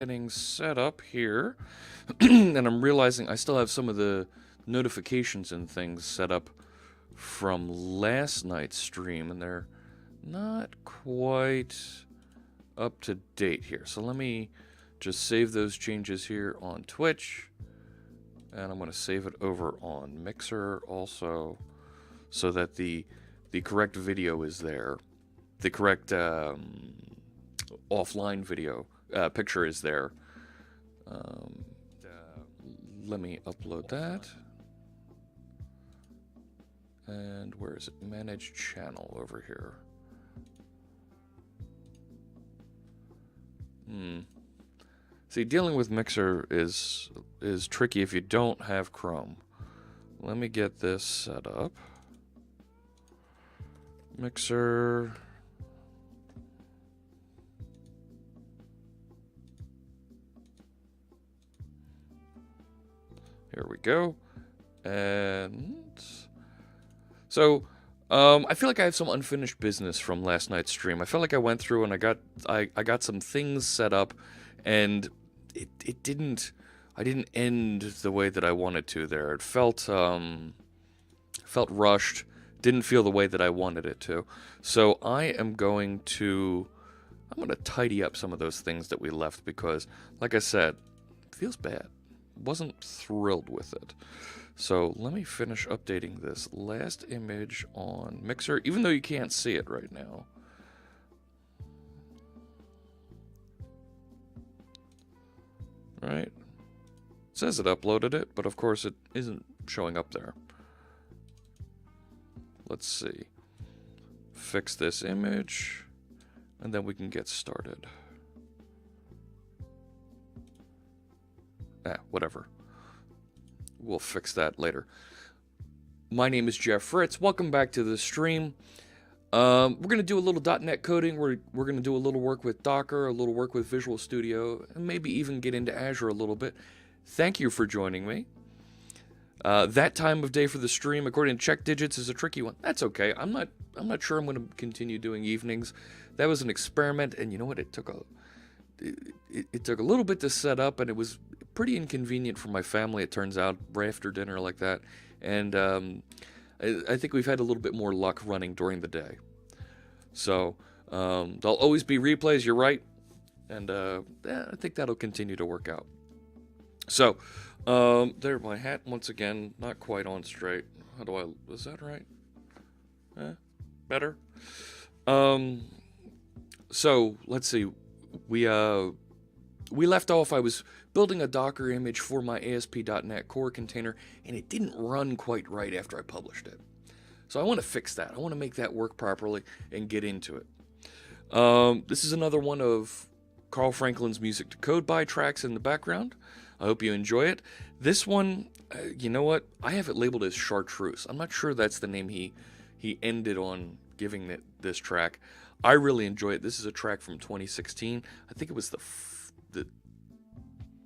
Getting set up here, and I'm realizing I still have some of the notifications and things set up from last night's stream, and they're not quite up to date here. So let me just save those changes here on Twitch, and I'm going to save it over on Mixer also, so that the correct video is there. The correct offline video picture is there. Let me upload that. And where is it? Manage channel over here. See, dealing with Mixer is tricky if you don't have Chrome. Let me get this set up. Mixer. Here we go. And so I feel like I have some unfinished business from last night's stream. I felt like I went through and I got some things set up, and it didn't end the way that I wanted to there. It felt rushed, didn't feel the way that I wanted it to. So I'm going to tidy up some of those things that we left because, like I said, it feels bad. Wasn't thrilled with it. So let me finish updating this last image on Mixer, even though you can't see it right now. Right? It says it uploaded it, but of course it isn't showing up there. Let's see. Fix this image, and then we can get started. Whatever. We'll fix that later. My name is Jeff Fritz. Welcome back to the stream. We're going to do a little .NET coding. We're going to do a little work with Docker, a little work with Visual Studio, and maybe even get into Azure a little bit. Thank you for joining me. That time of day for the stream, according to Check Digits, is a tricky one. That's okay. I'm not sure I'm going to continue doing evenings. That was an experiment, and you know what? It took a little bit to set up, and it was pretty inconvenient for my family, it turns out, right after dinner like that. And I think we've had a little bit more luck running during the day. So there'll always be replays, you're right. And I think that'll continue to work out. So there's my hat once again, not quite on straight. Is that right? Better? So let's see. We left off, I was building a Docker image for my ASP.NET Core container, and it didn't run quite right after I published it. So I want to fix that. I want to make that work properly and get into it. This is another one of Carl Franklin's Music to Code By tracks in the background. I hope you enjoy it. This one, you know what? I have it labeled as Chartreuse. I'm not sure that's the name he ended on giving this track. I really enjoy it. This is a track from 2016. I think it was the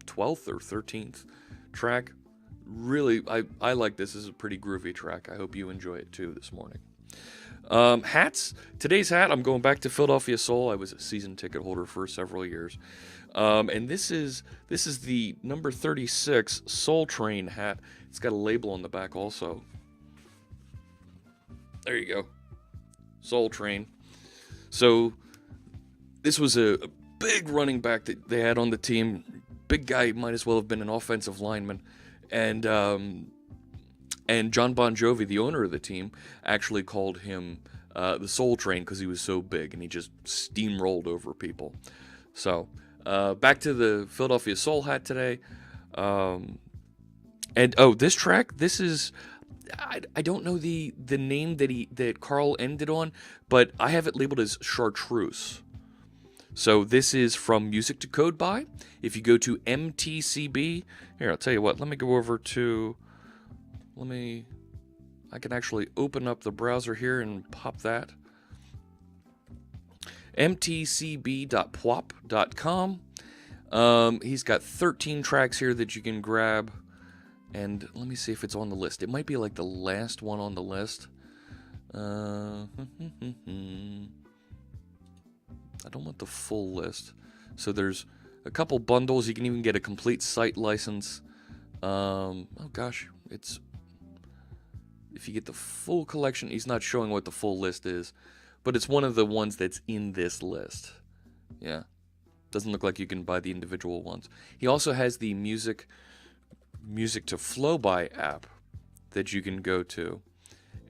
12th or 13th track. Really, I like this. This is a pretty groovy track. I hope you enjoy it too this morning. Hats. Today's hat, I'm going back to Philadelphia Soul. I was a season ticket holder for several years. And this is the number 36 Soul Train hat. It's got a label on the back also. There you go. Soul Train. So this was a big running back that they had on the team. Big guy, might as well have been an offensive lineman. And John Bon Jovi, the owner of the team, actually called him the Soul Train because he was so big and he just steamrolled over people. So back to the Philadelphia Soul hat today. This track, this is... I don't know the name that Carl ended on, but I have it labeled as Chartreuse. So this is from Music to Code By. If you go to MTCB, here, I'll tell you what, let me go over to, I can actually open up the browser here and pop that. mtcb.pwop.com. He's got 13 tracks here that you can grab. And let me see if it's on the list. It might be like the last one on the list. I don't want the full list. So there's a couple bundles. You can even get a complete site license. Oh gosh, it's if you get the full collection, he's not showing what the full list is, but it's one of the ones that's in this list. Yeah, doesn't look like you can buy the individual ones. He also has the music to flow by app that you can go to,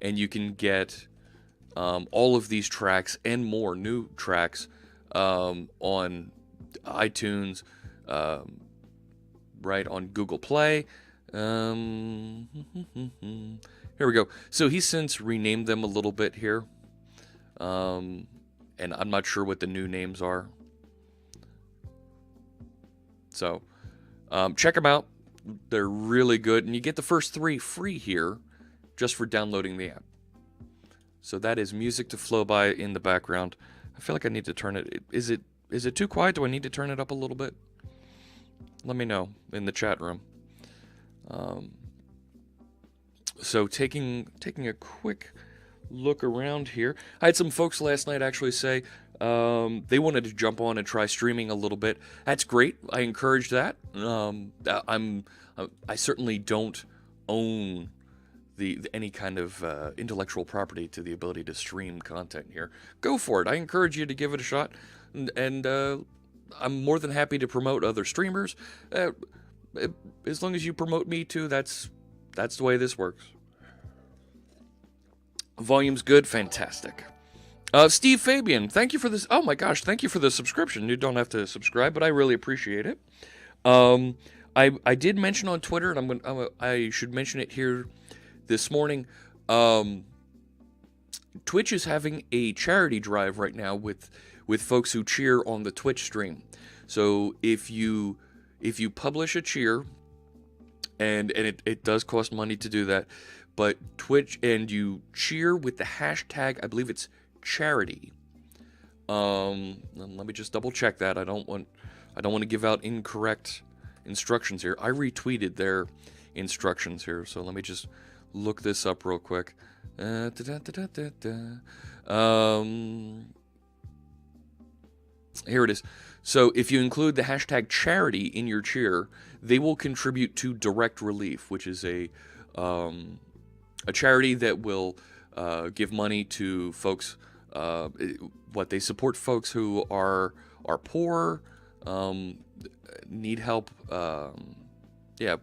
and you can get all of these tracks and more new tracks on iTunes, right on Google Play. Here we go. So he's since renamed them a little bit here, and I'm not sure what the new names are. So check them out. They're really good, and you get the first 3 free here just for downloading the app. So that is music to flow by in the background. I feel like I need to turn it. Is it too quiet? Do I need to turn it up a little bit? Let me know in the chat room. So taking a quick look around here. I had some folks last night actually say they wanted to jump on and try streaming a little bit. That's great. I encourage that. I certainly don't own any kind of intellectual property to the ability to stream content here. Go for it. I encourage you to give it a shot, and I'm more than happy to promote other streamers. As long as you promote me too, that's the way this works. Volume's good, fantastic. Steve Fabian, thank you for this. Oh my gosh, thank you for the subscription. You don't have to subscribe, but I really appreciate it. I did mention on Twitter, and I should mention it here this morning. Twitch is having a charity drive right now with folks who cheer on the Twitch stream. So if you publish a cheer, and it does cost money to do that, but Twitch, and you cheer with the hashtag, I believe it's charity. Let me just double check that. I don't want to give out incorrect instructions here. I retweeted their instructions here, so let me just look this up real quick. Here it is. So if you include the hashtag charity in your cheer, they will contribute to Direct Relief, which is a charity that will give money to folks. They support folks who are poor, need help.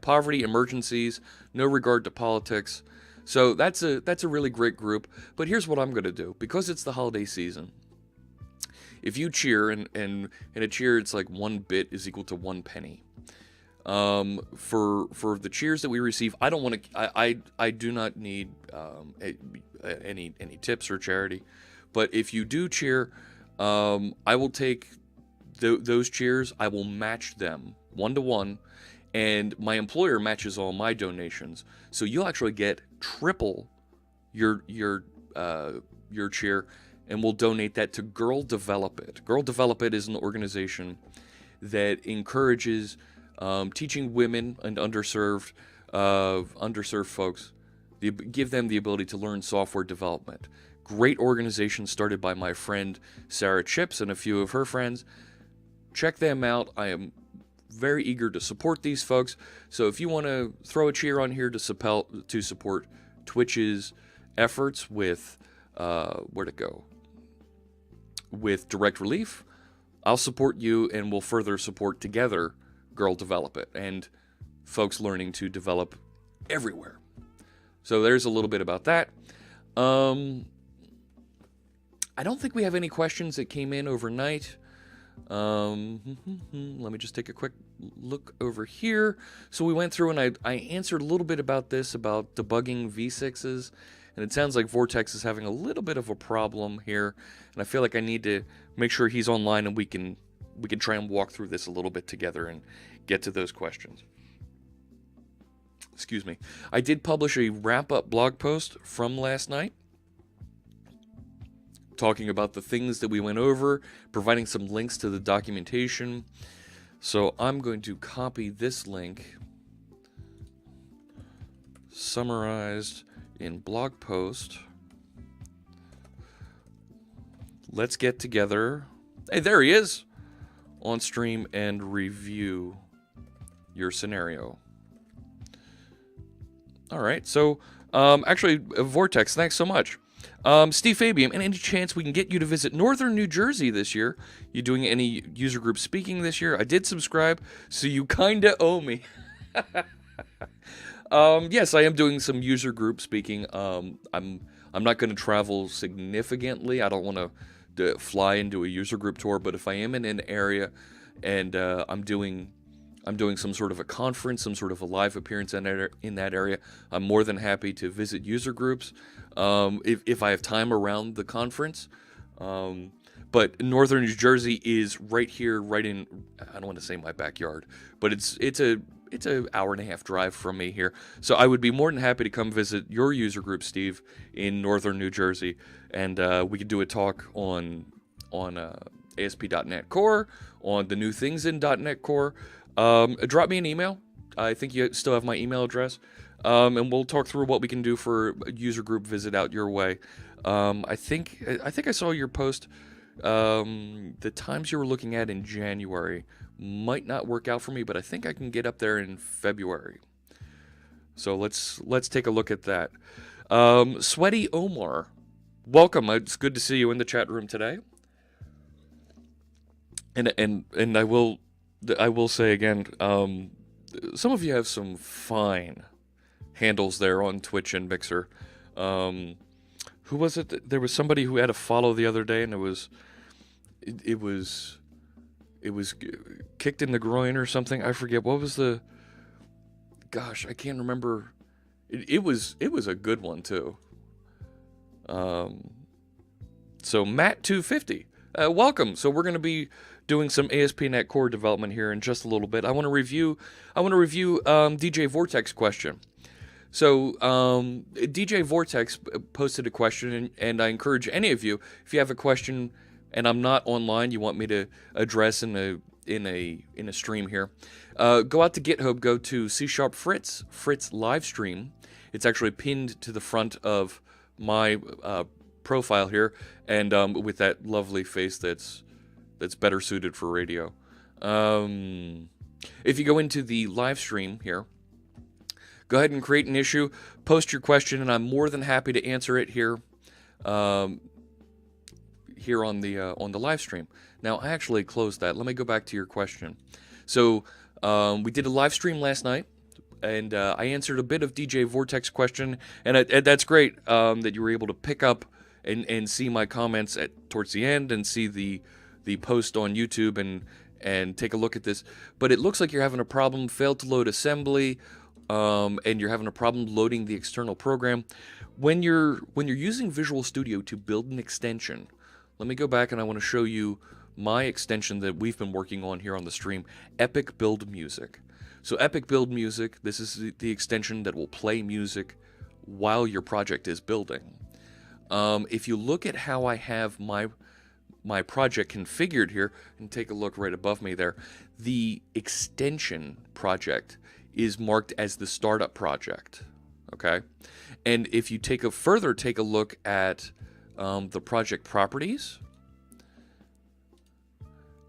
Poverty, emergencies, no regard to politics. So that's a really great group. But here's what I'm going to do, because it's the holiday season. If you cheer, and in a cheer, it's like 1 bit is equal to 1 penny. For the cheers that we receive, I don't want to. I do not need any tips or charity. But if you do cheer, I will take those cheers. I will match them 1-to-1, and my employer matches all my donations. So you'll actually get triple your cheer. And we'll donate that to Girl Develop It. Girl Develop It is an organization that encourages teaching women and underserved folks, give them the ability to learn software development. Great organization started by my friend Sarah Chips and a few of her friends. Check them out. I am very eager to support these folks. So if you want to throw a cheer on here to support Twitch's efforts with with Direct Relief, I'll support you, and we'll further support together Girl Develop It and folks learning to develop everywhere. So there's a little bit about that. I don't think we have any questions that came in overnight. Let me just take a quick look over here. So we went through, and I answered a little bit about debugging V6s. And it sounds like Vortex is having a little bit of a problem here, and I feel like I need to make sure he's online, and we can try and walk through this a little bit together and get to those questions. Excuse me. I did publish a wrap-up blog post from last night, talking about the things that we went over, providing some links to the documentation. So I'm going to copy this link, summarized in blog post. Let's get together. Hey, there he is. on stream and review your scenario. All right, so actually, Vortex, thanks so much. Steve Fabian, and any chance we can get you to visit Northern New Jersey this year? You doing any user group speaking this year? I did subscribe, so you kinda owe me. Yes, I am doing some user group speaking. I'm not going to travel significantly. I don't want to fly into a user group tour, but if I am in an area and I'm doing some sort of a conference, some sort of a live appearance in that area, I'm more than happy to visit user groups if I have time around the conference. But Northern New Jersey is right here, right in, I don't want to say my backyard, but it's an hour and a half drive from me here. So I would be more than happy to come visit your user group, Steve, in Northern New Jersey, and we could do a talk on ASP.NET Core, on the new things in .NET Core. Drop me an email. I think you still have my email address, and we'll talk through what we can do for a user group visit out your way. I think I saw your post. The times you were looking at in January might not work out for me, but I think I can get up there in February. So let's take a look at that. Sweaty Omar, welcome. It's good to see you in the chat room today. And I will say again, some of you have some fine handles there on Twitch and Mixer. Who was it? There was somebody who had a follow the other day, and it was kicked in the groin or something. I forget what was the. Gosh, I can't remember. It was a good one too. So Matt 250, welcome. So we're going to be doing some ASP.NET Core development here in just a little bit. I want to review DJ Vortex question. So DJ Vortex posted a question, and I encourage any of you, if you have a question and I'm not online, you want me to address in a stream here, go out to GitHub, go to C# Fritz live stream. It's actually pinned to the front of my profile here, and with that lovely face that's better suited for radio. If you go into the live stream here, go ahead and create an issue, post your question, and I'm more than happy to answer it here. Here on the live stream. Now, I actually closed that. Let me go back to your question. So we did a live stream last night, and I answered a bit of DJ Vortex question, and that's great that you were able to pick up and see my comments towards the end and see the post on YouTube and take a look at this. But it looks like you're having a problem, failed to load assembly, and you're having a problem loading the external program. When you're using Visual Studio to build an extension, let me go back and I want to show you my extension that we've been working on here on the stream, Epic Build Music. So Epic Build Music, this is the extension that will play music while your project is building. If you look at how I have my project configured here, and take a look right above me there, the extension project is marked as the startup project, okay? And if you take a look at the project properties,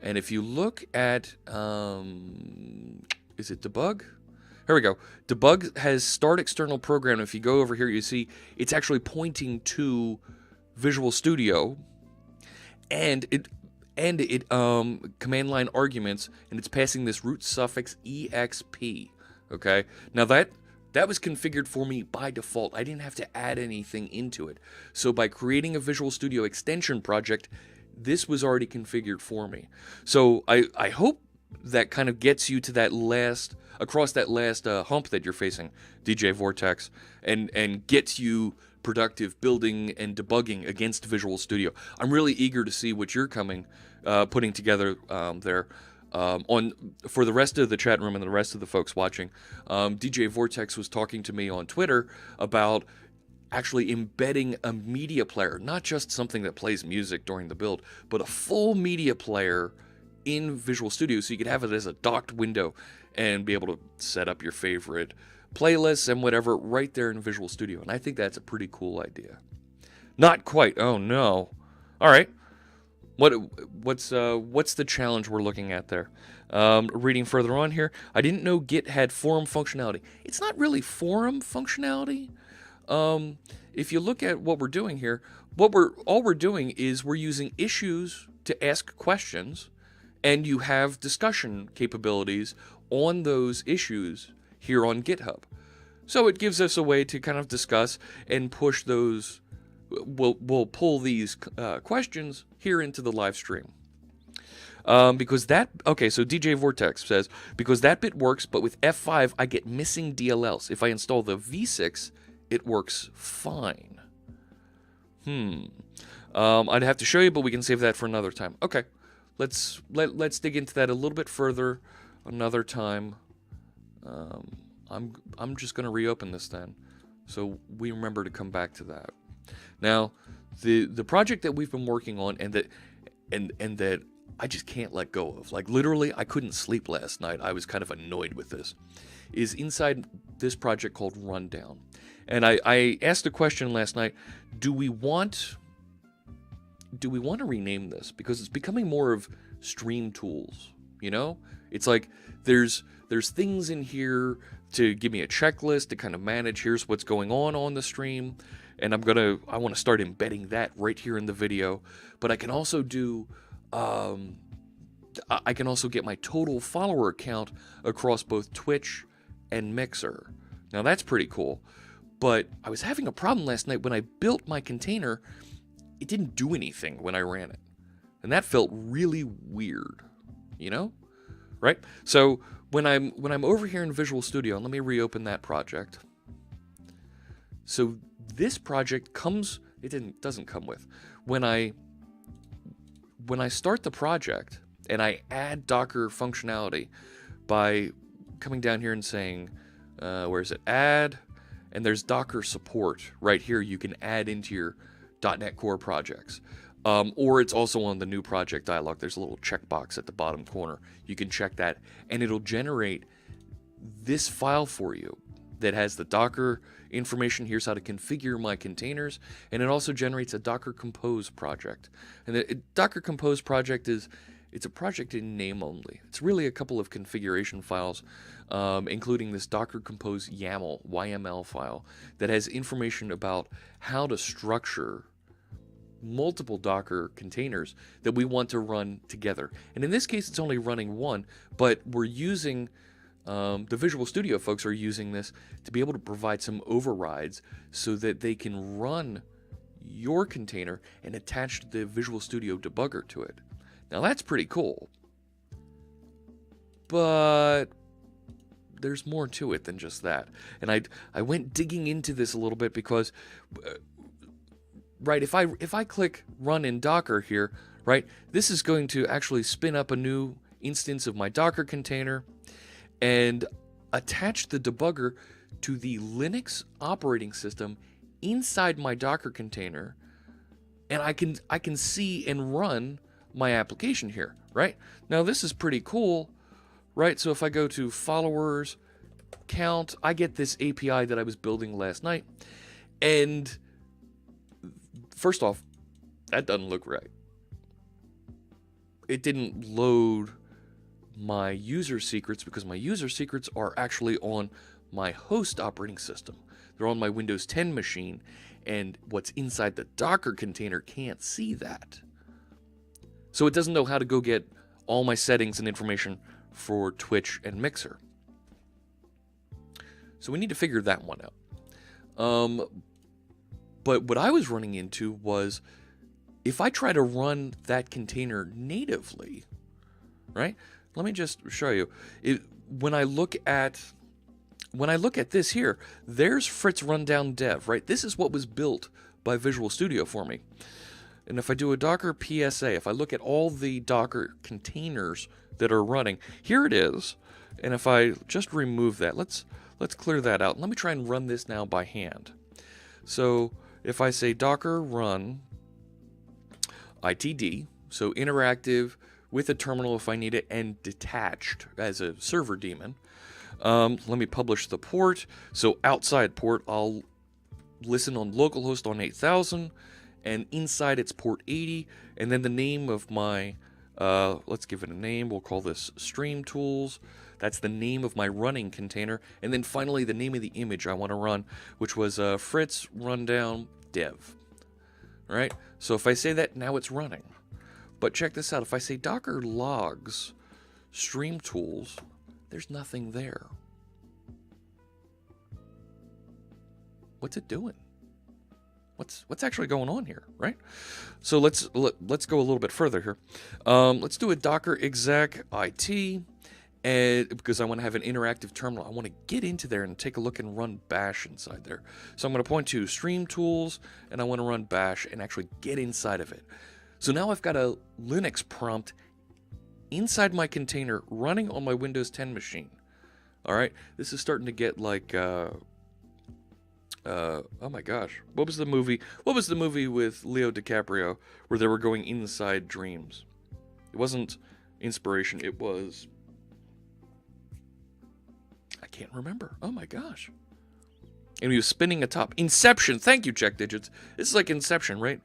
and if you look at, is it debug? Here we go. Debug has start external program. If you go over here, you see it's actually pointing to Visual Studio, and it command line arguments, and it's passing this root suffix exp. Okay, now that was configured for me by default. I didn't have to add anything into it. So by creating a Visual Studio extension project, this was already configured for me. So I hope that kind of gets you to that across that last hump that you're facing, DJ Vortex, and gets you productive building and debugging against Visual Studio. I'm really eager to see what you're putting together there. For the rest of the chat room and the rest of the folks watching, DJ Vortex was talking to me on Twitter about actually embedding a media player, not just something that plays music during the build, but a full media player in Visual Studio, so you could have it as a docked window and be able to set up your favorite playlists and whatever right there in Visual Studio. And I think that's a pretty cool idea. Not quite. Oh no. All right. What's the challenge we're looking at there? Reading further on here, I didn't know Git had forum functionality. It's not really forum functionality. If you look at what we're doing here, all we're doing is we're using issues to ask questions, and you have discussion capabilities on those issues here on GitHub. So it gives us a way to kind of discuss and push those. We'll pull these questions here into the live stream. Because that, okay, so DJ Vortex says, because that bit works, but with F5, I get missing DLLs. If I install the V6, it works fine. I'd have to show you, but we can save that for another time. Okay, let's dig into that a little bit further another time. I'm just going to reopen this then, so we remember to come back to that. Now, the project that we've been working on and that I just can't let go of, like literally I couldn't sleep last night, I was kind of annoyed with this, is inside this project called Rundown. And I asked a question last night, do we want to rename this? Because it's becoming more of stream tools, you know? It's like there's things in here to give me a checklist to kind of manage, here's what's going on the stream, and I want to start embedding that right here in the video. But I can also do I can also get my total follower count across both Twitch and Mixer. Now that's pretty cool. But I was having a problem last night when I built my container. It didn't do anything when I ran it. And that felt really weird, you know? Right? So when I'm over here in Visual Studio, and let me reopen that project. So this project doesn't come with. When I start the project and I add Docker functionality by coming down here and saying, where is it? Add, and there's Docker support right here. You can add into your .NET Core projects. Or it's also on the new project dialog. There's a little checkbox at the bottom corner. You can check that, and it'll generate this file for you that has the Docker information. Here's how to configure my containers, and it also generates a Docker Compose project. And the Docker Compose project it's a project in name only. It's really a couple of configuration files, including this Docker Compose YAML file that has information about how to structure multiple Docker containers that we want to run together. And in this case, it's only running one, but we're using, the Visual Studio folks are using this to be able to provide some overrides so that they can run your container and attach the Visual Studio debugger to it. Now that's pretty cool, but there's more to it than just that. And I went digging into this a little bit because right, if I click run in Docker here, right, this is going to actually spin up a new instance of my Docker container and attach the debugger to the Linux operating system inside my Docker container, and I can see and run my application here, right? Now this is pretty cool, right? So if I go to followers count, I get this API that I was building last night, and first off, that doesn't look right. It didn't load my user secrets because my user secrets are actually on my host operating system. They're on my Windows 10 machine, and what's inside the Docker container can't see that. So it doesn't know how to go get all my settings and information for Twitch and Mixer. So we need to figure that one out. But what I was running into was, if I try to run that container natively, right? Let me just show you. When I look at this here, there's Fritz Rundown Dev, right? This is what was built by Visual Studio for me. And if I do a Docker PSA, if I look at all the Docker containers that are running, here it is. And if I just remove that, let's clear that out. Let me try and run this now by hand. So if I say Docker run ITD, so interactive with a terminal if I need it, and detached as a server daemon. Let me publish the port. So outside port, I'll listen on localhost on 8000, and inside it's port 80, and then the name of my, let's give it a name, we'll call this Stream Tools. That's the name of my running container, and then finally the name of the image I want to run, which was Fritz Rundown Dev. All right, so if I say that, now it's running. But check this out, if I say docker logs Stream Tools, there's nothing there. What's it doing? What's actually going on here, right? So let's go a little bit further here. Let's do a docker exec it, and because I want to have an interactive terminal, I want to get into there and take a look and run bash inside there. So I'm going to point to Stream Tools, and I want to run bash and actually get inside of it. So now I've got a Linux prompt inside my container running on my Windows 10 machine. All right, this is starting to get like, oh my gosh, what was the movie? What was the movie with Leo DiCaprio where they were going inside dreams? It wasn't Inspiration. It was, I can't remember. Oh my gosh. And he was spinning atop. Inception. Thank you, Check Digits. This is like Inception, right?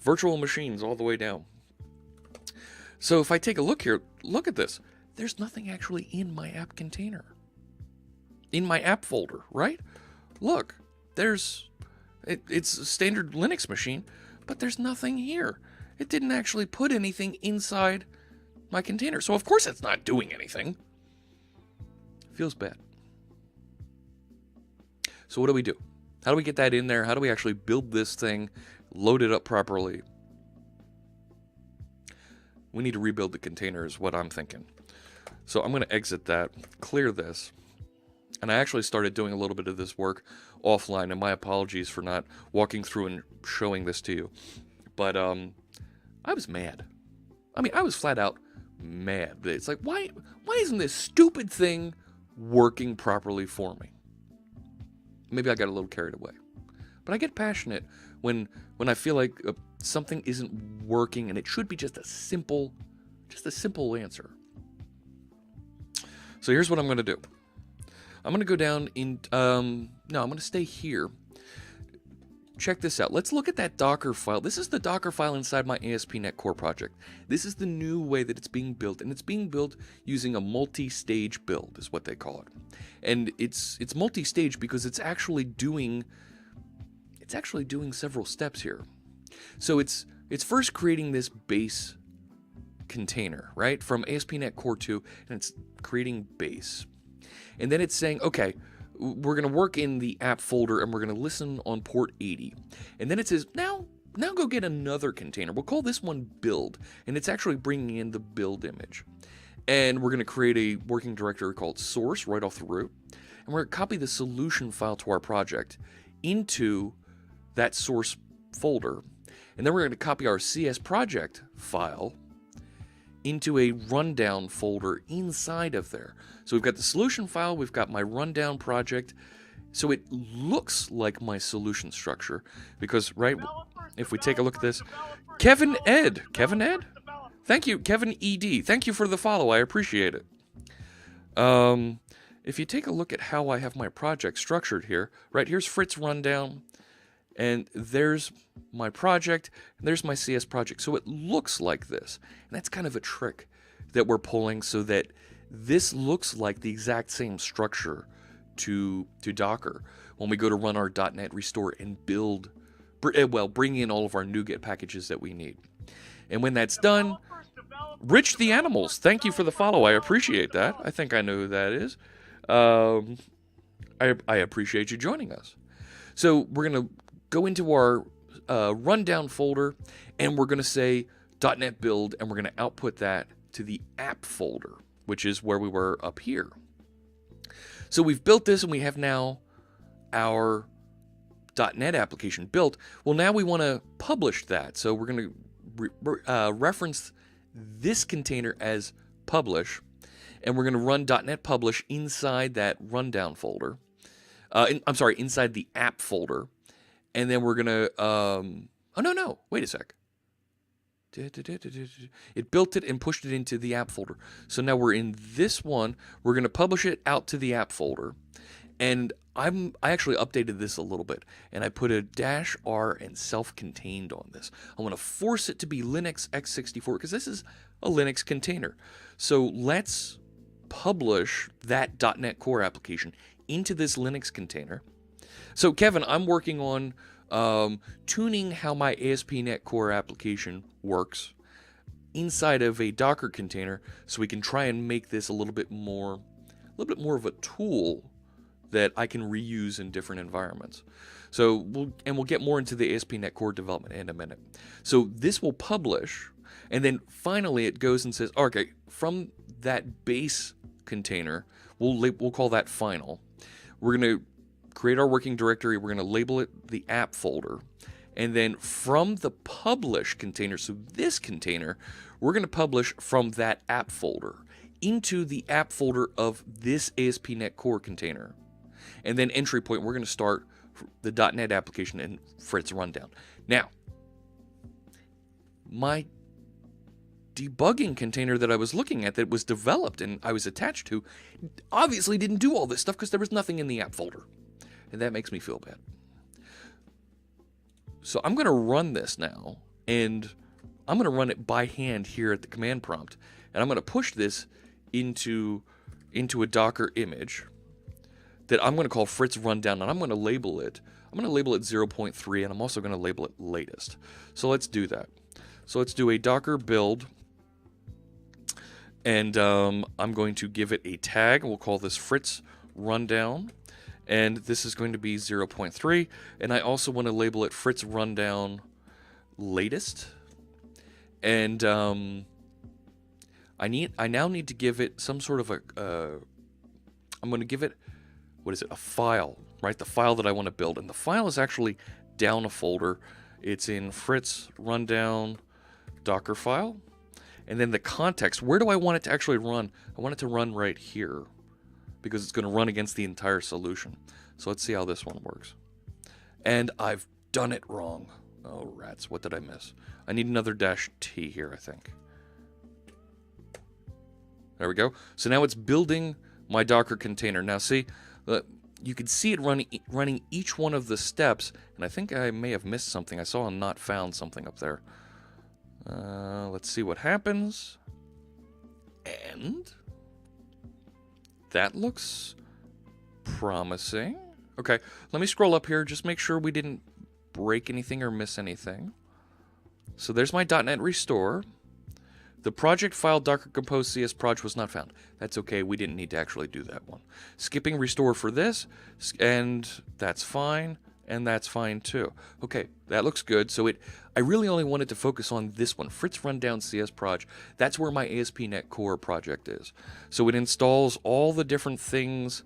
Virtual machines all the way down. So if I take a look here, look at this. There's nothing actually in my app container. In my app folder, right? Look, it's a standard Linux machine, but there's nothing here. It didn't actually put anything inside my container. So of course it's not doing anything. Feels bad. So what do we do? How do we get that in there? How do we actually build this thing, load it up properly? We need to rebuild the container is what I'm thinking. So I'm going to exit that, clear this. And I actually started doing a little bit of this work offline, and my apologies for not walking through and showing this to you. But I was mad. I mean, I was flat out mad. It's like, why isn't this stupid thing working properly for me? Maybe I got a little carried away. But I get passionate when I feel like something isn't working, and it should be just a simple answer. So here's what I'm going to do. I'm going to go down in, no, I'm going to stay here. Check this out. Let's look at that Docker file. This is the Docker file inside my ASP.NET Core project. This is the new way that it's being built, and it's being built using a multi-stage build, is what they call it. And it's multi-stage because it's actually doing several steps here. So it's first creating this base container, right, from ASP.NET Core 2, and it's creating base. And then it's saying, okay, we're going to work in the app folder, and we're going to listen on port 80. And then it says, now go get another container. We'll call this one build, and it's actually bringing in the build image. And we're going to create a working directory called source right off the root. And we're going to copy the solution file to our project into that source folder. And then we're going to copy our CS project file into a rundown folder inside of there. So we've got the solution file, we've got my rundown project. So it looks like my solution structure because, right, if we take a look at this, Kevin Ed? Thank you, Kevin ED. Thank you for the follow, I appreciate it. If you take a look at how I have my project structured here, right, here's Fritz Rundown, and there's my project, and there's my CS project. So it looks like this. And that's kind of a trick that we're pulling so that this looks like the exact same structure to Docker when we go to run our .NET restore and bring in all of our NuGet packages that we need. And when that's done, Rich the Animals, thank you for the follow. I appreciate that. I think I know who that is. I appreciate you joining us. So we're going to go into our rundown folder, and we're going to say .NET build, and we're going to output that to the app folder, which is where we were up here. So we've built this, and we have now our .NET application built. Well, now we want to publish that. So we're going to reference this container as publish, and we're going to run .NET publish inside that rundown folder. Inside the app folder. And then we're going to, oh, no, wait a sec. It built it and pushed it into the app folder. So now we're in this one. We're going to publish it out to the app folder. And I actually updated this a little bit, and I put a -R and self-contained on this. I want to force it to be Linux x64 because this is a Linux container. So let's publish that .NET Core application into this Linux container. So Kevin, I'm working on tuning how my ASP.NET Core application works inside of a Docker container, so we can try and make this a little bit more of a tool that I can reuse in different environments. So we'll get more into the ASP.NET Core development in a minute. So this will publish, and then finally it goes and says, okay, from that base container, we'll call that final. We're going to create our working directory. We're going to label it the app folder. And then from the publish container, so this container, we're going to publish from that app folder into the app folder of this ASP.NET Core container. And then entry point, we're going to start the .NET application and Fritz rundown. Now, my debugging container that I was looking at that was developed and I was attached to obviously didn't do all this stuff because there was nothing in the app folder. And that makes me feel bad. So I'm going to run this now, and I'm going to run it by hand here at the command prompt. And I'm going to push this into a Docker image that I'm going to call Fritz Rundown, and I'm going to label it. I'm going to label it 0.3, and I'm also going to label it latest. So let's do that. So let's do a Docker build, and I'm going to give it a tag. We'll call this Fritz Rundown, and this is going to be 0.3, and I also want to label it Fritz Rundown latest, and I now need to give it some sort of I'm going to give it, what is it, a file, right? The file that I want to build. And the file is actually down a folder. It's in Fritz Rundown Docker file. And then the context, where do I want it to actually run? I want it to run right here because it's going to run against the entire solution. So let's see how this one works. And I've done it wrong. Oh, rats. What did I miss? I need another -T here, I think. There we go. So now it's building my Docker container. Now see, you can see it running each one of the steps, and I think I may have missed something. I saw a not found something up there. Let's see what happens. And that looks promising. Okay, let me scroll up here. Just make sure we didn't break anything or miss anything. So there's my .NET Restore. The project file Docker Compose CS Proj was not found. That's okay, we didn't need to actually do that one. Skipping restore for this, and that's fine, and that's fine too. Okay, that looks good. So I really only wanted to focus on this one, Fritz Rundown CS Proj. That's where my ASP.NET Core project is. So it installs all the different things,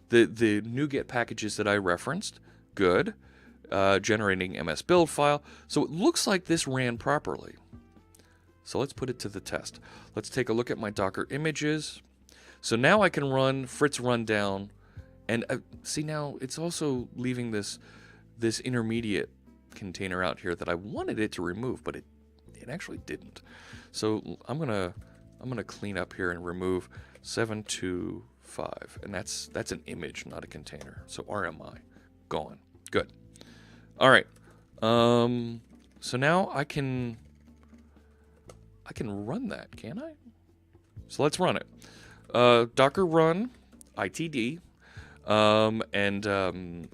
the NuGet packages that I referenced. Good. Generating MS build file. So it looks like this ran properly. So let's put it to the test. Let's take a look at my Docker images. So now I can run Fritz Rundown, and see now it's also leaving this intermediate container out here that I wanted it to remove, but it actually didn't. So I'm gonna clean up here and remove 725, and that's an image, not a container. So RMI gone. Good. All right. So now I can run that, can I? So let's run it. Docker run itd, and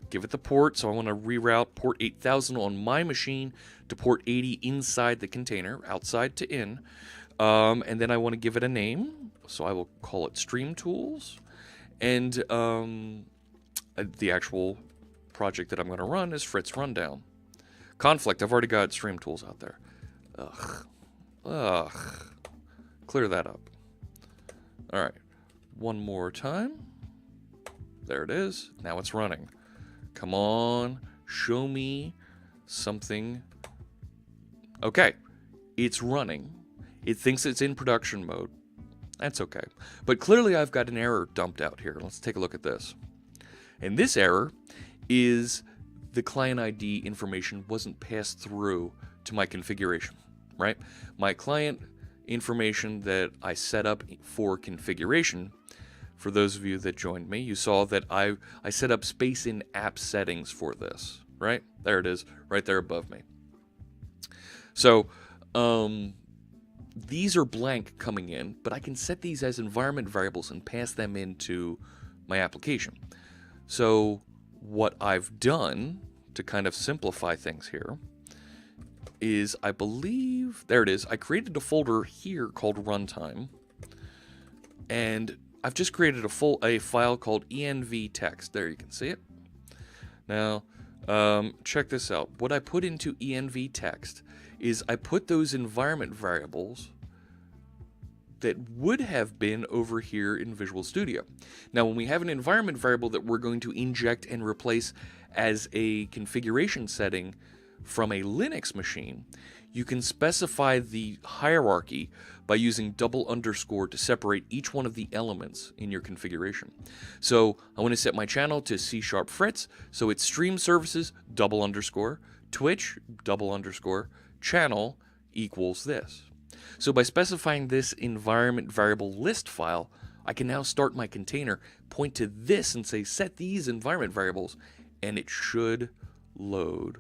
give it the port. So I want to reroute port 8000 on my machine to port 80 inside the container, outside to in. And then I want to give it a name. So I will call it Stream Tools. And the actual project that I'm going to run is Fritz Rundown. Conflict, I've already got Stream Tools out there. Ugh. Clear that up. All right. One more time. There it is. Now it's running. Come on. Show me something. Okay. It's running. It thinks it's in production mode. That's okay. But clearly I've got an error dumped out here. Let's take a look at this. And this error is the client ID information wasn't passed through to my configuration. Right? My client information that I set up for configuration For those of you that joined me, you saw that I set up space in app settings for this, right? There it is, right there above me. So these are blank coming in, but I can set these as environment variables and pass them into my application. So what I've done to kind of simplify things here is, I believe, there it is, I created a folder here called runtime, and I've just created a file called env text. There, you can see it. Now, check this out. What I put into env text is I put those environment variables that would have been over here in Visual Studio. Now, when we have an environment variable that we're going to inject and replace as a configuration setting from a Linux machine, you can specify the hierarchy by using double underscore to separate each one of the elements in your configuration. So I want to set my channel to C# Fritz, so it's stream services double underscore, Twitch double underscore, channel equals this. So by specifying this environment variable list file, I can now start my container, point to this and say set these environment variables, and it should load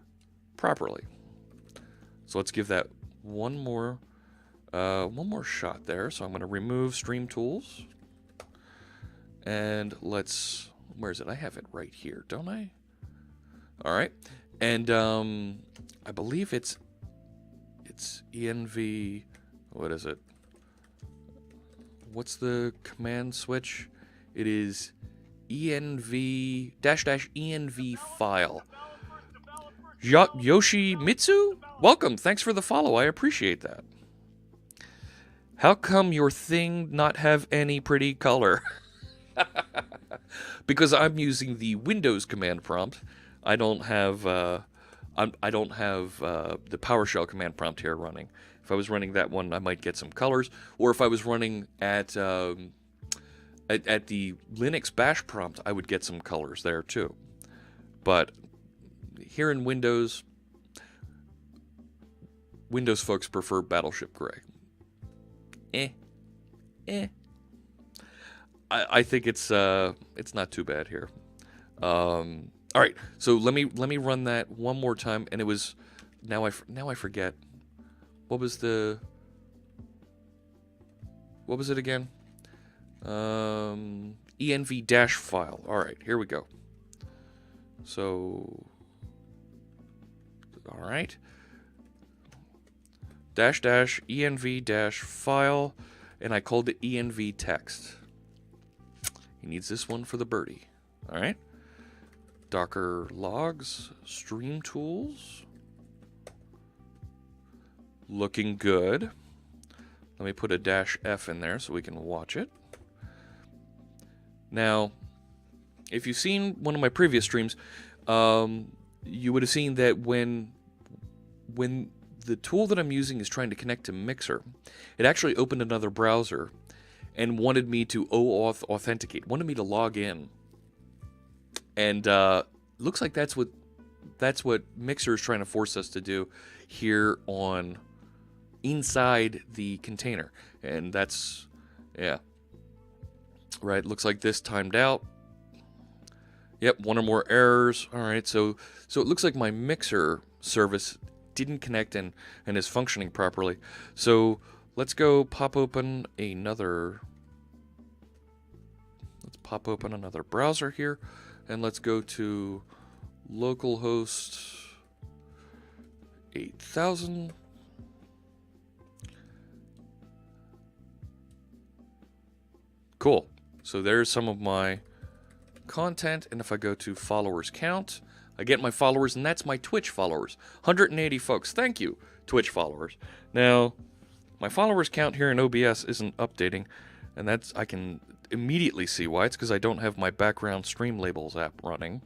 properly. So let's give that one more shot there. So I'm going to remove Stream Tools, and let's, where is it? I have it right here, don't I? All right, and I believe it's env. What is it? What's the command switch? It is env --env file. Yoshimitsu? Welcome. Thanks for the follow. I appreciate that. How come your thing not have any pretty color? Because I'm using the Windows command prompt. I don't have the PowerShell command prompt here running. If I was running that one, I might get some colors. Or if I was running at the Linux Bash prompt, I would get some colors there too. But here in Windows folks prefer Battleship Gray. I think it's not too bad here. All right, so let me run that one more time, and it was now I forget. What was it again? env dash file. All right, here we go. So, all right. --env file, and I called it env text. He needs this one for the birdie. All right. Docker logs, stream tools. Looking good. Let me put a -f in there so we can watch it. Now, if you've seen one of my previous streams, you would have seen that when the tool that I'm using is trying to connect to Mixer, it actually opened another browser and wanted me to OAuth authenticate, wanted me to log in. And looks like that's what Mixer is trying to force us to do here on inside the container. And that's, yeah. Right, looks like this timed out. Yep, one or more errors. All right, so it looks like my Mixer service didn't connect and is functioning properly. So let's go pop open another. Let's pop open another browser here, and let's go to localhost 8000. Cool. So there's some of my content, and if I go to followers count, I get my followers, and that's my Twitch followers. 180 folks. Thank you, Twitch followers. Now, my followers count here in OBS isn't updating, and that's, I can immediately see why. It's because I don't have my background stream labels app running.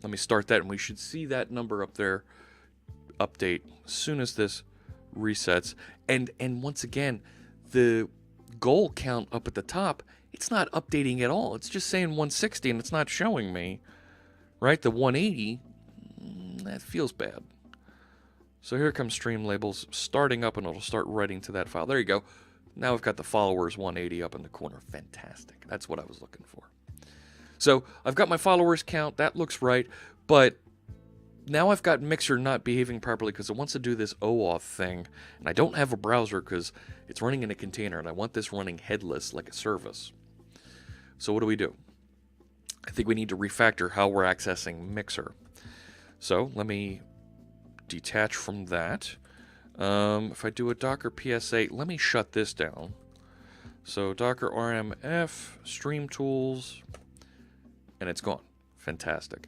Let me start that, and we should see that number up there update as soon as this resets. And once again, the goal count up at the top, it's not updating at all. It's just saying 160, and it's not showing me, right? The 180, that feels bad. So here comes stream labels starting up, and it'll start writing to that file. There you go. Now I've got the followers 180 up in the corner. Fantastic. That's what I was looking for. So I've got my followers count. That looks right. But now I've got Mixer not behaving properly because it wants to do this OAuth thing. And I don't have a browser because it's running in a container. And I want this running headless like a service. So what do? I think we need to refactor how we're accessing Mixer. So let me detach from that. If I do a docker ps8, let me shut this down. So docker rmf, stream tools, and it's gone. Fantastic.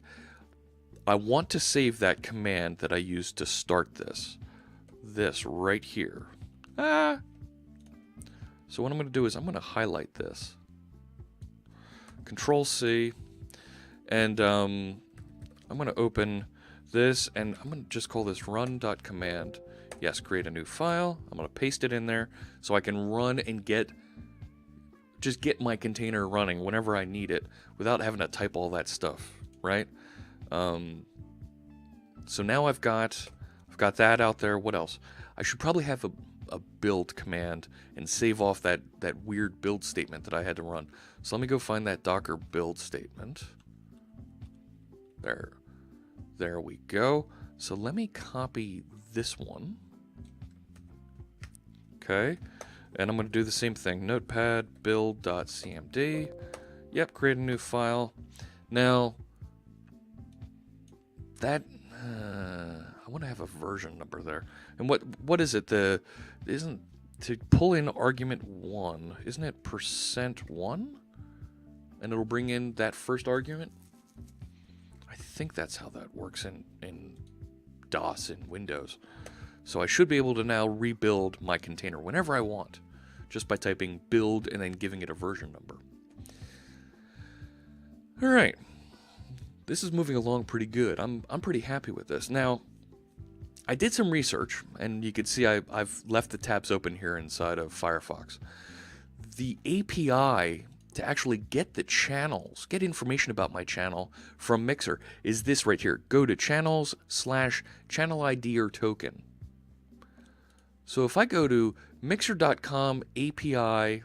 I want to save that command that I used to start this. This right here. So what I'm going to do is I'm going to highlight this. Control C. And I'm going to open this, and I'm going to just call this run.command. Yes, create a new file. I'm going to paste it in there so I can run and just get my container running whenever I need it without having to type all that stuff, right? So now I've got that out there. What else? I should probably have a build command and save off that weird build statement that I had to run. So let me go find that docker build statement. There we go. So let me copy this one. Okay. And I'm going to do the same thing. Notepad build.cmd. Yep, create a new file. Now, that I want to have a version number there. And what is it? Isn't to pull in argument 1, isn't it %1? And it'll bring in that first argument? I think that's how that works in DOS in Windows. So I should be able to now rebuild my container whenever I want, just by typing build and then giving it a version number. All right, this is moving along pretty good. I'm pretty happy with this. Now, I did some research, and you can see I've left the tabs open here inside of Firefox. The API to actually get the channels, get information about my channel from Mixer is this right here. Go to channels/channel ID or token. So if I go to mixer.com API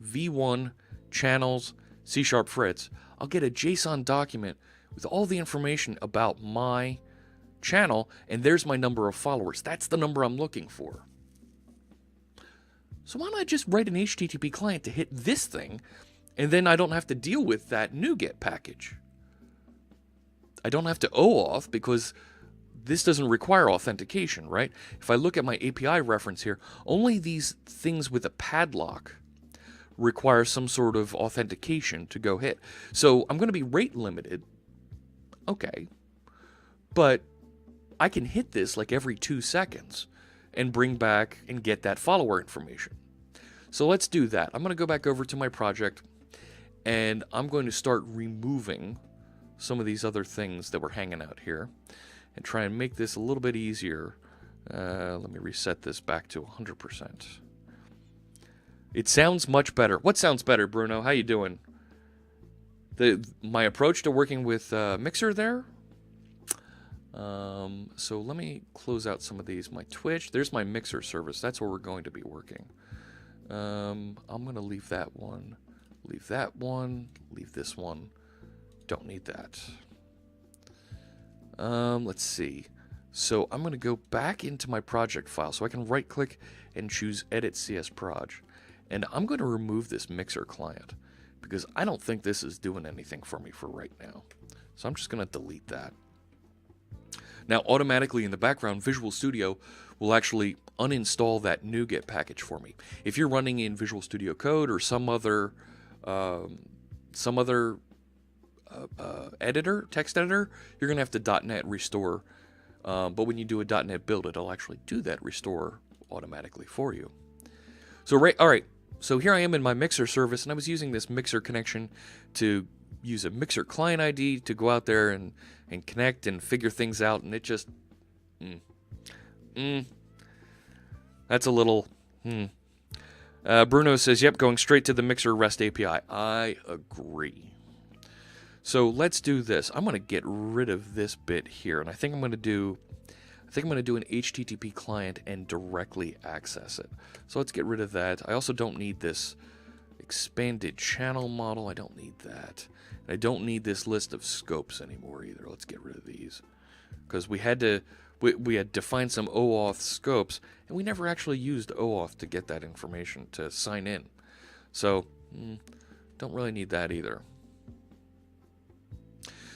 v1 channels C#Fritz, I'll get a JSON document with all the information about my channel, and there's my number of followers. That's the number I'm looking for. So why don't I just write an HTTP client to hit this thing, and then I don't have to deal with that NuGet package. I don't have to OAuth because this doesn't require authentication, right? If I look at my API reference here, only these things with a padlock require some sort of authentication to go hit. So I'm going to be rate limited. Okay. But I can hit this like every 2 seconds and bring back and get that follower information. So let's do that. I'm going to go back over to my project, and I'm going to start removing some of these other things that were hanging out here and try and make this a little bit easier. Let me reset this back to 100%. It sounds much better. What sounds better, Bruno? How you doing? My approach to working with Mixer there? So let me close out some of these. My Twitch, there's my Mixer service. That's where we're going to be working. I'm going to leave that one. Leave that one. Leave this one. Don't need that. Let's see. So I'm going to go back into my project file so I can right click and choose Edit CS Proj. And I'm going to remove this Mixer client because I don't think this is doing anything for me for right now. So I'm just going to delete that. Now, automatically in the background, Visual Studio will actually uninstall that NuGet package for me. If you're running in Visual Studio Code or some other editor, text editor, you're going to have to .NET restore. But when you do a .NET build, it'll actually do that restore automatically for you. So all right. So here I am in my Mixer service, and I was using this Mixer connection to use a Mixer client ID to go out there and connect and figure things out, and it just... That's a little... Bruno says, yep, going straight to the Mixer REST API. I agree. So let's do this. I'm going to get rid of this bit here, and I think I'm going to do I think I'm going to do an HTTP client and directly access it. So let's get rid of that. I also don't need this expanded channel model. I don't need that. And I don't need this list of scopes anymore either. Let's get rid of these. Because we had defined some OAuth scopes, and we never actually used OAuth to get that information to sign in. So, don't really need that either.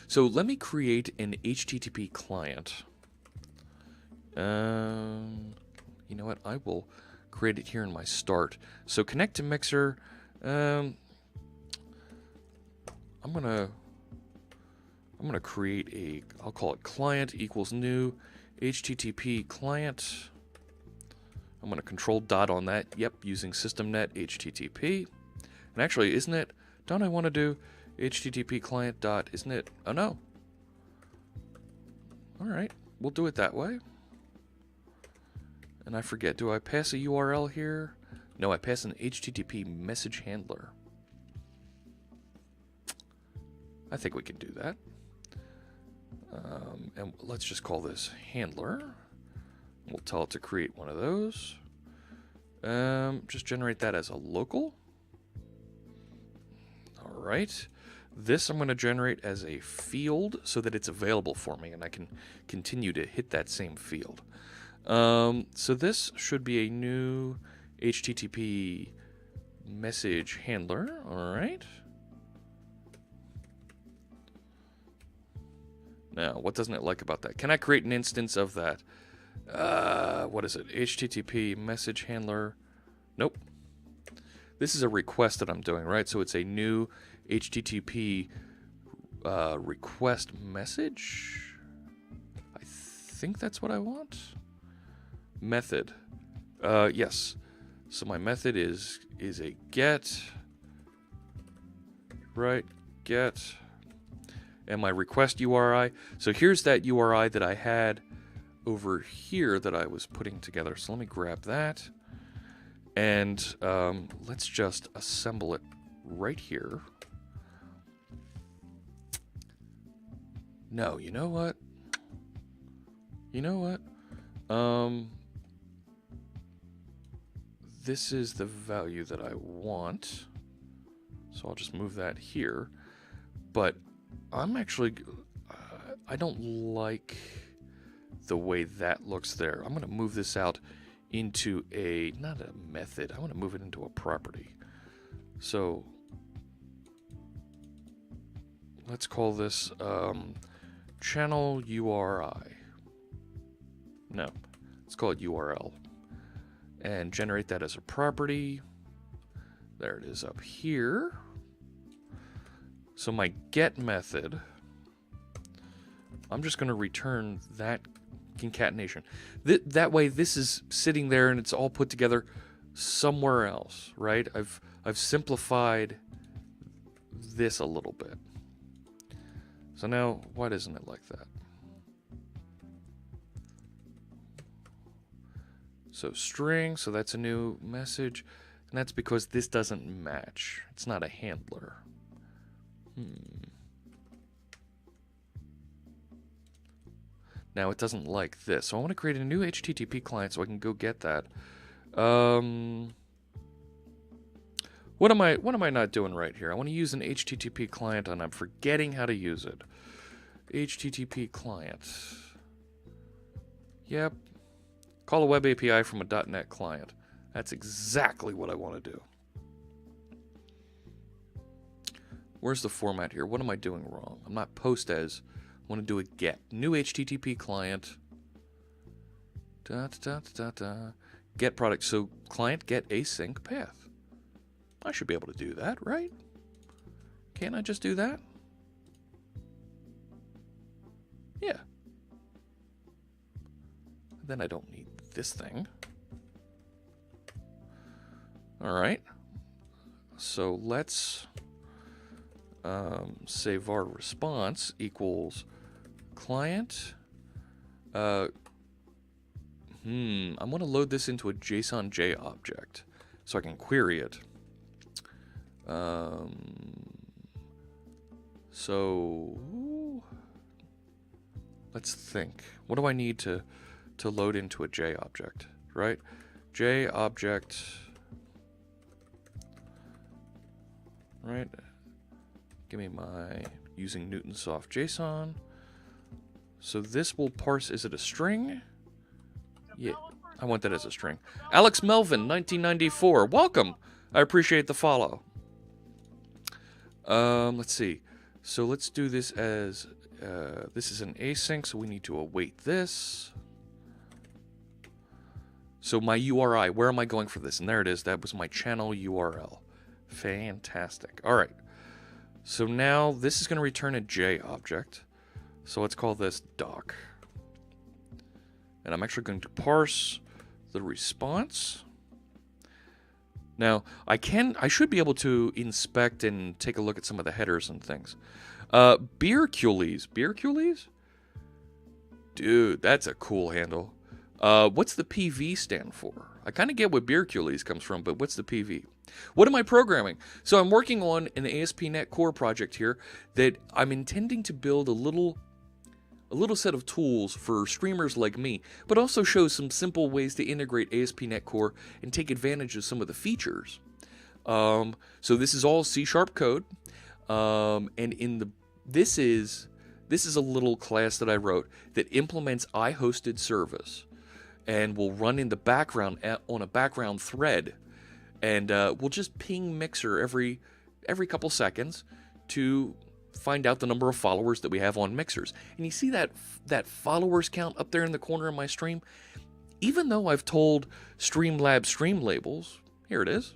So let me create an HTTP client. You know what? I will create it here in my start. So connect to Mixer. I'm gonna create I'll call it client equals new HTTP client. I'm gonna control dot on that. Yep, using systemnet HTTP. And actually, don't I want to do HTTP client dot, isn't it? Oh no. All right, we'll do it that way. And I forget, do I pass a URL here? No, I pass an HTTP message handler. I think we can do that. And let's just call this handler. We'll tell it to create one of those. Just generate that as a local. All right. This I'm going to generate as a field so that it's available for me and I can continue to hit that same field. So this should be a new HTTP message handler. All right. Now, what doesn't it like about that? Can I create an instance of that? What is it? HTTP message handler. Nope. This is a request that I'm doing, right? So it's a new HTTP request message. I think that's what I want. Method. Yes. So my method is a get. Right. Get. And my request URI. So here's that URI that I had over here that I was putting together. So let me grab that. And let's just assemble it right here. No, you know what? This is the value that I want. So I'll just move that here. But I'm actually, I don't like the way that looks there. I'm going to move this out into not a method. I want to move it into a property. So let's call this channel URI. No, let's call it URL. And generate that as a property. There it is up here. So my get method, I'm just going to return that concatenation. That way this is sitting there and it's all put together somewhere else, right? I've simplified this a little bit. So now, why doesn't it like that? So string, so that's a new message. And that's because this doesn't match. It's not a handler. Now it doesn't like this. So I want to create a new HTTP client so I can go get that. What am I not doing right here? I want to use an HTTP client and I'm forgetting how to use it. HTTP client. Yep. Call a web API from a .NET client. That's exactly what I want to do. Where's the format here? What am I doing wrong? I'm not post as. I want to do a get. New HTTP client. Get product. So client get async path. I should be able to do that, right? Can't I just do that? Yeah. Then I don't need this thing. All right. So let's say var response equals client. I'm going to load this into a JSON-J object so I can query it. So let's think. What do I need to to load into a J object, right? J object, right? Give me my using Newtonsoft JSON. So this will parse, is it a string? Yeah, I want that as a string. Alex Melvin, 1994, welcome. I appreciate the follow. Let's see. So let's do this as, this is an async, so we need to await this. So my URI, where am I going for this? And there it is, that was my channel URL. Fantastic. All right. So now this is going to return a J object. So let's call this doc. And I'm actually going to parse the response. Now, I should be able to inspect and take a look at some of the headers and things. Beercules. Beercules? Dude, that's a cool handle. What's the PV stand for? I kind of get what Beercules comes from, but what's the PV? What am I programming? So I'm working on an ASP.NET Core project here that I'm intending to build a little set of tools for streamers like me, but also show some simple ways to integrate ASP.NET Core and take advantage of some of the features. So this is all C# code, and this is a little class that I wrote that implements iHosted service and will run in the background on a background thread, and we'll just ping Mixer every couple seconds to find out the number of followers that we have on Mixers. And you see that followers count up there in the corner of my stream? Even though I've told Streamlabs stream labels, here it is,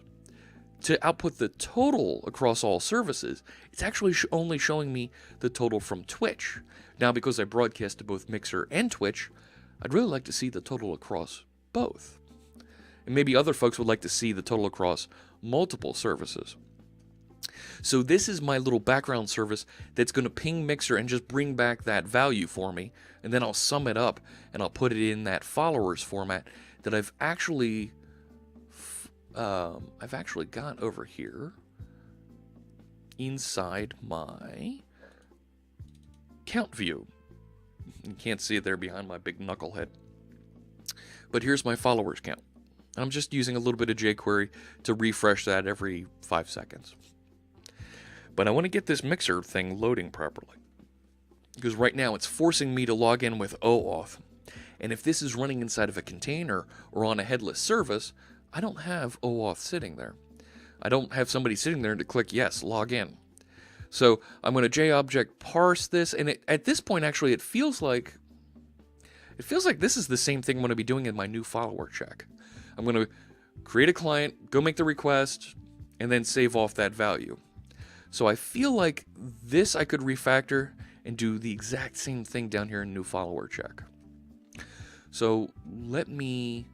to output the total across all services, it's actually only showing me the total from Twitch. Now, because I broadcast to both Mixer and Twitch, I'd really like to see the total across both. And maybe other folks would like to see the total across multiple services. So this is my little background service that's going to ping Mixer and just bring back that value for me, and then I'll sum it up and I'll put it in that followers format that I've actually got over here inside my count view. You can't see it there behind my big knucklehead. But here's my followers count. I'm just using a little bit of jQuery to refresh that every 5 seconds. But I want to get this Mixer thing loading properly, because right now it's forcing me to log in with OAuth. And if this is running inside of a container or on a headless service, I don't have OAuth sitting there. I don't have somebody sitting there to click yes, log in. So I'm going to JObject parse this, and at this point actually it feels like this is the same thing I'm going to be doing in my new follower check. I'm going to create a client, go make the request, and then save off that value. So I feel like this I could refactor and do the exact same thing down here in new follower check. So let me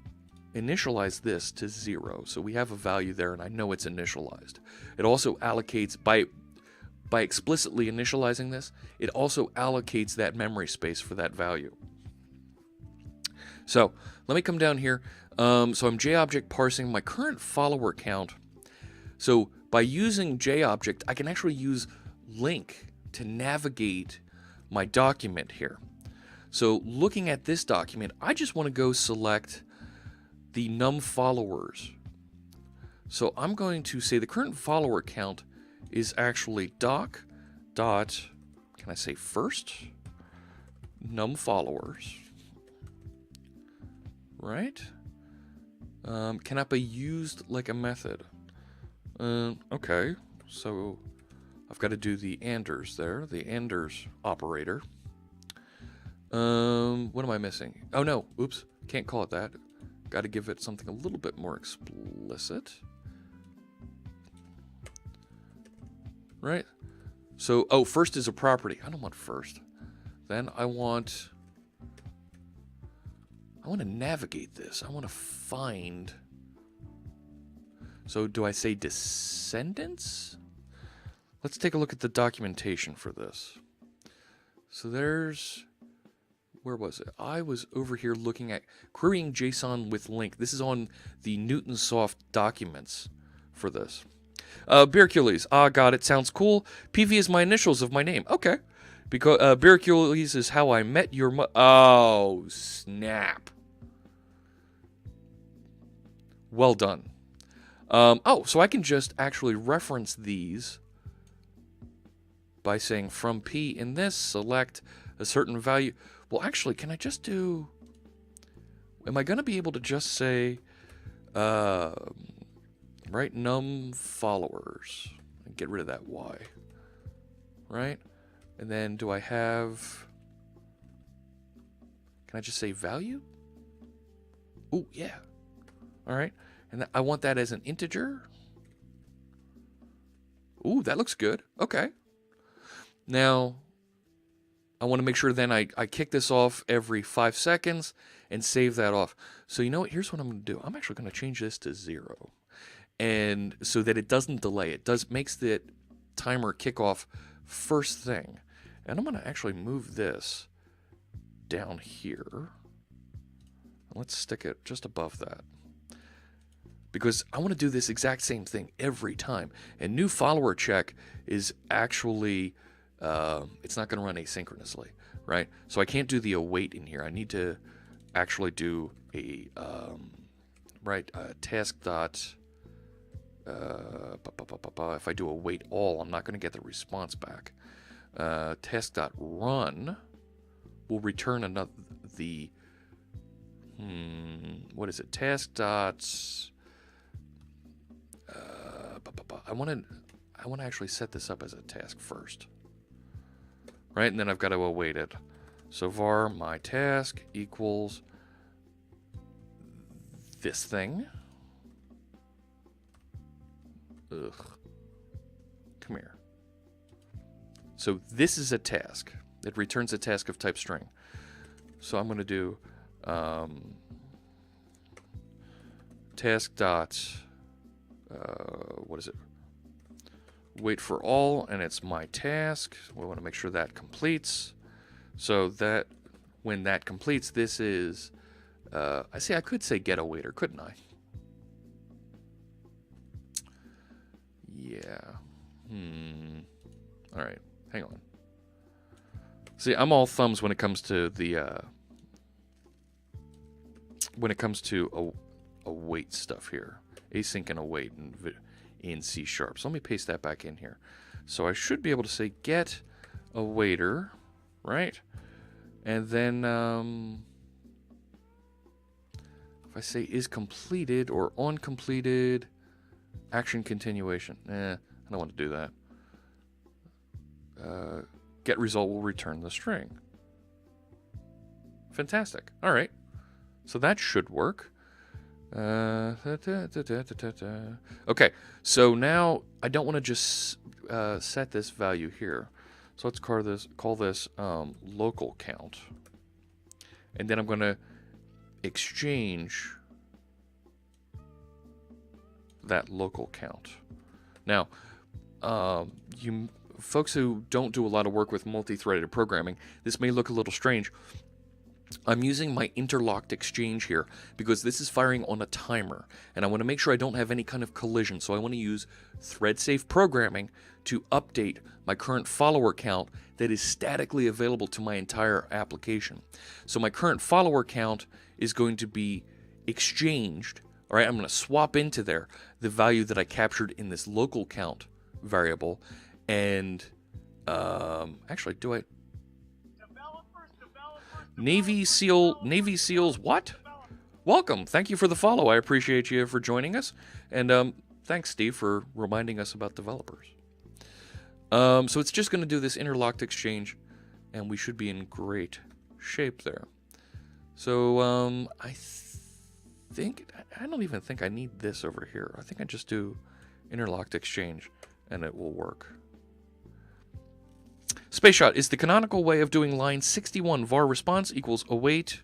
initialize this to 0. So we have a value there, and I know it's initialized. It also allocates, by explicitly initializing this, it also allocates that memory space for that value. So let me come down here. So I'm JObject parsing my current follower count. So by using JObject, I can actually use link to navigate my document here. So looking at this document, I just want to go select the num followers. So I'm going to say the current follower count is actually doc dot, can I say first? Num followers. Right? Cannot be used like a method. Okay, so I've got to do the anders there, the anders operator. What am I missing? Oh no, oops, can't call it that. Got to give it something a little bit more explicit. Right? So, oh, first is a property. I don't want first. Then I want to navigate this. I want to find. So do I say descendants? Let's take a look at the documentation for this. So there's, where was it? I was over here looking at querying JSON with link. This is on the Newtonsoft documents for this. Beercules. Ah, got it. Sounds cool. PV is my initials of my name. Okay. Because Beercules is how I met your Oh, snap. Well done. So I can just actually reference these by saying from P in this, select a certain value. Well, actually, can I just do... Am I going to be able to just say, right, num followers, and get rid of that Y, right? And then do I have... Can I just say value? Oh, yeah. All right. And I want that as an integer. Ooh, that looks good. Okay. Now, I want to make sure then I kick this off every 5 seconds and save that off. So you know what? Here's what I'm going to do. I'm actually going to change this to 0. And so that it doesn't delay. It makes the timer kick off first thing. And I'm going to actually move this down here. Let's stick it just above that. Because I want to do this exact same thing every time. And new follower check is actually, it's not going to run asynchronously, right? So I can't do the await in here. I need to actually do a, task dot, if I do await all, I'm not going to get the response back. Task dot run will return another, what is it? Task dot... I want to actually set this up as a task first, right? And then I've got to await it. So var my task equals this thing. Ugh. Come here. So this is a task. It returns a task of type string. So I'm going to do task dot what is it? Wait for all, and it's my task. We want to make sure that completes. So that when that completes, this is I could say get a waiter, couldn't I? Yeah. All right, hang on. See, I'm all thumbs when it comes to the await stuff here. Async and await in C#. So let me paste that back in here. So I should be able to say get a waiter, right? And then if I say is completed or on completed, action continuation. I don't want to do that. Get result will return the string. Fantastic. All right. So that should work. Okay, so now I don't want to just set this value here. So let's call this local count. And then I'm going to exchange that local count. Now, you folks who don't do a lot of work with multi-threaded programming, this may look a little strange. I'm using my interlocked exchange here because this is firing on a timer, and I want to make sure I don't have any kind of collision. So I want to use thread-safe programming to update my current follower count that is statically available to my entire application. So my current follower count is going to be exchanged. All right, I'm going to swap into there the value that I captured in this local count variable, and actually, do I? Navy SEALs, what? Welcome. Thank you for the follow. I appreciate you for joining us. And thanks, Steve, for reminding us about developers. So it's just going to do this interlocked exchange, and we should be in great shape there. So I don't even think I need this over here. I think I just do interlocked exchange, and it will work. Space Shot is the canonical way of doing line 61. var response equals await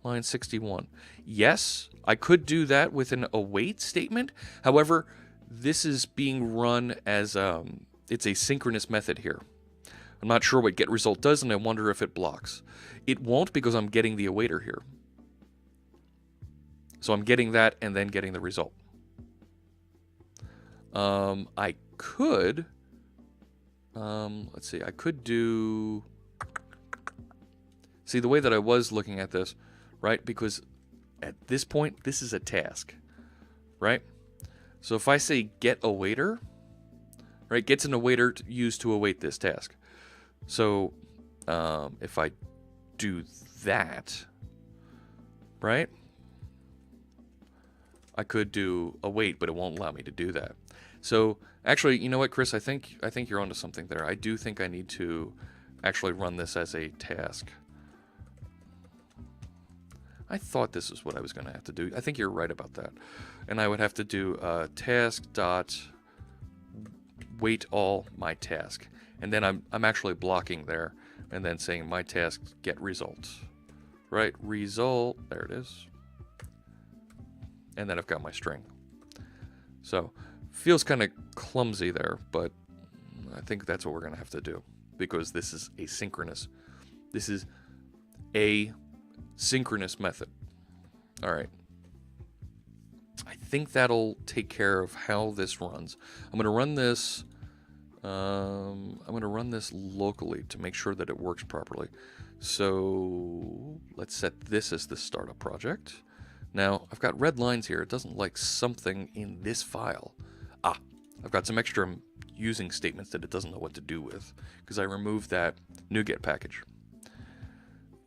line 61. Yes, I could do that with an await statement. However, this is being run as it's a synchronous method here. I'm not sure what getResult does, and I wonder if it blocks. It won't because I'm getting the awaiter here. So I'm getting that and then getting the result. I could... let's see, I could do... See, the way that I was looking at this, right? Because at this point, this is a task, right? So if I say get awaiter, right, gets an awaiter used to await this task. So if I do that, right, I could do await, but it won't allow me to do that. So actually, you know what, Chris? I think you're onto something there. I do think I need to actually run this as a task. I thought this is what I was going to have to do. I think you're right about that. And I would have to do task dot wait all my task. And then I'm actually blocking there and then saying my task get results. Right? Result. There it is. And then I've got my string. So feels kind of clumsy there, but I think that's what we're going to have to do because this is asynchronous. This is a synchronous method. All right. I think that'll take care of how this runs. I'm going to run this. I'm going to run this locally to make sure that it works properly. So let's set this as the startup project. Now I've got red lines here. It doesn't like something in this file. I've got some extra using statements that it doesn't know what to do with because I removed that NuGet package.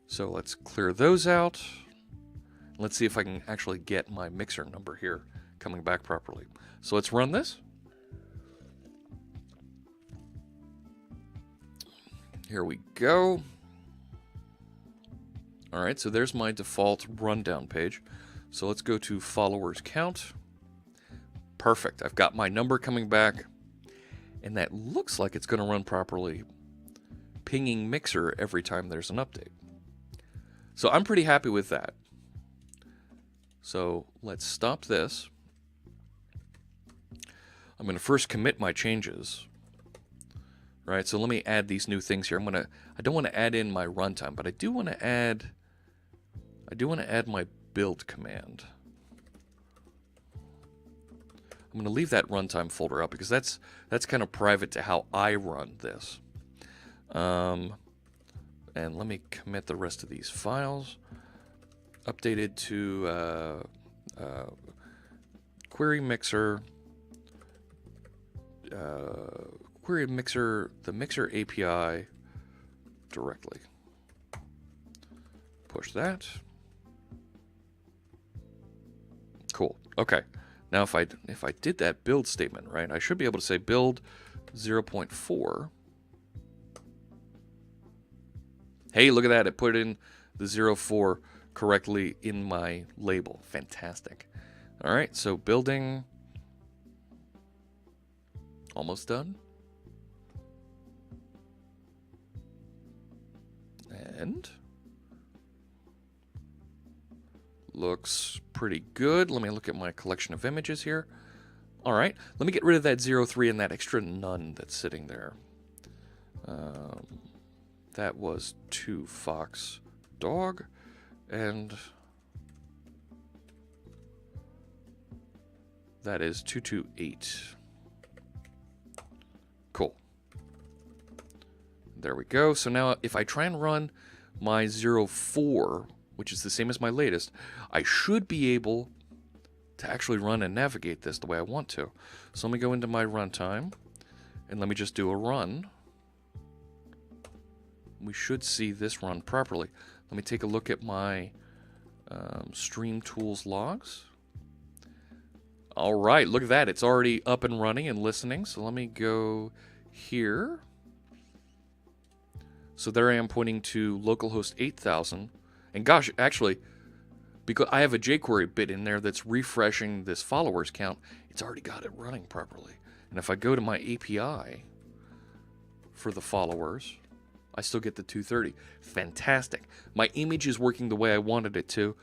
So let's clear those out. Let's see if I can actually get my mixer number here coming back properly. So let's run this. Here we go. All right, so there's my default rundown page. So let's go to followers count. Perfect. I've got my number coming back. And that looks like it's going to run properly, pinging Mixer every time there's an update. So I'm pretty happy with that. So let's stop this. I'm going to first commit my changes. Right, so let me add these new things here. I don't want to add in my runtime, but I do want to add my build command. I'm going to leave that runtime folder up because that's kind of private to how I run this. And let me commit the rest of these files. Updated to query mixer, the mixer API directly. Push that. Cool. Okay. Now if I did that build statement, right, I should be able to say build 0.4. Hey, look at that. It put in the 0.4 correctly in my label. Fantastic. All right, so building almost done. And looks pretty good. Let me look at my collection of images here. All right, let me get rid of that 0.3 and that extra none that's sitting there. That was 2 fox dog, and that is 228. Cool. There we go. So now if I try and run my 0.4, which is the same as my latest, I should be able to actually run and navigate this the way I want to. So let me go into my runtime, and let me just do a run. We should see this run properly. Let me take a look at my Stream Tools logs. All right, look at that. It's already up and running and listening. So let me go here. So there I am pointing to localhost 8000. And gosh, actually, because I have a jQuery bit in there that's refreshing this followers count, it's already got it running properly. And if I go to my API for the followers, I still get the 230. Fantastic. My image is working the way I wanted it to.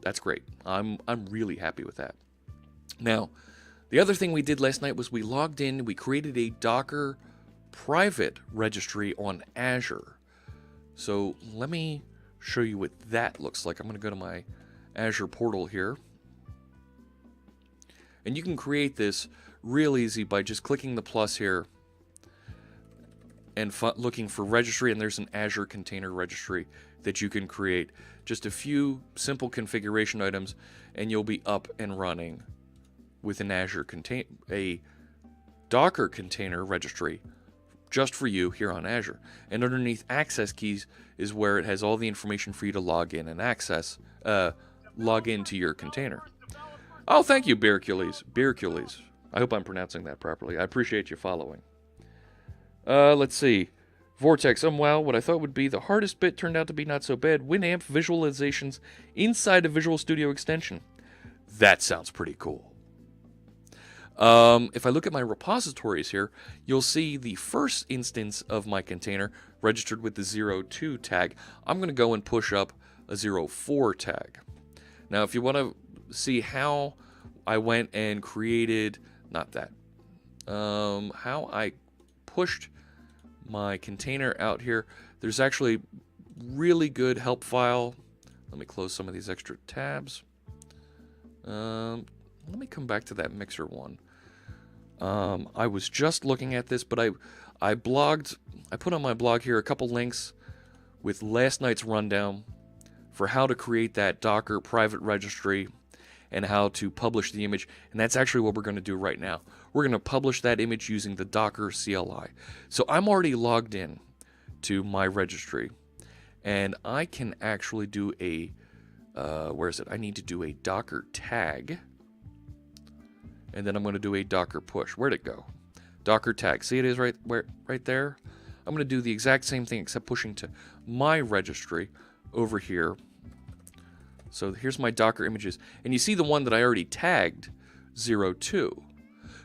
That's great. I'm really happy with that. Now, the other thing we did last night was we logged in, we created a Docker private registry on Azure. So let me show you what that looks like. I'm going to go to my Azure portal here. And you can create this real easy by just clicking the plus here and looking for registry, and there's an Azure container registry that you can create. just a few simple configuration items, and you'll be up and running with an a Docker container registry just for you here on Azure. And underneath access keys is where it has all the information for you to log in and log into your container. Oh, thank you, Beercules. I hope I'm pronouncing that properly. I appreciate you following. Let's see. Vortex. Well, what I thought would be the hardest bit turned out to be not so bad. Winamp visualizations inside a Visual Studio extension. That sounds pretty cool. If I look at my repositories here, you'll see the first instance of my container registered with the 02 tag. I'm going to go and push up a 04 tag. Now, if you want to see how I went and created, how I pushed my container out here, there's actually really good help file. Let me close some of these extra tabs. Let me come back to that mixer one. I was just looking at this, but I put on my blog here a couple links with last night's rundown for how to create that Docker private registry and how to publish the image. And that's actually what we're going to do right now. We're going to publish that image using the Docker CLI. So I'm already logged in to my registry, and I can actually do a, where is it? I need to do a Docker tag. And then I'm going to do a Docker push. Where'd it go? Docker tag. See, it is right there. I'm going to do the exact same thing except pushing to my registry over here. So here's my Docker images. And you see the one that I already tagged, 02.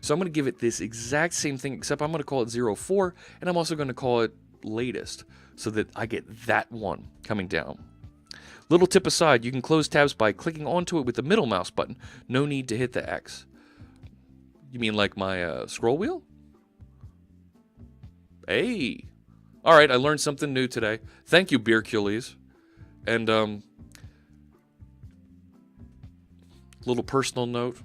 So I'm going to give it this exact same thing, except I'm going to call it 04, and I'm also going to call it latest, so that I get that one coming down. Little tip aside, you can close tabs by clicking onto it with the middle mouse button. No need to hit the X. You mean like my scroll wheel? Hey! Alright, I learned something new today. Thank you, Beercules. And, little personal note.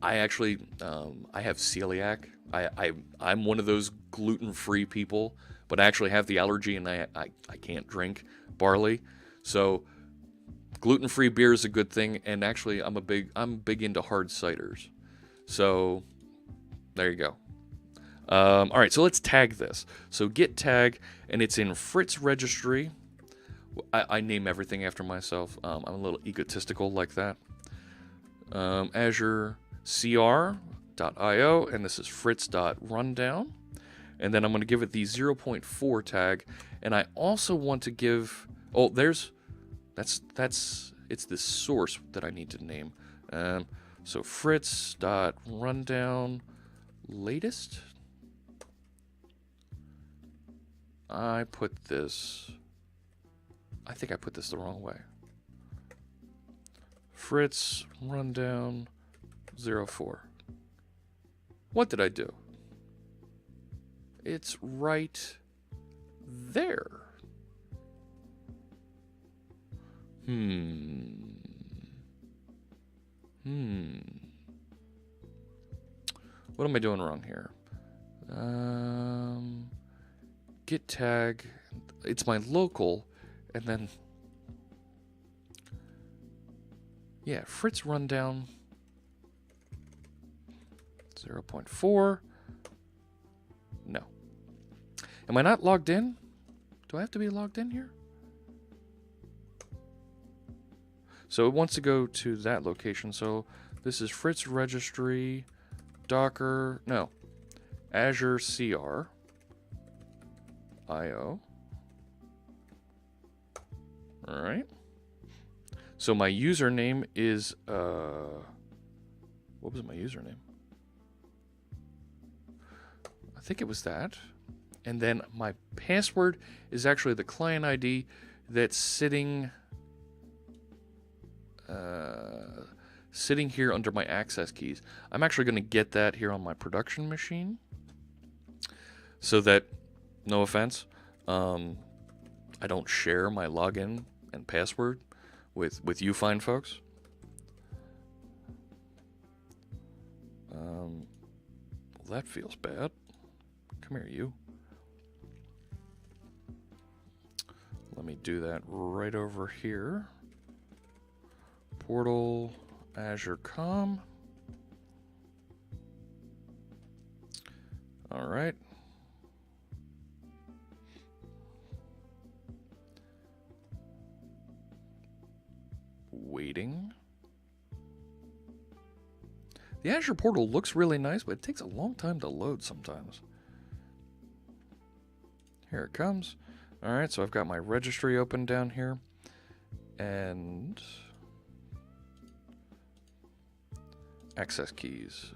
I actually, I have celiac. I'm one of those gluten-free people, but I actually have the allergy and I can't drink barley. So, gluten-free beer is a good thing, and actually I'm big into hard ciders. So, there you go. Alright, so let's tag this. So git tag, and it's in Fritz registry. I name everything after myself. I'm a little egotistical like that. Azure cr.io, and this is fritz.rundown. And then I'm going to give it the 0.4 tag, and I also want to give, it's the source that I need to name. So fritz.rundown latest. I think I put this the wrong way. Fritz rundown 04. What did I do? It's right there. What am I doing wrong here? Git tag. It's my local, and then Fritz rundown 0.4. No. Am I not logged in? Do I have to be logged in here? So it wants to go to that location. So this is Fritz registry, Docker, no, Azure CR, IO. All right. So my username is, what was my username? I think it was that. And then my password is actually the client ID that's sitting here under my access keys. I'm actually going to get that here on my production machine, so that, no offense, I don't share my login and password with you fine folks. Well, that feels bad. Come here, you. Let me do that right over here. Portal, Azure Com. All right. Waiting. The Azure portal looks really nice, but it takes a long time to load sometimes. Here it comes. All right, so I've got my registry open down here. And access keys.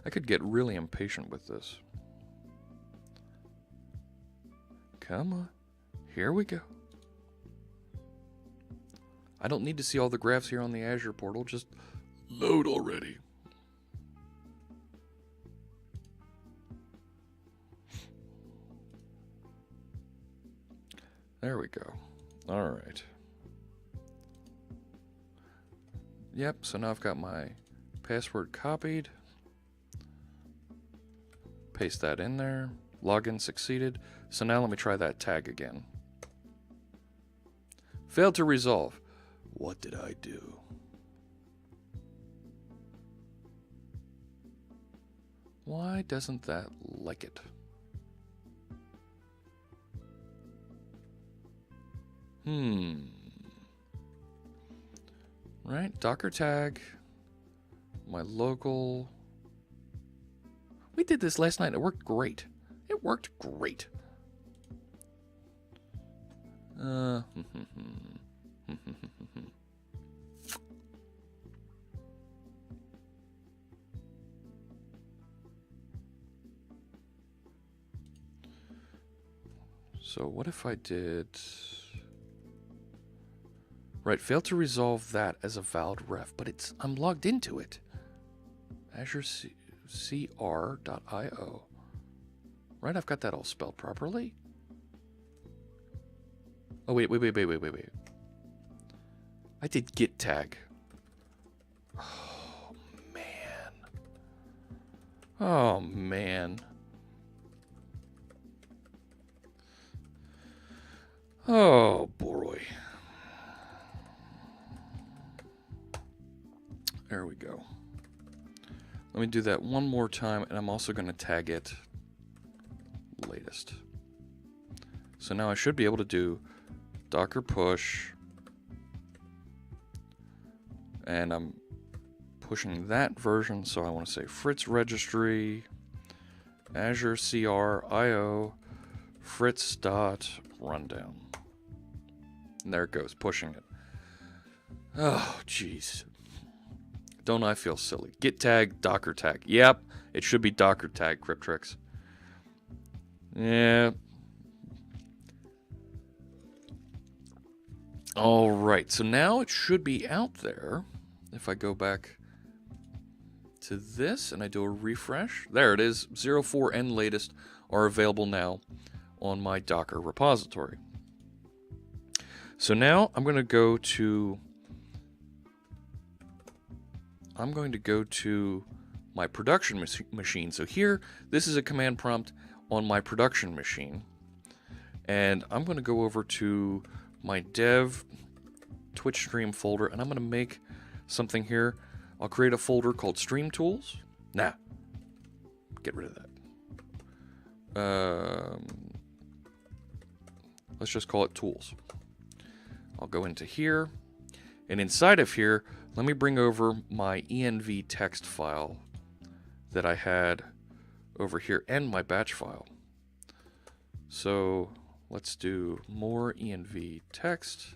I could get really impatient with this. Come on. Here we go. I don't need to see all the graphs here on the Azure portal. Just load already. There we go. All right. Yep, so now I've got my password copied. Paste that in there. Login succeeded. So now let me try that tag again. Failed to resolve. What did I do? Why doesn't that like it? Right, Docker tag. My local. We did this last night. It worked great. It worked great. So what if I did... Right, failed to resolve that as a valid ref, but I'm logged into it. Azure CR.io. Right, I've got that all spelled properly. Oh, wait. I did git tag. Oh, man. Oh, man. Oh, boy. There we go. Let me do that one more time, and I'm also going to tag it latest. So now I should be able to do Docker push, and I'm pushing that version, so I want to say Fritz Registry, Azure CR.io, Fritz.rundown. And there it goes, pushing it. Oh, jeez. Don't I feel silly? Git tag, Docker tag. Yep, it should be Docker tag, Cryptrix. Yeah. All right, so now it should be out there. If I go back to this and I do a refresh, there it is. 04 and latest are available now on my Docker repository. So now I'm going to go to my production machine. So here, this is a command prompt on my production machine. And I'm going to go over to my dev Twitch stream folder, and I'm going to make something here. I'll create a folder called Stream Tools. Nah, get rid of that. Let's just call it Tools. I'll go into here, and inside of here, let me bring over my env text file that I had over here and my batch file. So let's do more env text.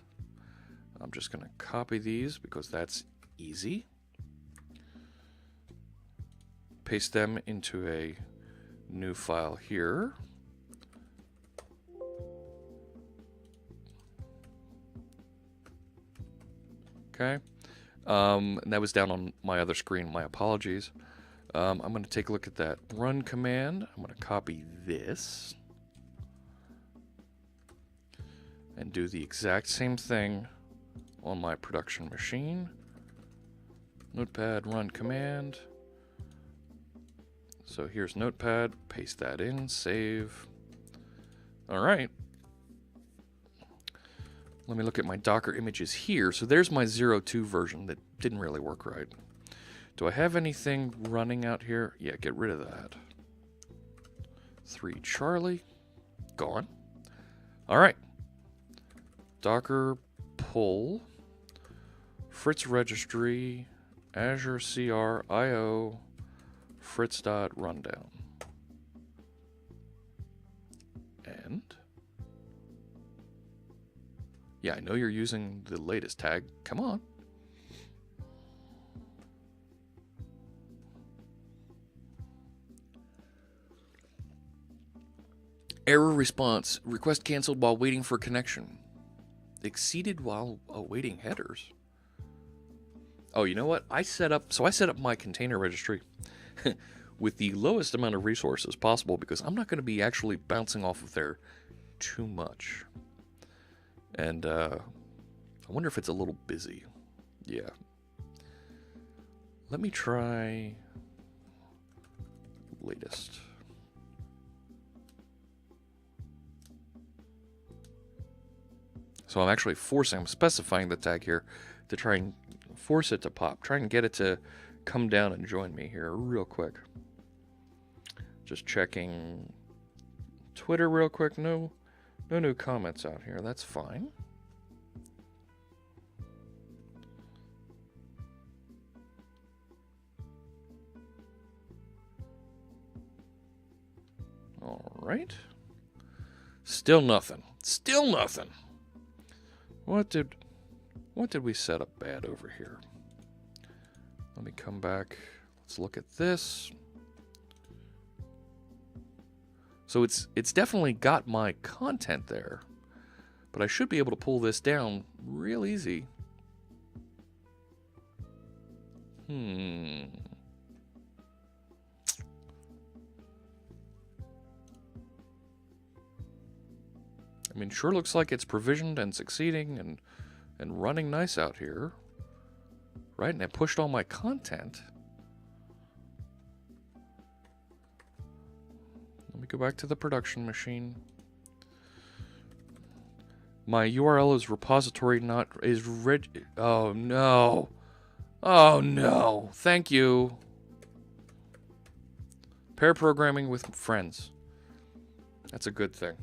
I'm just going to copy these because that's easy. Paste them into a new file here. Okay. And that was down on my other screen. My apologies. I'm going to take a look at that run command. I'm going to copy this and do the exact same thing on my production machine. Notepad run command. So here's Notepad, paste that in, save. All right. Let me look at my Docker images here. So there's my 0.2 version that didn't really work right. Do I have anything running out here? Yeah, get rid of that. 3 Charlie, gone. All right. Docker pull, Fritz registry, Azure CR IO, fritz.rundown. And yeah, I know you're using the latest tag. Come on. Error response. Request canceled while waiting for connection. Exceeded while awaiting headers. Oh, you know what? I set up my container registry with the lowest amount of resources possible because I'm not going to be actually bouncing off of there too much. And I wonder if it's a little busy. Yeah. Let me try latest. So I'm specifying the tag here to try and force it to pop. Try and get it to come down and join me here real quick. Just checking Twitter real quick. No new comments out here. That's fine. All right. Still nothing. Still nothing. What did we set up bad over here? Let me come back. Let's look at this. So it's definitely got my content there, but I should be able to pull this down real easy. I mean, sure looks like it's provisioned and succeeding and running nice out here. Right? And I pushed all my content. Let me go back to the production machine. My URL is repository, oh no. Oh no. Thank you. Pair programming with friends. That's a good thing.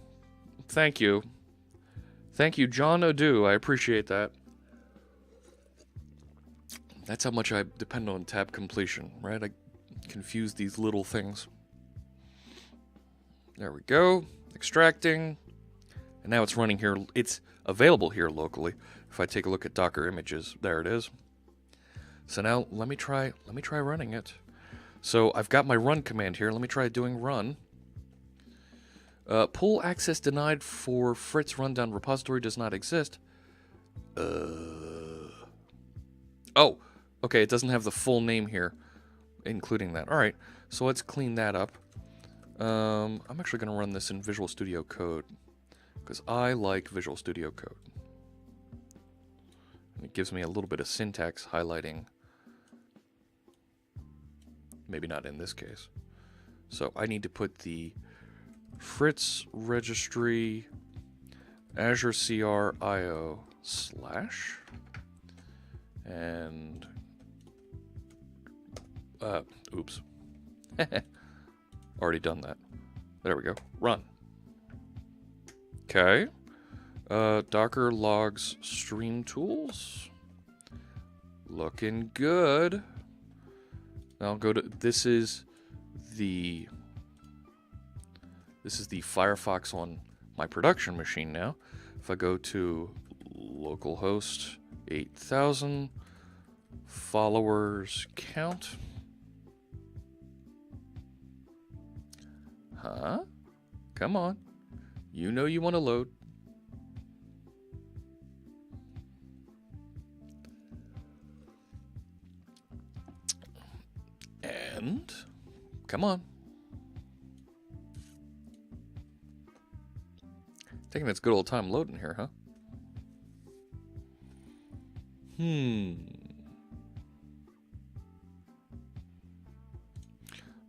Thank you. Thank you, John Adu. I appreciate that. That's how much I depend on tab completion, right? I confuse these little things. There we go. Extracting. And now it's running here. It's available here locally. If I take a look at Docker images, there it is. So now let me try running it. So I've got my run command here. Let me try doing run. Pull access denied for Fritz rundown repository does not exist. Oh, okay, it doesn't have the full name here, including that. All right, so let's clean that up. I'm actually going to run this in Visual Studio Code because I like Visual Studio Code. And it gives me a little bit of syntax highlighting. Maybe not in this case. So I need to put the Fritz registry Azure CR IO / and oops. Already done that. There we go. Run. Okay. Docker logs stream tools. Looking good. Now I'll go to this is the Firefox on my production machine now. If I go to localhost 8000 followers count. Huh? Come on. You know you want to load. And come on. Taking this good old time loading here, huh?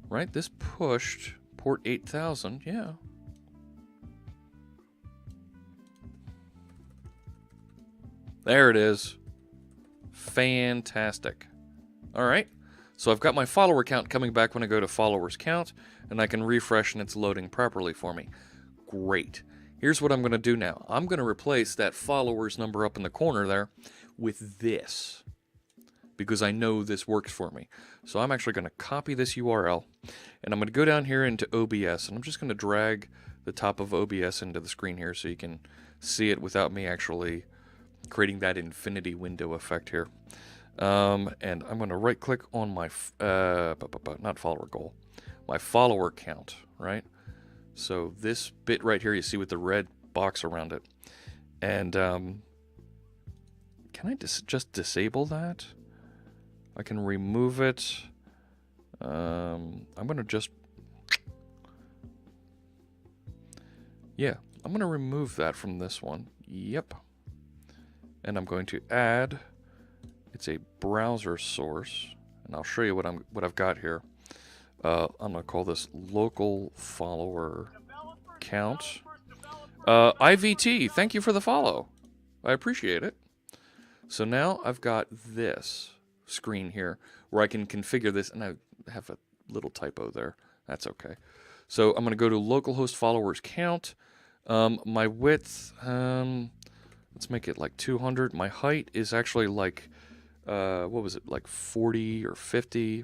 right? This pushed port 8000, yeah. There it is. Fantastic. All right. So I've got my follower count coming back when I go to followers count, and I can refresh and it's loading properly for me. Great. Here's what I'm going to do now. I'm going to replace that followers number up in the corner there with this, because I know this works for me. So I'm actually going to copy this URL, and I'm going to go down here into OBS, and I'm just going to drag the top of OBS into the screen here so you can see it without me actually creating that infinity window effect here. And I'm going to right click on my, not follower goal, my follower count, right? So this bit right here, you see with the red box around it. And can I just disable that? I can remove it. I'm going to just, yeah, I'm going to remove that from this one. Yep. And I'm going to add, it's a browser source, and I'll show you what I've got here. I'm going to call this local follower count. IVT, thank you for the follow. I appreciate it. So now I've got this screen here where I can configure this, and I have a little typo there. That's okay. So I'm going to go to localhost followers count. My width, let's make it like 200. My height is actually like, what was it, like 40 or 50.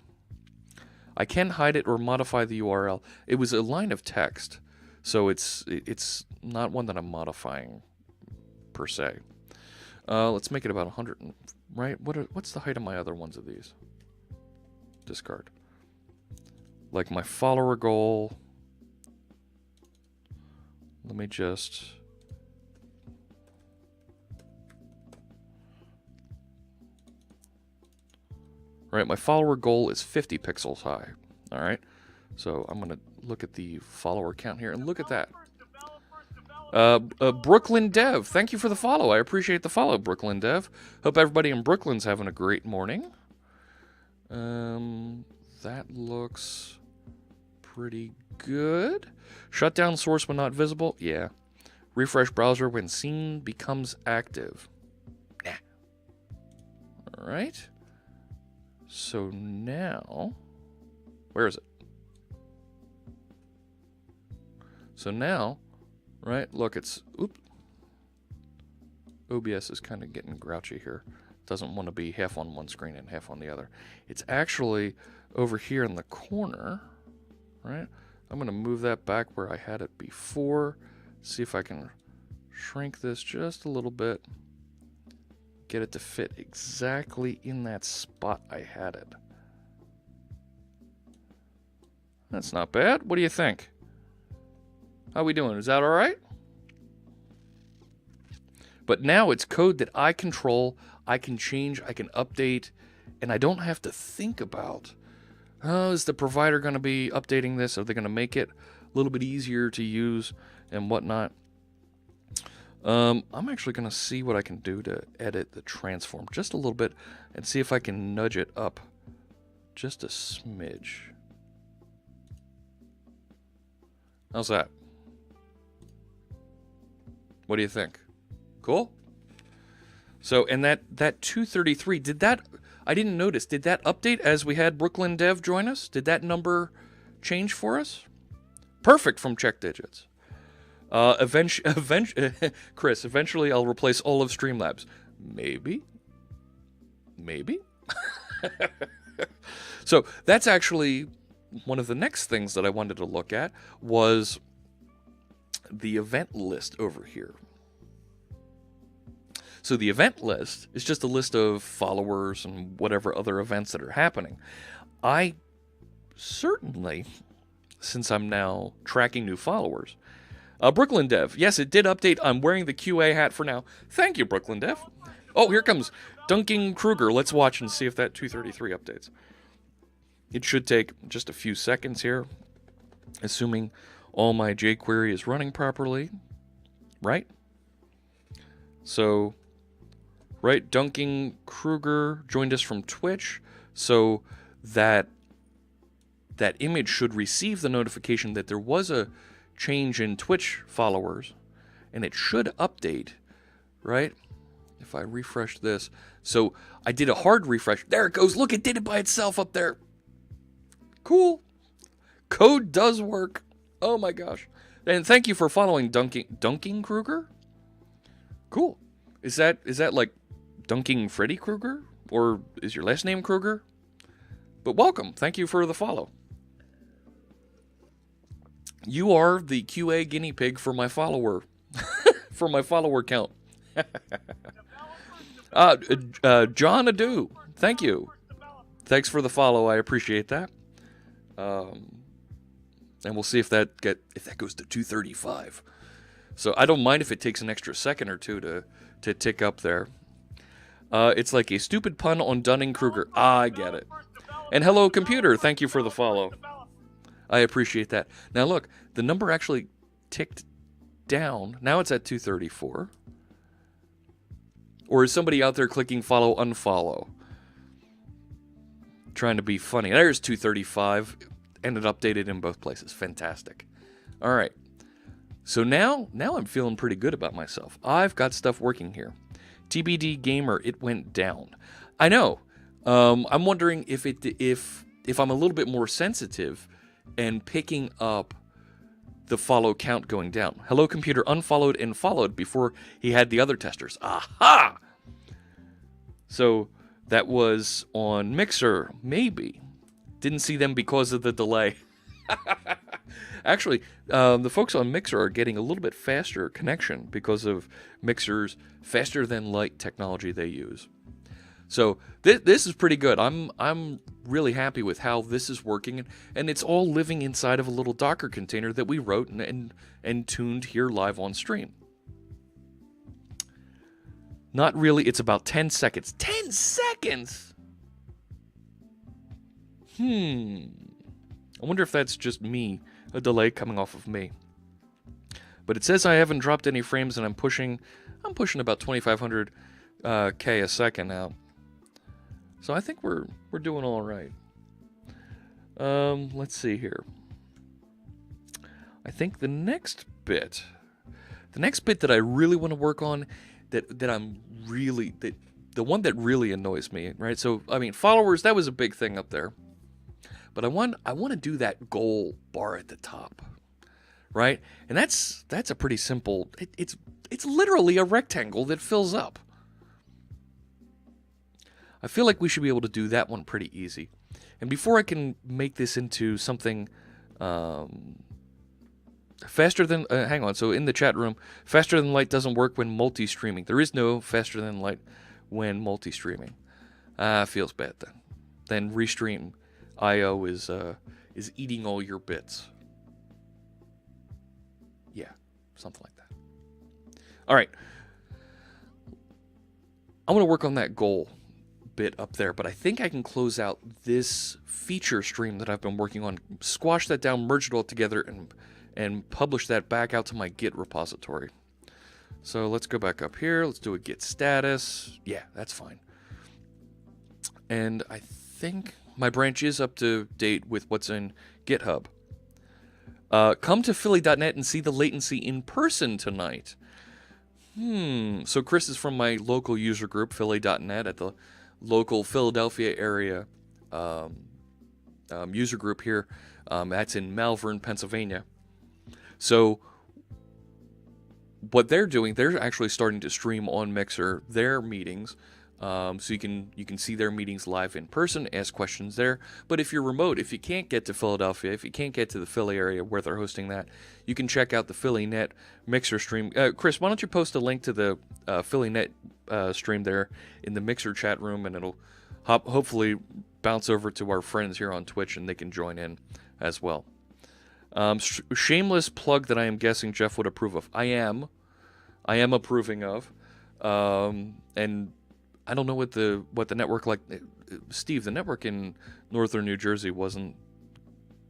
I can hide it or modify the URL. It was a line of text, so it's not one that I'm modifying per se. Let's make it about 100, right? What's the height of my other ones of these? Discard. Like my follower goal. Let me just... Right, my follower goal is 50 pixels high. All right, so I'm going to look at the follower count here, and look at that. Brooklyn Dev, thank you for the follow. I appreciate the follow, Brooklyn Dev. Hope everybody in Brooklyn's having a great morning. That looks pretty good. Shutdown source when not visible. Yeah. Refresh browser when seen becomes active. Nah. All right. So now, where is it? So now, right, look, it's, oops. OBS is kind of getting grouchy here. Doesn't want to be half on one screen and half on the other. It's actually over here in the corner, right? I'm going to move that back where I had it before. See if I can shrink this just a little bit. Get it to fit exactly in that spot I had it. That's not bad. What do you think? How we doing? Is that all right? But now it's code that I control, I can change, I can update, and I don't have to think about, oh, is the provider going to be updating this? Are they going to make it a little bit easier to use and whatnot? I'm actually going to see what I can do to edit the transform just a little bit and see if I can nudge it up just a smidge. How's that? What do you think? Cool? So, and that 233, did that, I didn't notice, did that update as we had Brooklyn Dev join us? Did that number change for us? Perfect from check digits. Chris, eventually I'll replace all of Streamlabs. Maybe. So that's actually one of the next things that I wanted to look at was the event list over here. So the event list is just a list of followers and whatever other events that are happening. I certainly, since I'm now tracking new followers, Brooklyn Dev, yes, it did update. I'm wearing the QA hat for now. Thank you, Brooklyn Dev. Oh, here comes Duncan Kruger. Let's watch and see if that 233 updates. It should take just a few seconds here, assuming all my jQuery is running properly, right? So, right, Duncan Kruger joined us from Twitch, so that that image should receive the notification that there was a change in Twitch followers, and it should update, right? If I refresh this. So I did a hard refresh. There it goes. Look, it did it by itself up there. Cool. Code does work. Oh my gosh. And thank you for following Dunking Kruger. Cool. Is that like Dunking Freddy Krueger? Or is your last name Kruger? But welcome. Thank you for the follow. You are the QA guinea pig for my follower. For my follower count. John Adu. Thank you. Thanks for the follow. I appreciate that. And we'll see if that goes to 235. So I don't mind if it takes an extra second or two to tick up there. It's like a stupid pun on Dunning-Kruger. I get it. And hello, computer. Thank you for the follow. I appreciate that. Now look, the number actually ticked down. Now it's at 234. Or is somebody out there clicking follow, unfollow? Trying to be funny. There's 235. And it updated in both places. Fantastic. All right. So now I'm feeling pretty good about myself. I've got stuff working here. TBD Gamer, it went down. I know. I'm wondering if I'm a little bit more sensitive and picking up the follow count going down. Hello, computer unfollowed and followed before he had the other testers. Aha! So that was on Mixer, maybe. Didn't see them because of the delay. Actually, the folks on Mixer are getting a little bit faster connection because of Mixer's faster than light technology they use. So this is pretty good. I'm really happy with how this is working, and it's all living inside of a little Docker container that we wrote and tuned here live on stream. Not really. It's about 10 seconds. 10 seconds. I wonder if that's just me, a delay coming off of me. But it says I haven't dropped any frames, and I'm pushing about 2,500 K a second now. So I think we're doing all right. Let's see here. I think the next bit that I really want to work on, the one that really annoys me, right? So I mean, followers, that was a big thing up there. But I want to do that goal bar at the top, right? And that's a pretty simple. It's literally a rectangle that fills up. I feel like we should be able to do that one pretty easy. And before I can make this into something faster than hang on. So in the chat room, faster than light doesn't work when multi-streaming. There is no faster than light when multi-streaming. Feels bad then. Then restream. IO is eating all your bits. Yeah, something like that. All right. I want to work on that goal bit up there, but I think I can close out this feature stream that I've been working on, squash that down, merge it all together, and publish that back out to my Git repository. So let's go back up here. Let's do a Git status. Yeah, that's fine. And I think my branch is up to date with what's in GitHub. Come to Philly.net and see the latency in person tonight. So Chris is from my local user group, Philly.net, at the local Philadelphia area user group here. That's in Malvern, Pennsylvania. So what they're doing, they're actually starting to stream on Mixer their meetings. So you can see their meetings live in person, ask questions there. But if you're remote, if you can't get to Philadelphia, if you can't get to the Philly area where they're hosting that, you can check out the PhillyNet Mixer stream. Chris, why don't you post a link to the PhillyNet stream there in the Mixer chat room, and it'll hopefully bounce over to our friends here on Twitch, and they can join in as well. Shameless plug that I am guessing Jeff would approve of. I am approving of, and I don't know what the network like. Steve, the network in northern New Jersey wasn't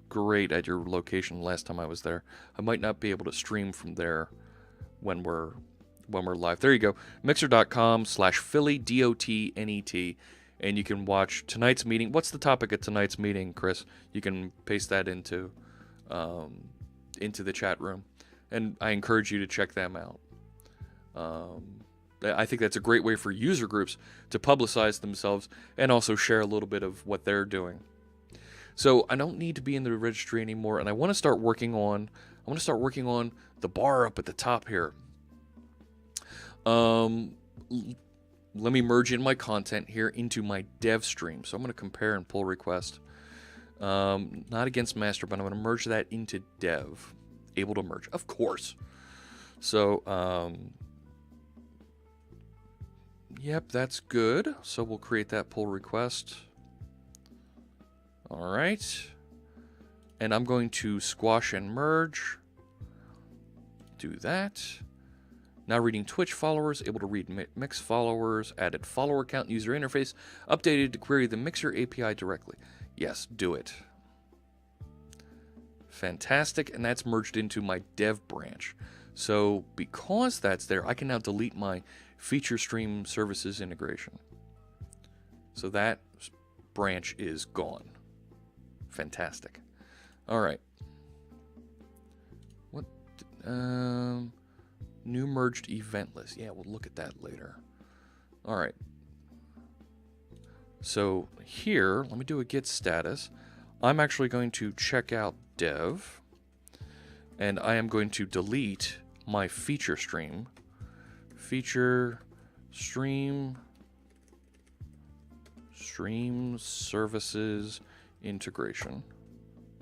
great at your location last time I was there. I might not be able to stream from there when we're live. There you go. Mixer.com/Philly, DOTNET, and you can watch tonight's meeting. What's the topic of tonight's meeting, Chris? You can paste that into the chat room, and I encourage you to check them out. I think that's a great way for user groups to publicize themselves and also share a little bit of what they're doing. So I don't need to be in the registry anymore, and I want to start working on the bar up at the top here. Let me merge in my content here into my dev stream. So I'm going to compare and pull request. Not against master, but I'm going to merge that into dev. Able to merge, of course. So, yep, that's good. So we'll create that pull request. All right. And I'm going to squash and merge. Do that. Now reading Twitch followers, able to read Mix followers, added follower count user interface, updated to query the Mixer API directly. Yes, do it. Fantastic, and that's merged into my dev branch. So because that's there, I can now delete my feature stream services integration. So that branch is gone. Fantastic. All right. What? New merged event list. Yeah, we'll look at that later. All right. So here, let me do a git status. I'm actually going to check out dev, and I am going to delete my feature stream. Feature stream services integration.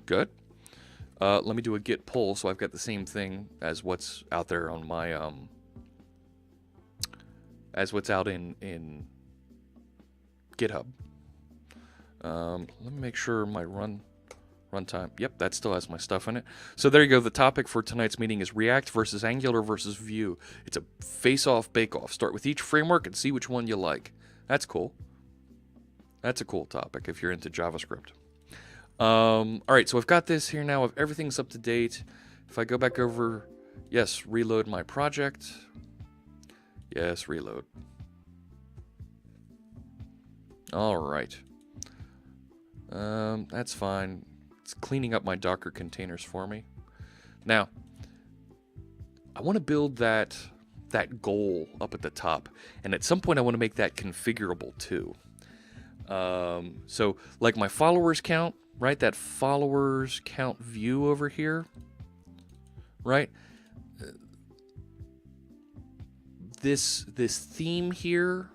Good. Let me do a git pull, so I've got the same thing as what's out there on my as what's out in GitHub. Let me make sure my runtime. Yep, that still has my stuff in it. So there you go. The topic for tonight's meeting is React versus Angular versus Vue. It's a face-off, bake-off. Start with each framework and see which one you like. That's cool. That's a cool topic if you're into JavaScript. All right, so I've got this here now. If everything's up to date, if I go back over, yes, reload my project. Yes, reload. All right. That's fine. It's cleaning up my Docker containers for me. Now, I want to build that goal up at the top, and at some point I want to make that configurable too. So like my followers count, right? That followers count view over here, right? This theme here,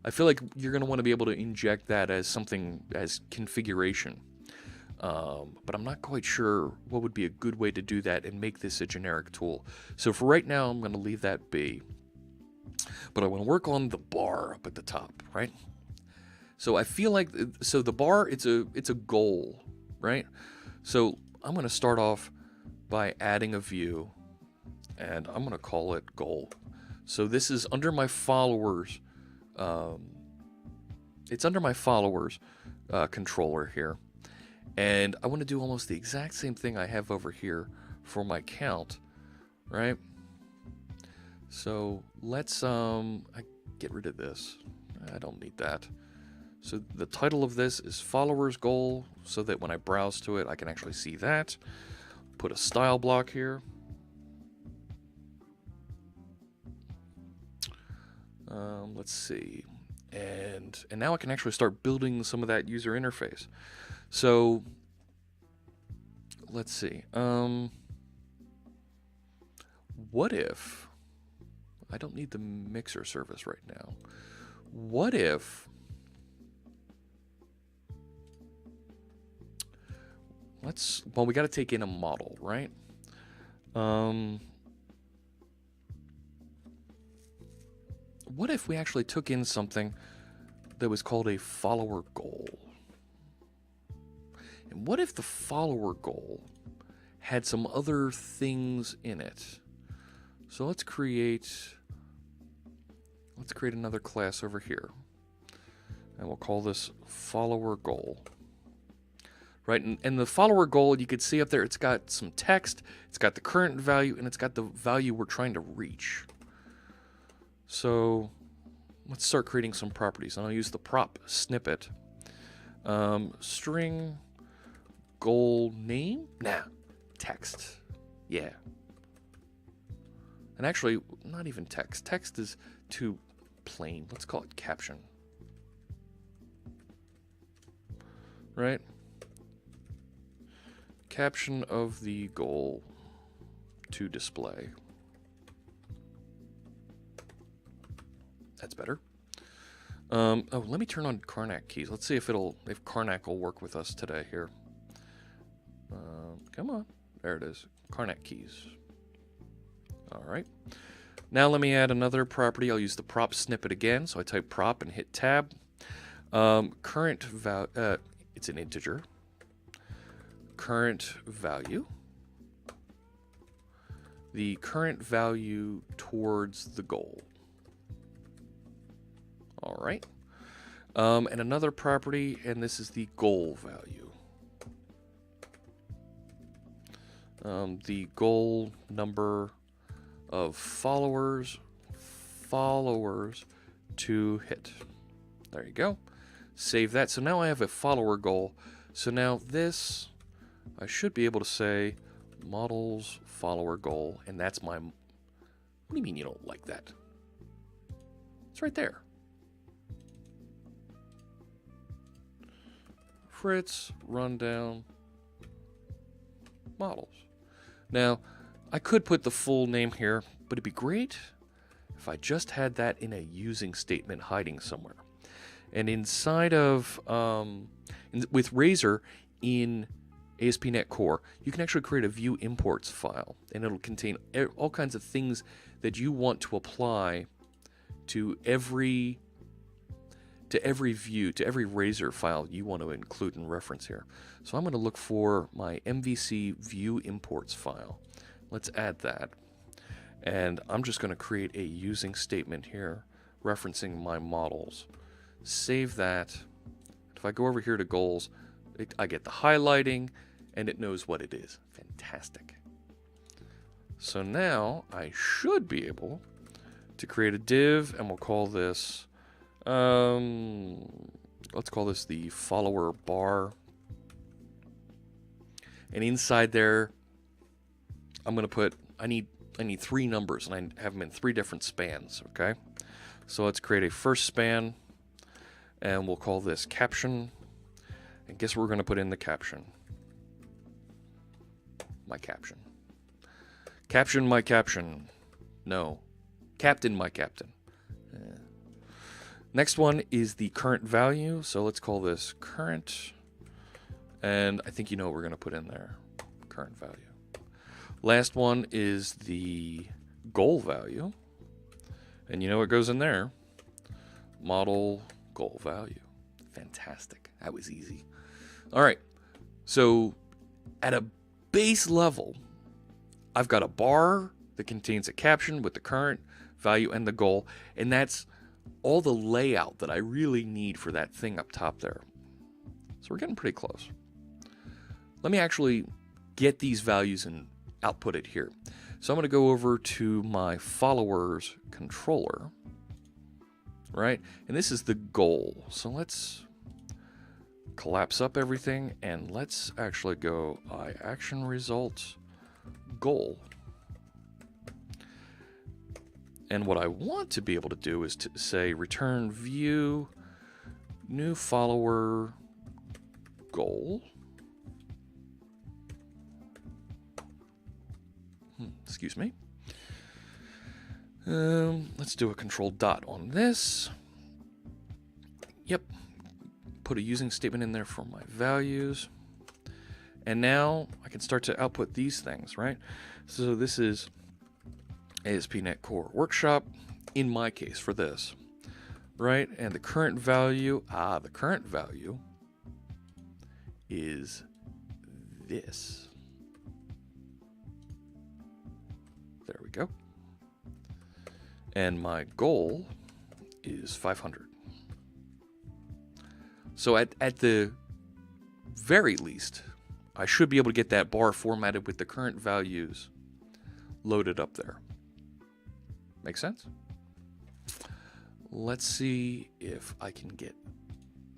I feel like you're going to want to be able to inject that as something as configuration. But I'm not quite sure what would be a good way to do that and make this a generic tool. So for right now, I'm going to leave that be. But I want to work on the bar up at the top, right? So I feel like, so the bar, it's a goal, right? So I'm going to start off by adding a view, and I'm going to call it goal. So this is under my followers. It's under my followers controller here. And I want to do almost the exact same thing I have over here for my count, right? So let's I get rid of this. I don't need that. So the title of this is followers goal, so that when I browse to it, I can actually see that. Put a style block here. Let's see. And now I can actually start building some of that user interface. So let's see. What if I don't need the mixer service right now? What if well, we got to take in a model, right? What if we actually took in something that was called a follower goal? And what if the follower goal had some other things in it? So let's create another class over here. And we'll call this follower goal. Right, and the follower goal, you could see up there, it's got some text, it's got the current value, and it's got the value we're trying to reach. So let's start creating some properties. And I'll use the prop snippet. String goal name? Nah, text. Yeah. And actually, not even text. Text is too plain. Let's call it caption. Right? Caption of the goal to display. That's better. Oh, let me turn on Karnak keys. Let's see if Karnak will work with us today here. Come on. There it is. Karnak keys. All right. Now let me add another property. I'll use the prop snippet again. So I type prop and hit tab. Current value, it's an integer. Current value. The current value towards the goal. All right. And another property, and this is the goal value. The goal number of followers to hit. There you go. Save that. So now I have a follower goal. So now this, I should be able to say models follower goal, and that's my, what do you mean you don't like that? It's right there. Fritz, rundown, models. Now, I could put the full name here, but it'd be great if I just had that in a using statement hiding somewhere. And inside of, with Razor in ASP.NET Core, you can actually create a view imports file, and it'll contain all kinds of things that you want to apply to every view, to every Razor file you want to include and reference here. So I'm going to look for my MVC view imports file. Let's add that. And I'm just going to create a using statement here referencing my models. Save that. If I go over here to goals, I get the highlighting and it knows what it is. Fantastic. So now I should be able to create a div, and we'll call this let's call this the follower bar. And inside there, I'm going to put, I need 3 numbers, and I have them in 3 different spans, okay? So let's create a first span, and we'll call this caption. And guess what we're going to put in the caption? My caption. Caption my caption. No. Captain my captain. Next one is the current value. So let's call this current. And I think you know what we're going to put in there. Current value. Last one is the goal value. And you know what goes in there? Model goal value. Fantastic. That was easy. All right. So at a base level, I've got a bar that contains a caption with the current value and the goal. And that's all the layout that I really need for that thing up top there. So we're getting pretty close. Let me actually get these values and output it here. So I'm going to go over to my followers controller, right? And this is the goal. So let's collapse up everything and let's actually go action results goal. And what I want to be able to do is to say return view new follower goal. Excuse me. Let's do a control dot on this. Yep. Put a using statement in there for my values. And now I can start to output these things, right? So this is ASP.NET Core Workshop, in my case for this, right? And the current value, the current value is this. There we go. And my goal is 500. So at the very least, I should be able to get that bar formatted with the current values loaded up there. Make sense? Let's see if I can get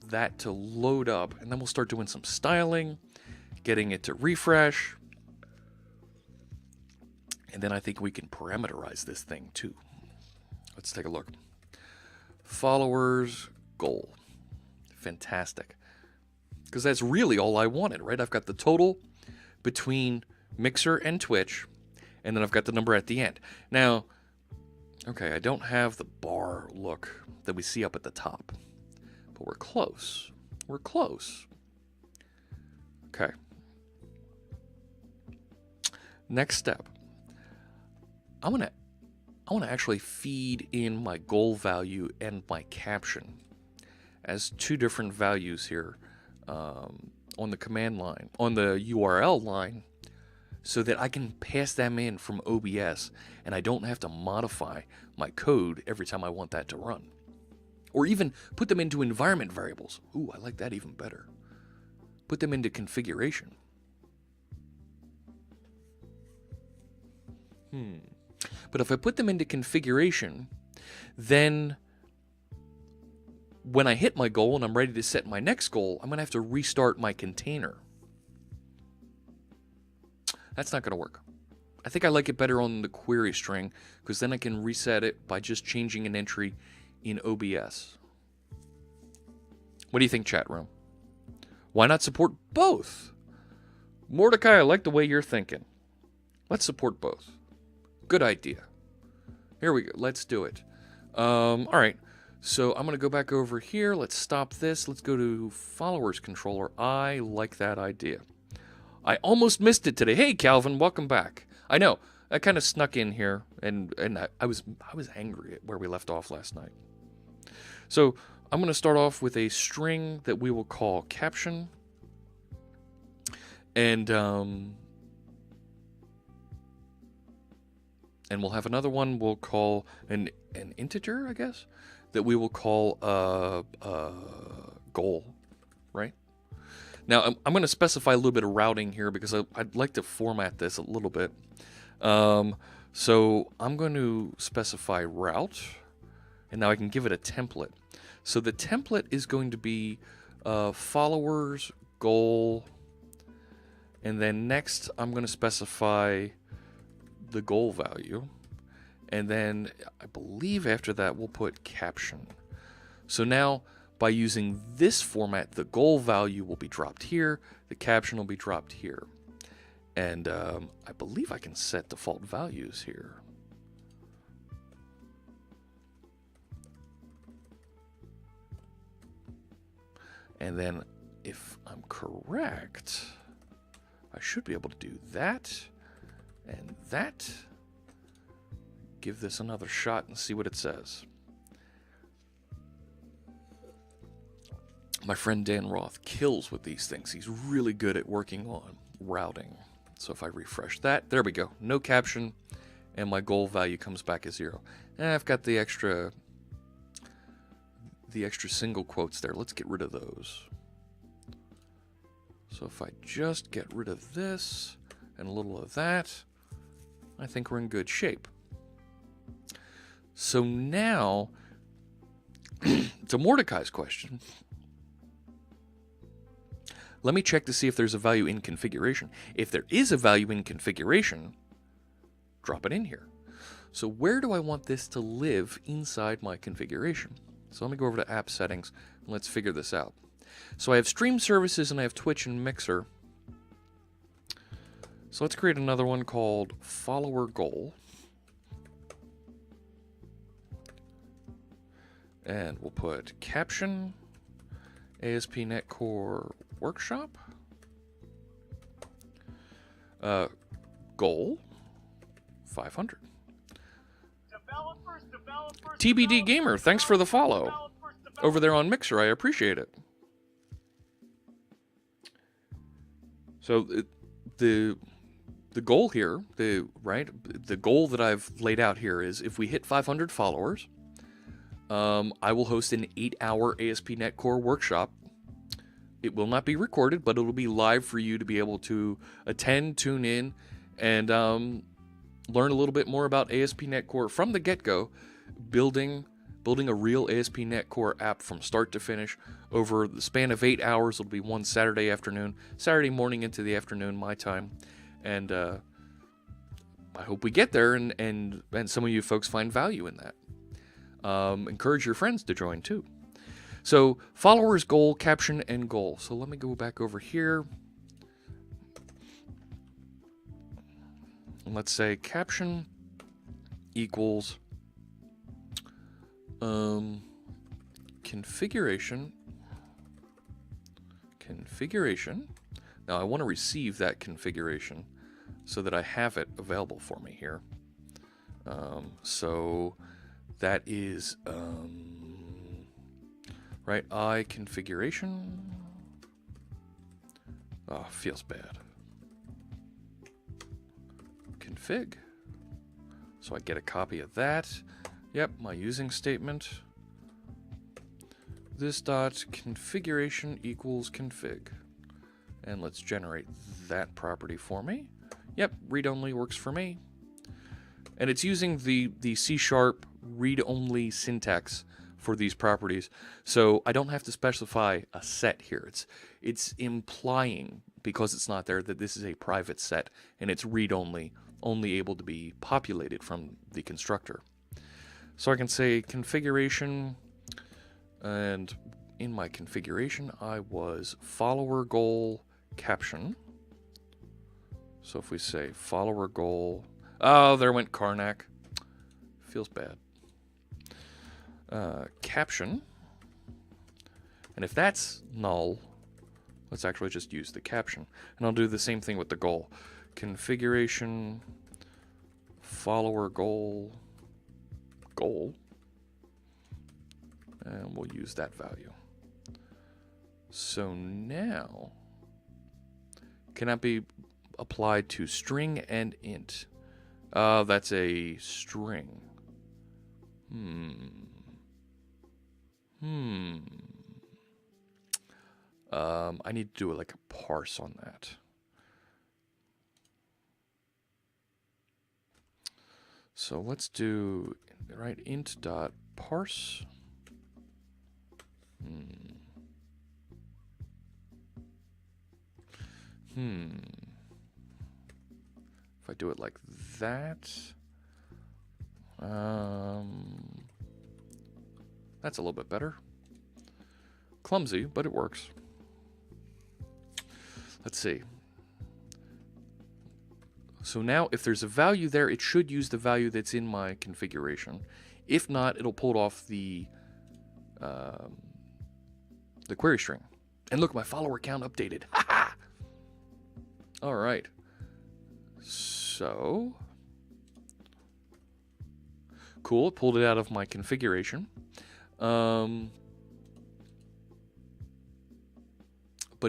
that to load up, and then we'll start doing some styling, getting it to refresh. And then I think we can parameterize this thing too. Let's take a look. Followers, goal. Fantastic. Because that's really all I wanted, right? I've got the total between Mixer and Twitch, and then I've got the number at the end. Now, okay, I don't have the bar look that we see up at the top, but we're close. We're close. Okay. Next step. I want to actually feed in my goal value and my caption as two different values here on the command line, on the URL line, so that I can pass them in from OBS and I don't have to modify my code every time I want that to run. Or even put them into environment variables. Ooh, I like that even better. Put them into configuration. But if I put them into configuration, then when I hit my goal and I'm ready to set my next goal, I'm going to have to restart my container. That's not going to work. I think I like it better on the query string, because then I can reset it by just changing an entry in OBS. What do you think, chat room? Why not support both? Mordecai, I like the way you're thinking. Let's support both. Good idea. Here we go. Let's do it. All right. So I'm going to go back over here. Let's stop this. Let's go to followers controller. I like that idea. I almost missed it today. Hey, Calvin, welcome back. I know. I kind of snuck in here, and I was angry at where we left off last night. So I'm going to start off with a string that we will call caption. And we'll have another one we'll call an integer, I guess, that we will call goal, right? Now, I'm going to specify a little bit of routing here because I'd like to format this a little bit. So I'm going to specify route, and now I can give it a template. So the template is going to be followers, goal, and then next I'm going to specify the goal value, and then I believe after that we'll put caption. So now by using this format, the goal value will be dropped here, the caption will be dropped here, and I believe I can set default values here. And then if I'm correct, I should be able to do that and that. Give this another shot and see what it says. My friend Dan Roth kills with these things. He's really good at working on routing. So if I refresh that, there we go. No caption, and my goal value comes back as 0. And I've got the extra single quotes there. Let's get rid of those. So if I just get rid of this and a little of that, I think we're in good shape. So now, to Mordecai's question, let me check to see if there's a value in configuration. If there is a value in configuration, drop it in here. So where do I want this to live inside my configuration? So let me go over to app settings and let's figure this out. So I have stream services and I have Twitch and Mixer. So let's create another one called follower goal. And we'll put caption, ASP.NET Core Workshop, goal, 500. TBD Gamer, thanks for the follow over there on Mixer. I appreciate it. So the goal here, the goal that I've laid out here is if we hit 500 followers, I will host an 8-hour ASP.NET Core workshop. It will not be recorded, but it will be live for you to be able to attend, tune in, and learn a little bit more about ASP.NET Core from the get-go, building building a real ASP.NET Core app from start to finish over the span of 8 hours. It'll be one Saturday afternoon, Saturday morning into the afternoon, my time. And I hope we get there and some of you folks find value in that. Encourage your friends to join too. So followers, goal, caption, and goal. So let me go back over here. And let's say caption equals configuration. Now I want to receive that configuration so that I have it available for me here. So that is right, I configuration. Oh, feels bad. Config. So I get a copy of that. Yep, my using statement. This dot configuration equals config. And let's generate that property for me. Yep, read-only works for me. And it's using the C# read-only syntax for these properties. So I don't have to specify a set here. It's implying, because it's not there, that this is a private set and it's read-only, only able to be populated from the constructor. So I can say configuration, and in my configuration I was follower goal caption. So if we say follower goal, oh, there went Karnak. Feels bad. Caption. And if that's null, let's actually just use the caption. And I'll do the same thing with the goal. Configuration, follower goal, and we'll use that value. So now, can that be applied to string and int? That's a string. I need to do like a parse on that. So let's do, right, int dot parse. If I do it like that, that's a little bit better. Clumsy, but it works. Let's see. So now if there's a value there, it should use the value that's in my configuration. If not, it'll pull it off the query string. And look, my follower count updated. All right. So cool, it pulled it out of my configuration. But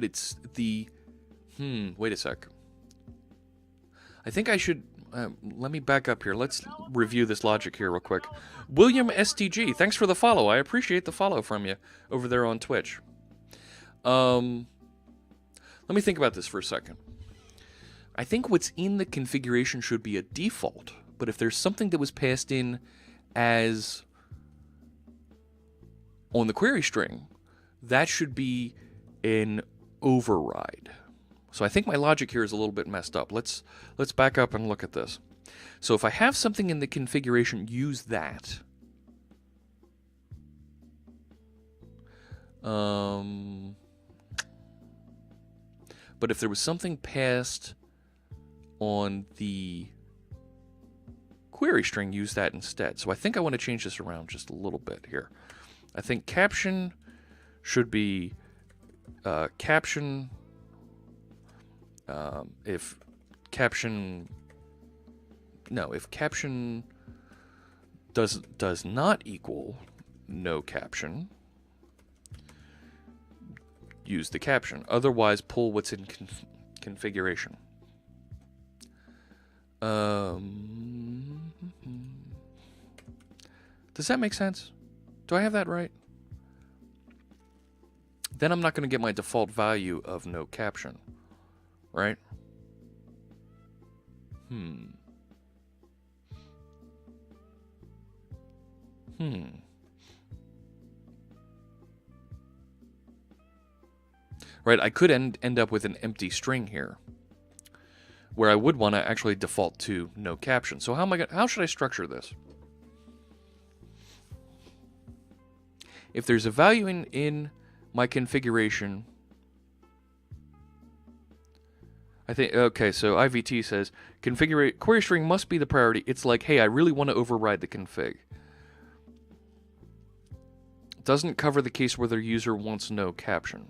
it's the wait a sec. I think I should let me back up here. Let's review this logic here real quick. William STG, thanks for the follow. I appreciate the follow from you over there on Twitch. Let me think about this for a second. I think what's in the configuration should be a default, but if there's something that was passed in as on the query string, that should be an override. So I think my logic here is a little bit messed up. Let's back up and look at this. So if I have something in the configuration, use that. But if there was something passed on the query string, use that instead. So I think I want to change this around just a little bit here. I think caption should be caption. If caption does not equal no caption, use the caption. Otherwise, pull what's in configuration. Does that make sense? Do I have that right? Then I'm not going to get my default value of no caption, right? right? I could end up with an empty string here, where I would want to actually default to no caption. So how should I structure this? If there's a value in my configuration, I think, okay, so IVT says, query string must be the priority. It's like, hey, I really want to override the config. Doesn't cover the case where the user wants no caption.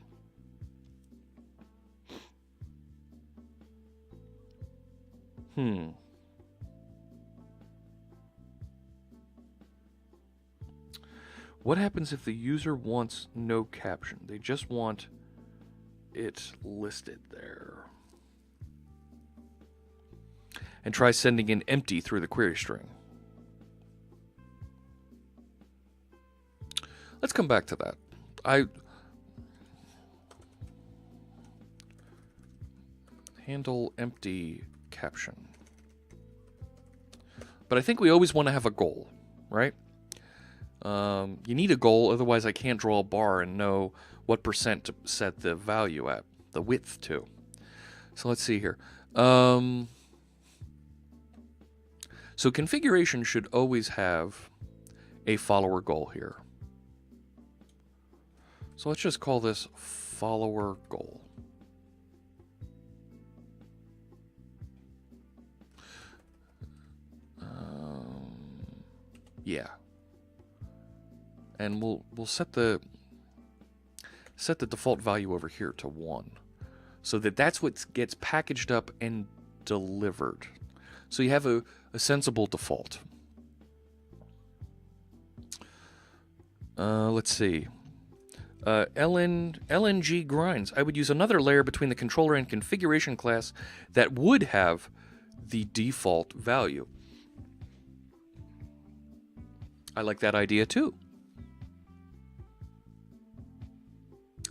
What happens if the user wants no caption? They just want it listed there. And try sending in empty through the query string. Let's come back to that. Handle empty caption. But I think we always want to have a goal, right? You need a goal, otherwise I can't draw a bar and know what percent to set the value at, the width to. So let's see here. So configuration should always have a follower goal here. So let's just call this follower goal. Yeah. And we'll set the default value over here to 1, so that's what gets packaged up and delivered. So you have a sensible default. Let's see. LNG grinds. I would use another layer between the controller and configuration class that would have the default value. I like that idea too.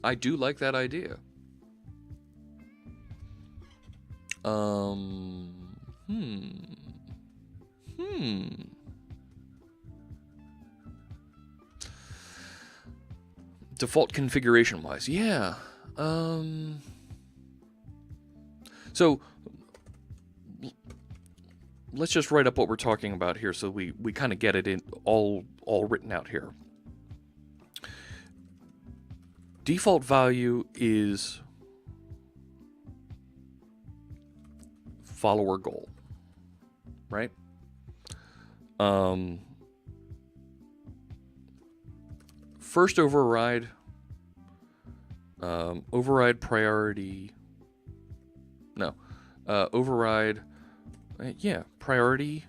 I do like that idea. Default configuration wise, yeah. So let's just write up what we're talking about here, so we kind of get it in all written out here. Default value is follower goal, right? First override, override priority. No, override. Yeah, priority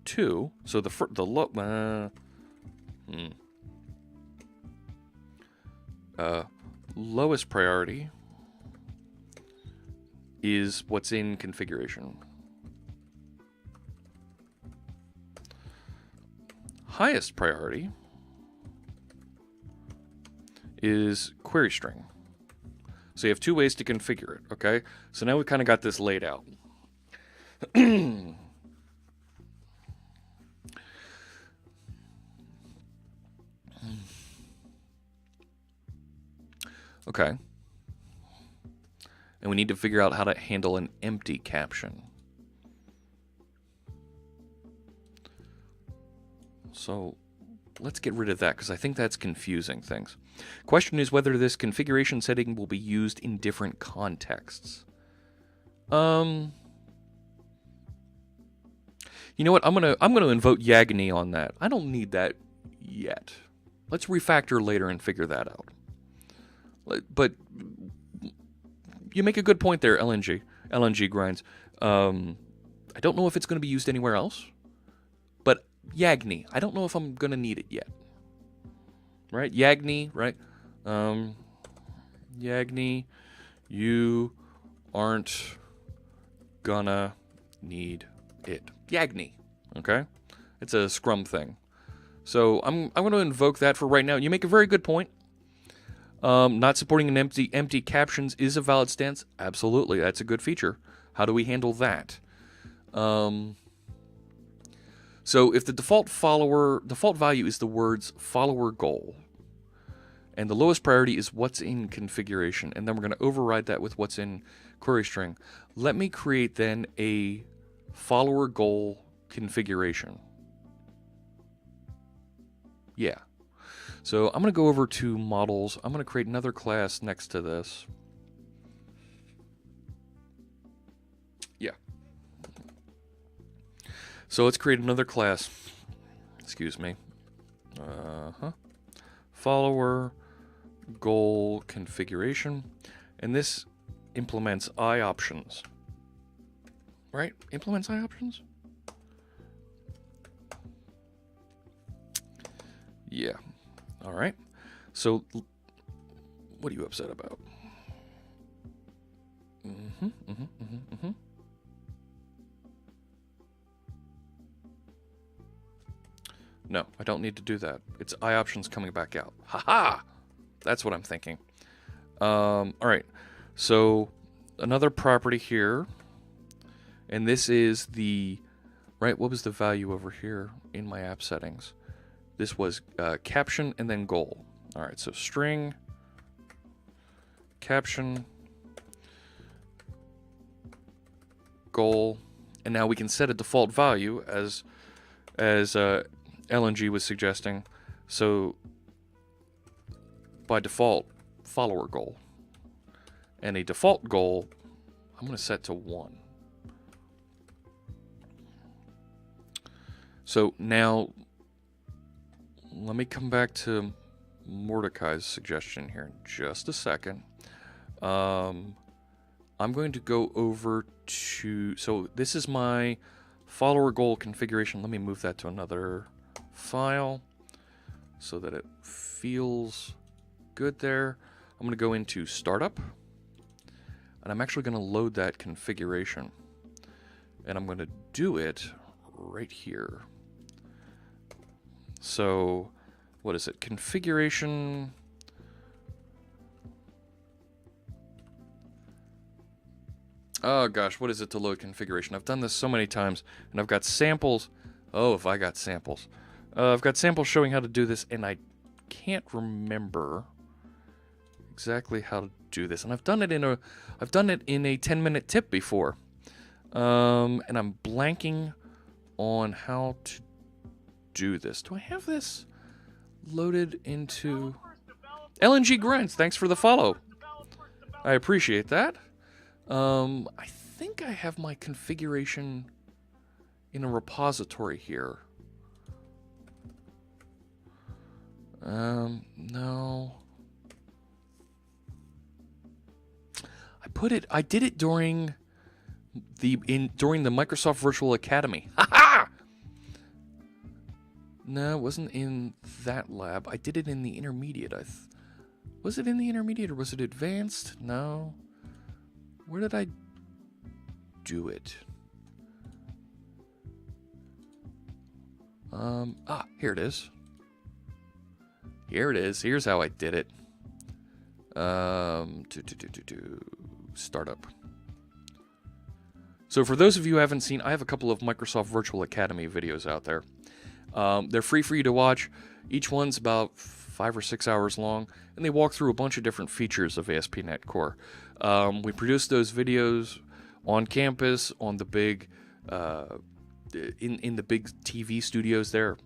2. So lowest priority is what's in configuration. Highest priority is query string. So you have 2 ways to configure it, okay? So now we kind of got this laid out. Okay. And we need to figure out how to handle an empty caption. So let's get rid of that, because I think that's confusing things. Question is whether this configuration setting will be used in different contexts. You know what? I'm gonna invoke Yagni on that. I don't need that yet. Let's refactor later and figure that out. But you make a good point there, LNG grinds. I don't know if it's going to be used anywhere else, but Yagni, I don't know if I'm going to need it yet. Right? Yagni, right? Yagni, you aren't gonna need it. Yagni, okay? It's a Scrum thing. So I'm going to invoke that for right now. You make a very good point. Not supporting an empty captions is a valid stance. Absolutely, that's a good feature. How do we handle that? So if the default value is the words follower goal, And the lowest priority is what's in configuration. And then we're going to override that with what's in query string. Let me create then a follower goal configuration. Yeah. So I'm going to go over to models. I'm going to create another class next to this. Yeah. So let's create another class. Excuse me. Follower goal configuration. And this implements iOptions. Right? Implements iOptions? Yeah. All right. So, what are you upset about? No, I don't need to do that. It's iOptions coming back out. Haha! That's what I'm thinking. All right. So, another property here. And this is the, right, what was the value over here in my app settings? This was caption and then goal. All right, so string, caption, goal, and now we can set a default value as LNG was suggesting. So by default, follower goal, and a default goal, I'm going to set to 1. So now, let me come back to Mordecai's suggestion here in just a second. I'm going to go over to, so this is my follower goal configuration. Let me move that to another file so that it feels good there. I'm going to go into startup, and I'm actually going to load that configuration, and I'm going to do it right here. So, what is it? Configuration. Oh gosh, what is it to load configuration? I've done this so many times, and I've got samples. Oh, if I got samples. I've got samples showing how to do this, and I can't remember exactly how to do this. And I've done it in a 10-minute tip before. And I'm blanking on how to do this. Do I have this loaded into LNG Grinds? Thanks for the follow. I appreciate that. I think I have my configuration in a repository here. No. I did it during the Microsoft Virtual Academy. Ha! No, it wasn't in that lab. I did it in the intermediate. Was it in the intermediate or was it advanced? No. Where did I do it? Here it is. Here it is. Here's how I did it. Startup. So for those of you who haven't seen, I have a couple of Microsoft Virtual Academy videos out there. They're free for you to watch. Each one's about 5 or 6 hours long, and they walk through a bunch of different features of ASP.NET Core. We produce those videos on campus, on the big, in the big TV studios there.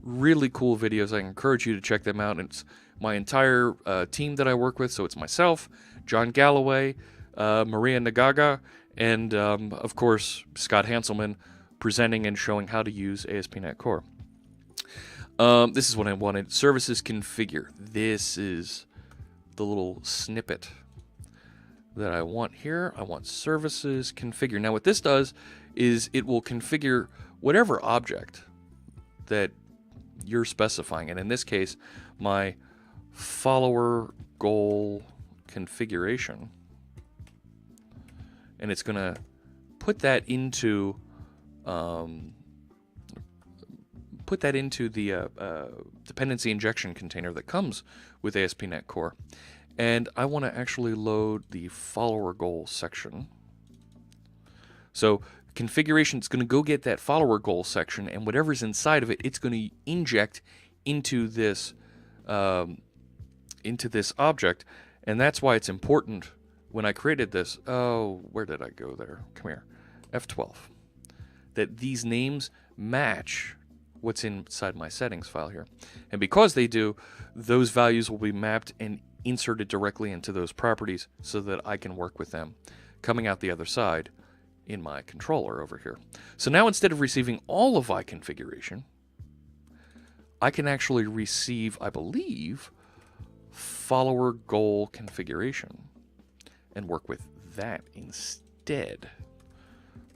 Really cool videos. I encourage you to check them out. It's my entire team that I work with, so it's myself, John Galloway, Maria Nagaga, and of course Scott Hanselman presenting and showing how to use ASP.NET Core. This is what I wanted. Services configure. This is the little snippet that I want here. I want services configure. Now what this does is it will configure whatever object that you're specifying. And in this case, my follower goal configuration. And it's going to put that into the dependency injection container that comes with ASP.NET Core. And I want to actually load the follower goal section. So configuration is going to go get that follower goal section, and whatever's inside of it, it's going to inject into this into this object, and that's why it's important when I created this. Oh, where did I go there? Come here. F12. That these names match what's inside my settings file here. And because they do, those values will be mapped and inserted directly into those properties so that I can work with them coming out the other side in my controller over here. So now instead of receiving all of iConfiguration, I can actually receive, I believe, follower goal configuration and work with that instead.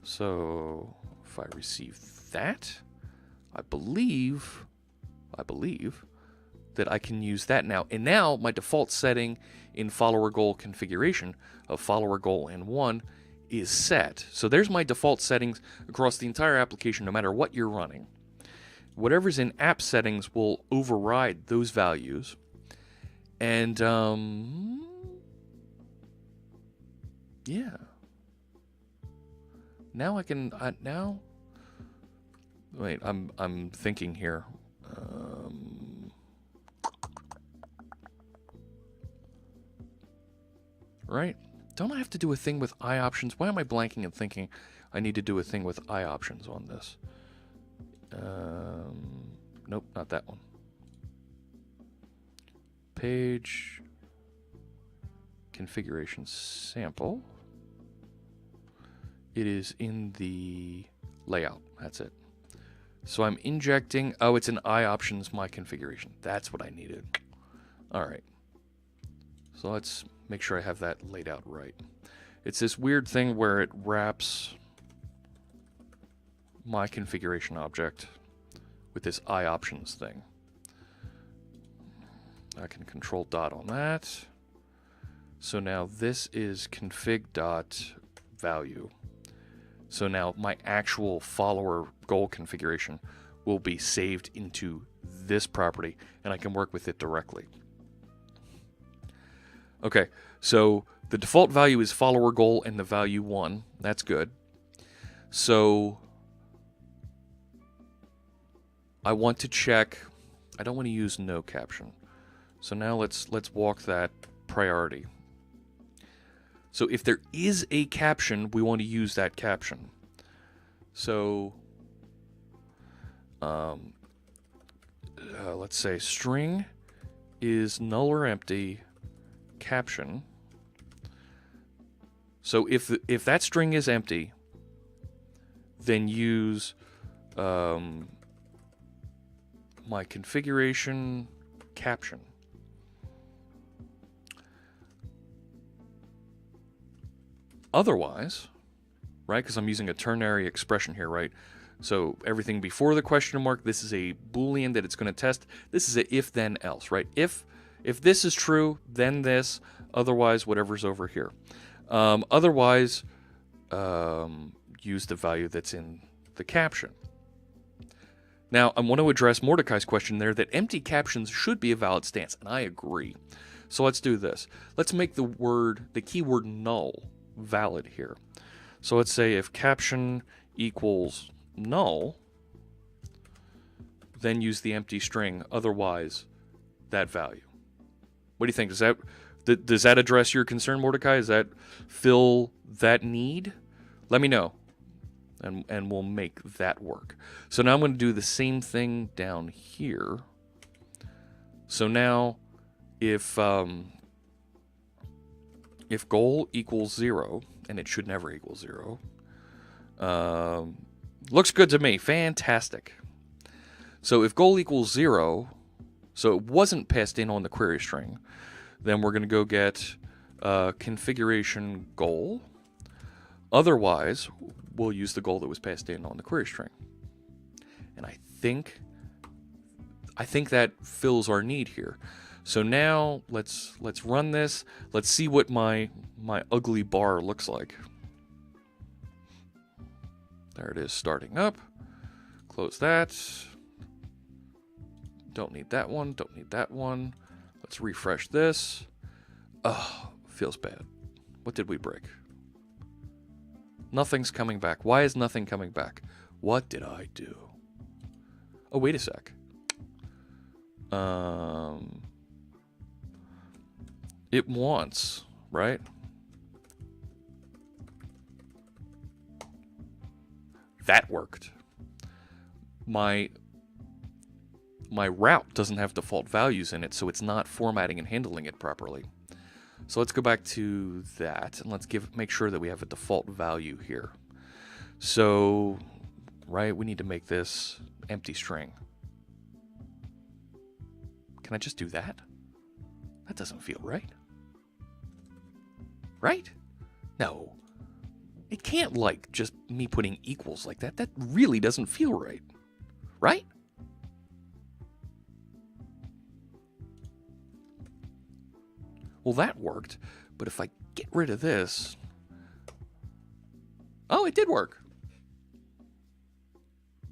So if I receive that, I believe that I can use that now. And now my default setting in follower goal configuration of follower goal N1 is set. So there's my default settings across the entire application, no matter what you're running. Whatever's in app settings will override those values. And yeah. Now I can now. Wait, I'm thinking here. Right? Don't I have to do a thing with eye options? Why am I blanking and thinking I need to do a thing with eye options on this? Nope, not that one. Page configuration sample. It is in the layout. That's it. So I'm injecting. Oh, it's in eye options, my configuration. That's what I needed. All right. So let's make sure I have that laid out right. It's this weird thing where it wraps my configuration object with this eye options thing. I can control dot on that. So now this is config dot value. So now my actual follower goal configuration will be saved into this property, and I can work with it directly. Okay, so the default value is follower goal and the value 1. That's good. So I want to check. I don't want to use no caption. So now let's walk that priority. So if there is a caption, we want to use that caption. So let's say string is null or empty caption. So if that string is empty, then use my configuration caption. Otherwise, right, because I'm using a ternary expression here, right? So everything before the question mark, this is a Boolean that it's going to test. This is a if then else, right? If this is true, then this. Otherwise, whatever's over here. Otherwise, use the value that's in the caption. Now, I want to address Mordecai's question there that empty captions should be a valid stance, and I agree. So let's do this. Let's make the keyword null valid here. So let's say if caption equals null, then use the empty string, otherwise that value. What do you think? Does that address your concern, Mordecai? Does that fill that need? Let me know, and we'll make that work. So now I'm going to do the same thing down here. So now if goal equals 0, and it should never equal 0, looks good to me. Fantastic. So if goal equals 0, so it wasn't passed in on the query string, then we're going to go get configuration goal. Otherwise, we'll use the goal that was passed in on the query string. And I think that fills our need here. So now let's run this. Let's see what my ugly bar looks like. There it is, starting up. Close that. Don't need that one. Don't need that one. Let's refresh this. Oh, feels bad. What did we break? Nothing's coming back. Why is nothing coming back? What did I do? Oh, wait a sec. it wants, right? That worked. My route doesn't have default values in it, so it's not formatting and handling it properly. So let's go back to that, and let's make sure that we have a default value here. So, right, we need to make this empty string. Can I just do that? That doesn't feel right. Right? No. It can't, like, just me putting equals like that. That really doesn't feel right. Right? Well, that worked. But if I get rid of this... Oh, it did work.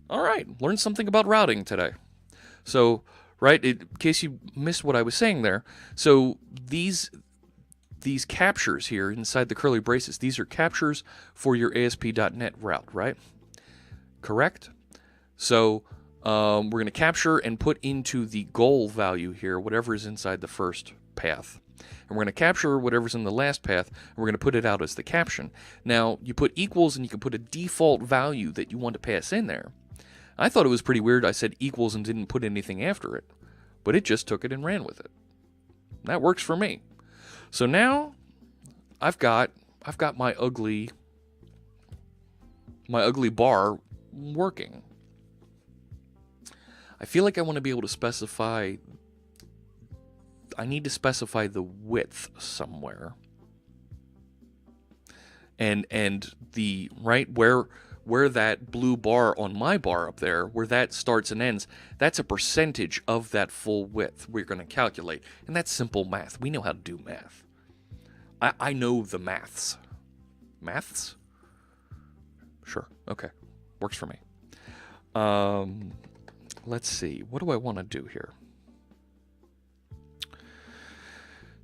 All right. Learned something about routing today. So, right, in case you missed what I was saying there. So, these captures here inside the curly braces, these are captures for your ASP.NET route, right? Correct? So we're going to capture and put into the goal value here whatever is inside the first path. And we're going to capture whatever's in the last path, and we're going to put it out as the caption. Now, you put equals, and you can put a default value that you want to pass in there. I thought it was pretty weird I said equals and didn't put anything after it, but it just took it and ran with it. That works for me. So now I've got my ugly bar working. I feel like I want to be able to specify. I need to specify the width somewhere. And the right where that blue bar on my bar up there, where that starts and ends, that's a percentage of that full width we're going to calculate. And that's simple math. We know how to do math. I know the maths. Maths? Sure. Okay. Works for me. Let's see. What do I want to do here?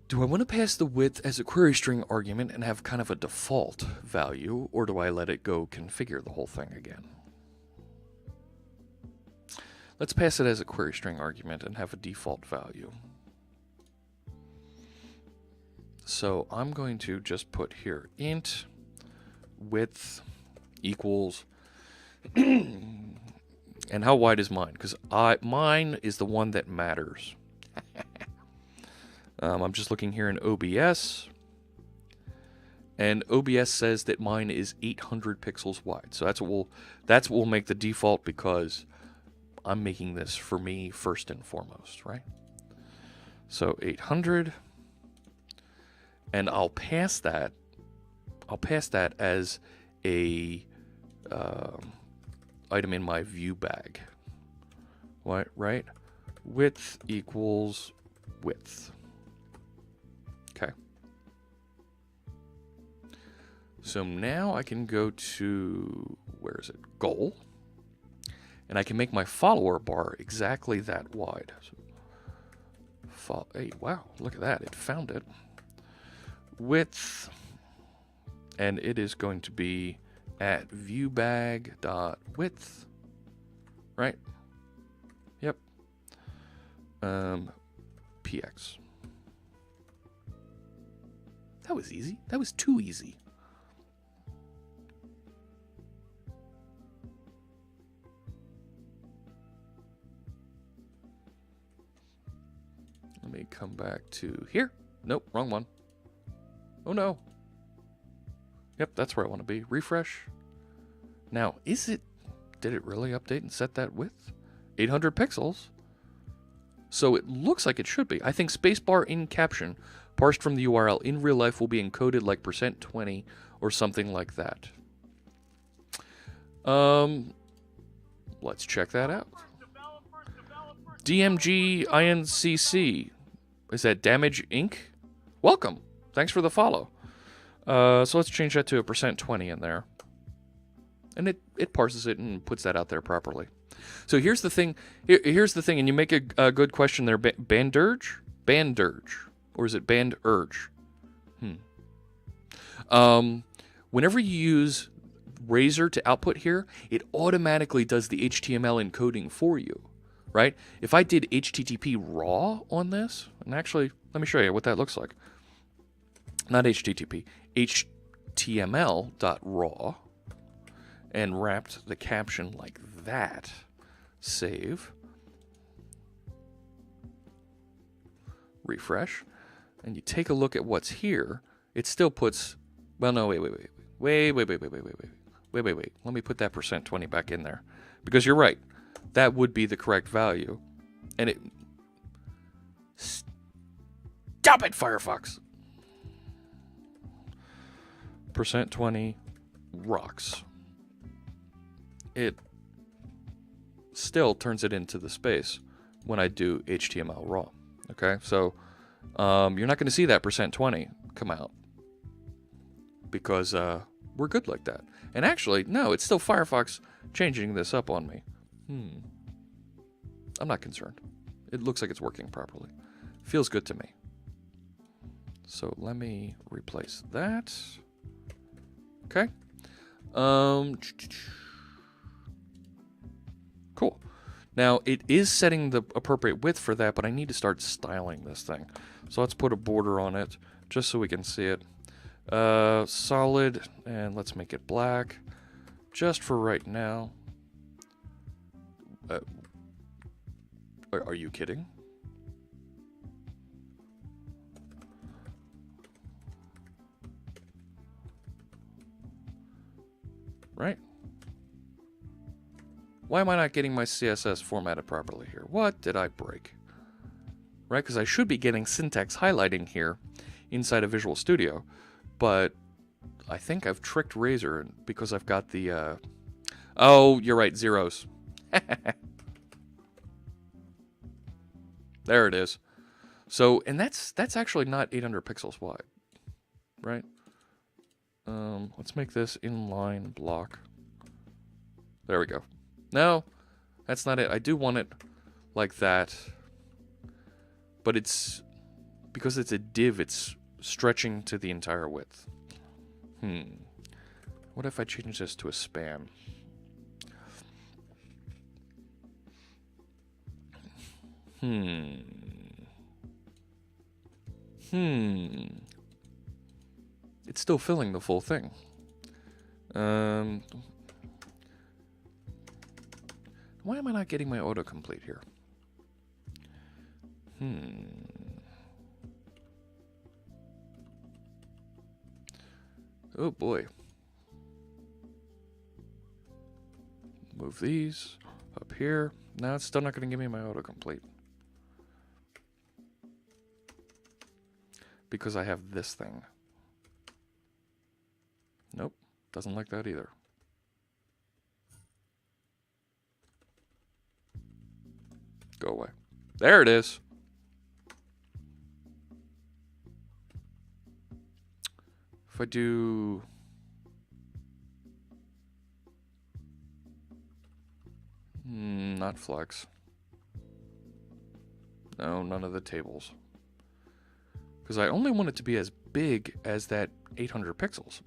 Do I want to pass the width as a query string argument and have kind of a default value, or do I let it go configure the whole thing again? Let's pass it as a query string argument and have a default value. So I'm going to just put here int width equals and how wide is mine? Because mine is the one that matters. I'm just looking here in OBS, and OBS says that mine is 800 pixels wide. So that's what we'll make the default, because I'm making this for me first and foremost, right? So 800. And I'll pass that as a item in my view bag. What, right? Width equals width. Okay. So now I can go to, where is it? Goal. And I can make my follower bar exactly that wide. So, hey, wow, look at that. It found it. Width, and it is going to be at viewbag.width, right? Yep. PX. That was easy. That was too easy. Let me come back to here. Nope, wrong one. Oh no. Yep, that's where I want to be. Refresh. Now, did it really update and set that width? 800 pixels. So it looks like it should be. I think spacebar in caption, parsed from the URL in real life, will be encoded like %20 or something like that. Let's check that out. DMG INCC. Is that Damage Inc? Welcome. Thanks for the follow. So let's change that to a %20 in there. And it parses it and puts that out there properly. So here's the thing. Here's the thing, and you make a good question there. Bandurge? Bandurge. Or is it Bandurge? Whenever you use Razor to output here, it automatically does the HTML encoding for you, right? If I did HTTP raw on this, and actually, let me show you what that looks like. not HTTP, HTML.raw, and wrapped the caption like that. Save. Refresh. And you take a look at what's here. It still puts, well, no, wait. Let me put that %20 back in there. Because you're right. That would be the correct value. And it... Stop it, Firefox! %20 rocks. It still turns it into the space when I do HTML raw. Okay, so you're not going to see that %20 come out because we're good like that. And actually, no, it's still Firefox changing this up on me. I'm not concerned. It looks like it's working properly. Feels good to me. So let me replace that. Okay. Cool. Now, it is setting the appropriate width for that, but I need to start styling this thing. So let's put a border on it, just so we can see it. Solid, and let's make it black, just for right now. Are you kidding? Right? Why am I not getting my CSS formatted properly here? What did I break? Right, because I should be getting syntax highlighting here inside of Visual Studio, but I think I've tricked Razor because I've got the, oh, you're right, zeros. There it is. So, and that's actually not 800 pixels wide, right? Let's make this inline block. There we go. No, that's not it. I do want it like that. But it's, because it's a div, it's stretching to the entire width. What if I change this to a span? It's still filling the full thing. Why am I not getting my autocomplete here? Oh boy. Move these up here. Now it's still not going to give me my autocomplete. Because I have this thing. Nope, doesn't like that either. Go away. There it is. If I do... not flex. No, none of the tables. Because I only want it to be as big as that 800 pixels.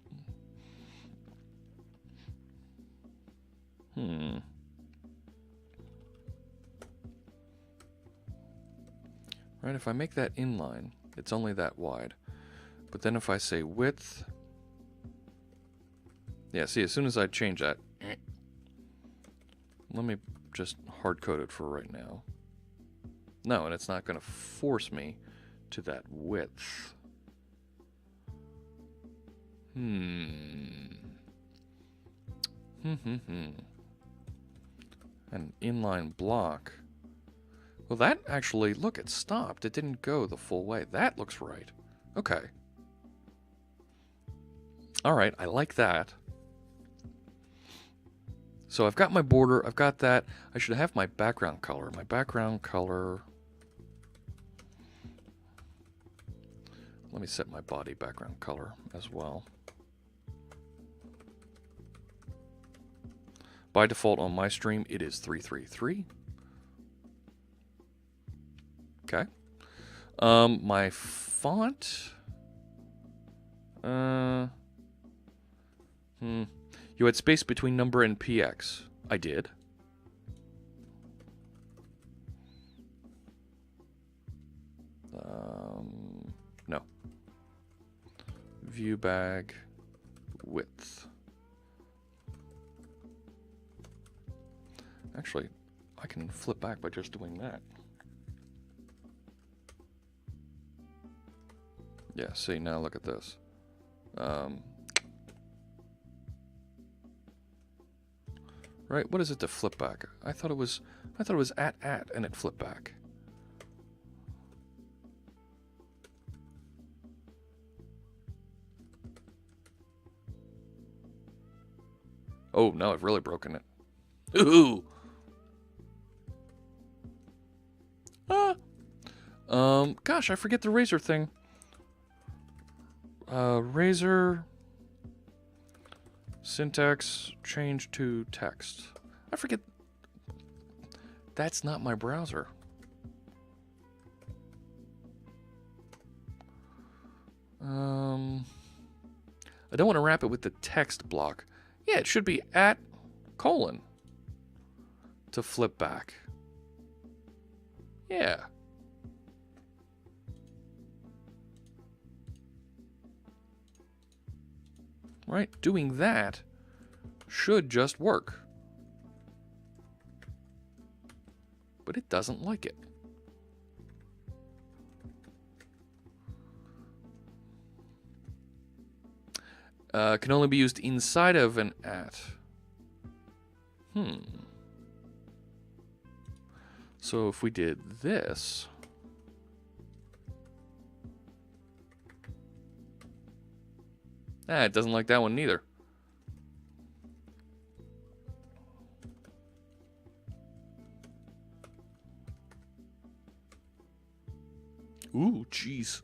Right, if I make that inline, it's only that wide. But then if I say width... Yeah, see, as soon as I change that... Let me just hard-code it for right now. No, and it's not going to force me to that width. An inline block. Well, that actually, look, it stopped. It didn't go the full way. That looks right. Okay. All right, I like that. So I've got my border. I've got that. I should have my background color. My background color... Let me set my body background color as well. By default on my stream, it is 333. Okay. My font... You had space between number and PX. I did. No. view bag width. Actually, I can flip back by just doing that. Yeah, see, now look at this. Right, what is it to flip back? I thought it was at and it flipped back. Oh, now I've really broken it. Ooh. Gosh, I forget the razor thing. Razor syntax change to text. I forget. That's not my browser. I don't want to wrap it with the text block. Yeah, it should be at : to flip back. Yeah. Right? Doing that should just work. But it doesn't like it. Can only be used inside of an at. So if we did this... it doesn't like that one neither. Ooh, jeez.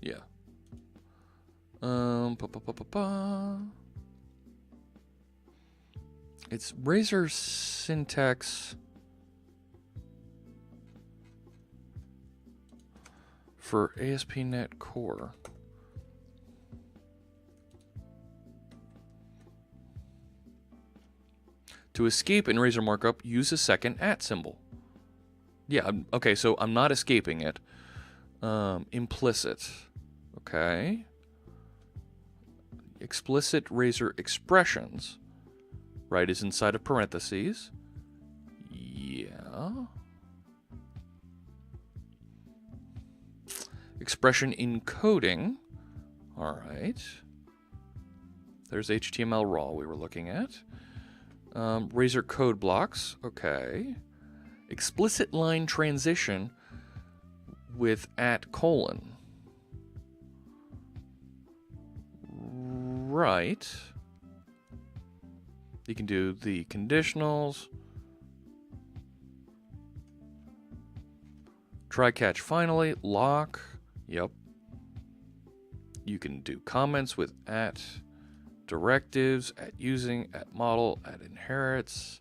Yeah. It's razor syntax for ASP.NET Core. To escape in razor markup, use a second @ symbol. Yeah, okay, so I'm not escaping it. Implicit. Okay. Explicit razor expressions. Right is inside of parentheses. Yeah. Expression encoding. All right. There's HTML raw we were looking at. Razor code blocks. Okay. Explicit line transition with @ Right. You can do the conditionals. Try catch finally. Lock. Yep. You can do comments with @ directives, @ using, @ model, @ inherits,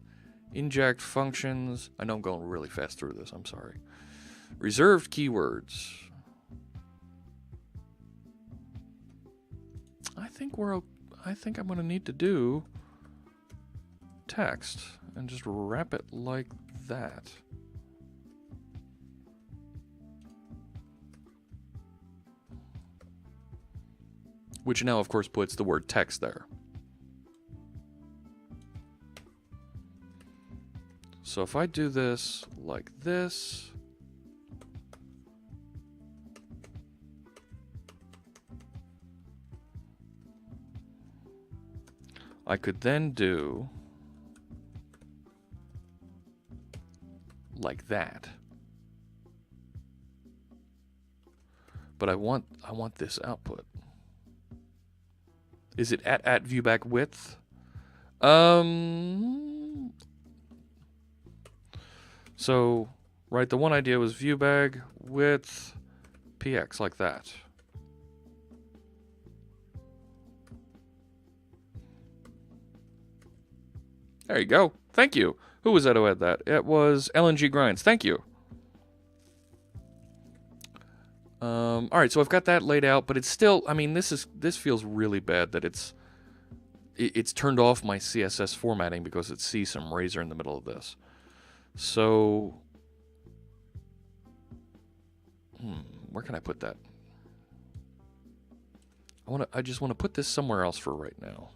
inject functions. I know I'm going really fast through this. I'm sorry. Reserved keywords. I think I'm going to need to do text and just wrap it like that. Which now, of course, puts the word text there. So if I do this like this, I could then do like that. But I want this output. Is it at viewback width? So, right, the one idea was viewbag width px like that. There you go. Thank you. Who was that who had that? It was LNG Grinds. Thank you. All right, so I've got that laid out, but it's still, I mean, this feels really bad that it's turned off my CSS formatting because it sees some razor in the middle of this. So, where can I put that? I just want to put this somewhere else for right now.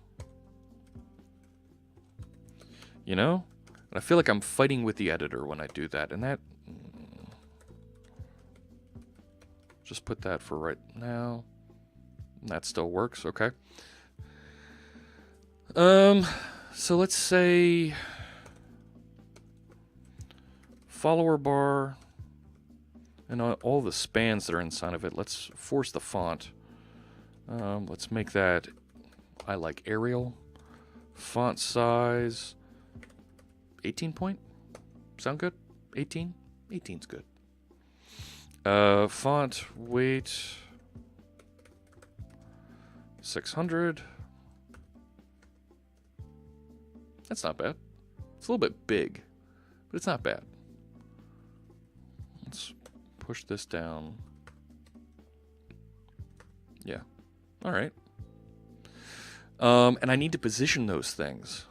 You know? And I feel like I'm fighting with the editor when I do that, and that... Just put that for right now. That still works, okay. So let's say... follower bar... and all the spans that are inside of it. Let's force the font. Let's make that, I like Arial. Font size, 18 point? Sound good? 18? 18's good. Font weight, 600. That's not bad. It's a little bit big, but it's not bad. Let's push this down. Yeah. All right. And I need to position those things,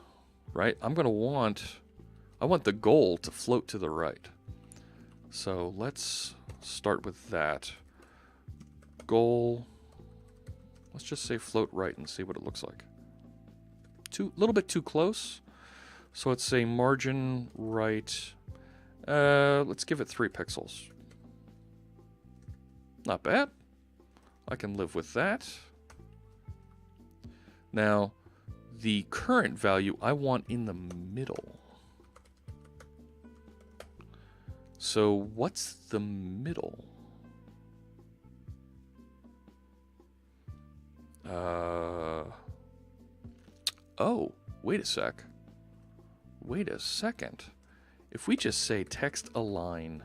right? I want the goal to float to the right. So let's start with that. Goal. Let's just say float right and see what it looks like. A little bit too close. So let's say margin right. Let's give it 3 pixels. Not bad. I can live with that. Now, the current value I want in the middle. So what's the middle? Oh, wait a sec. Wait a second. If we just say text align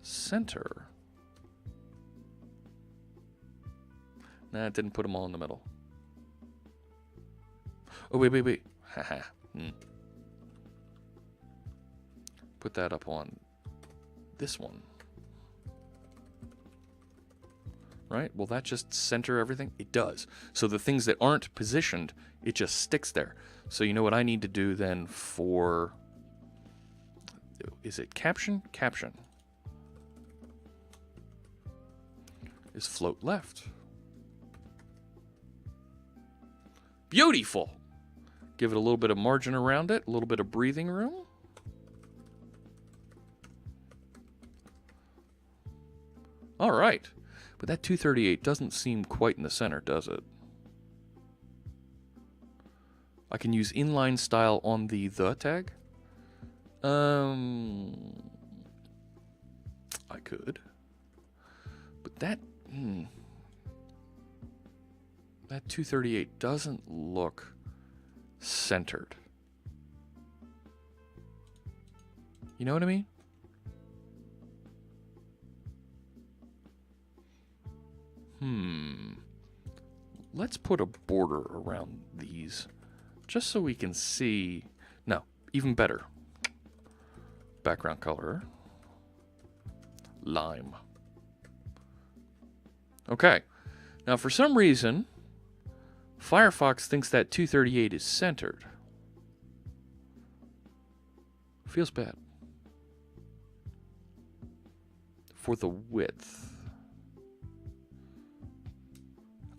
center. Nah, it didn't put them all in the middle. Oh, wait. Haha. Put that up on this one. Right? Will that just center everything? It does. So the things that aren't positioned, it just sticks there. So you know what I need to do then for... Is it caption? Caption. Is float left. Beautiful! Give it a little bit of margin around it, a little bit of breathing room. All right. But that 238 doesn't seem quite in the center, does it? I can use inline style on the tag. I could. But that... that 238 doesn't look centered. You know what I mean? Let's put a border around these just so we can see. No, even better. Background color. Lime. Okay. Now, for some reason, Firefox thinks that 238 is centered. Feels bad. For the width.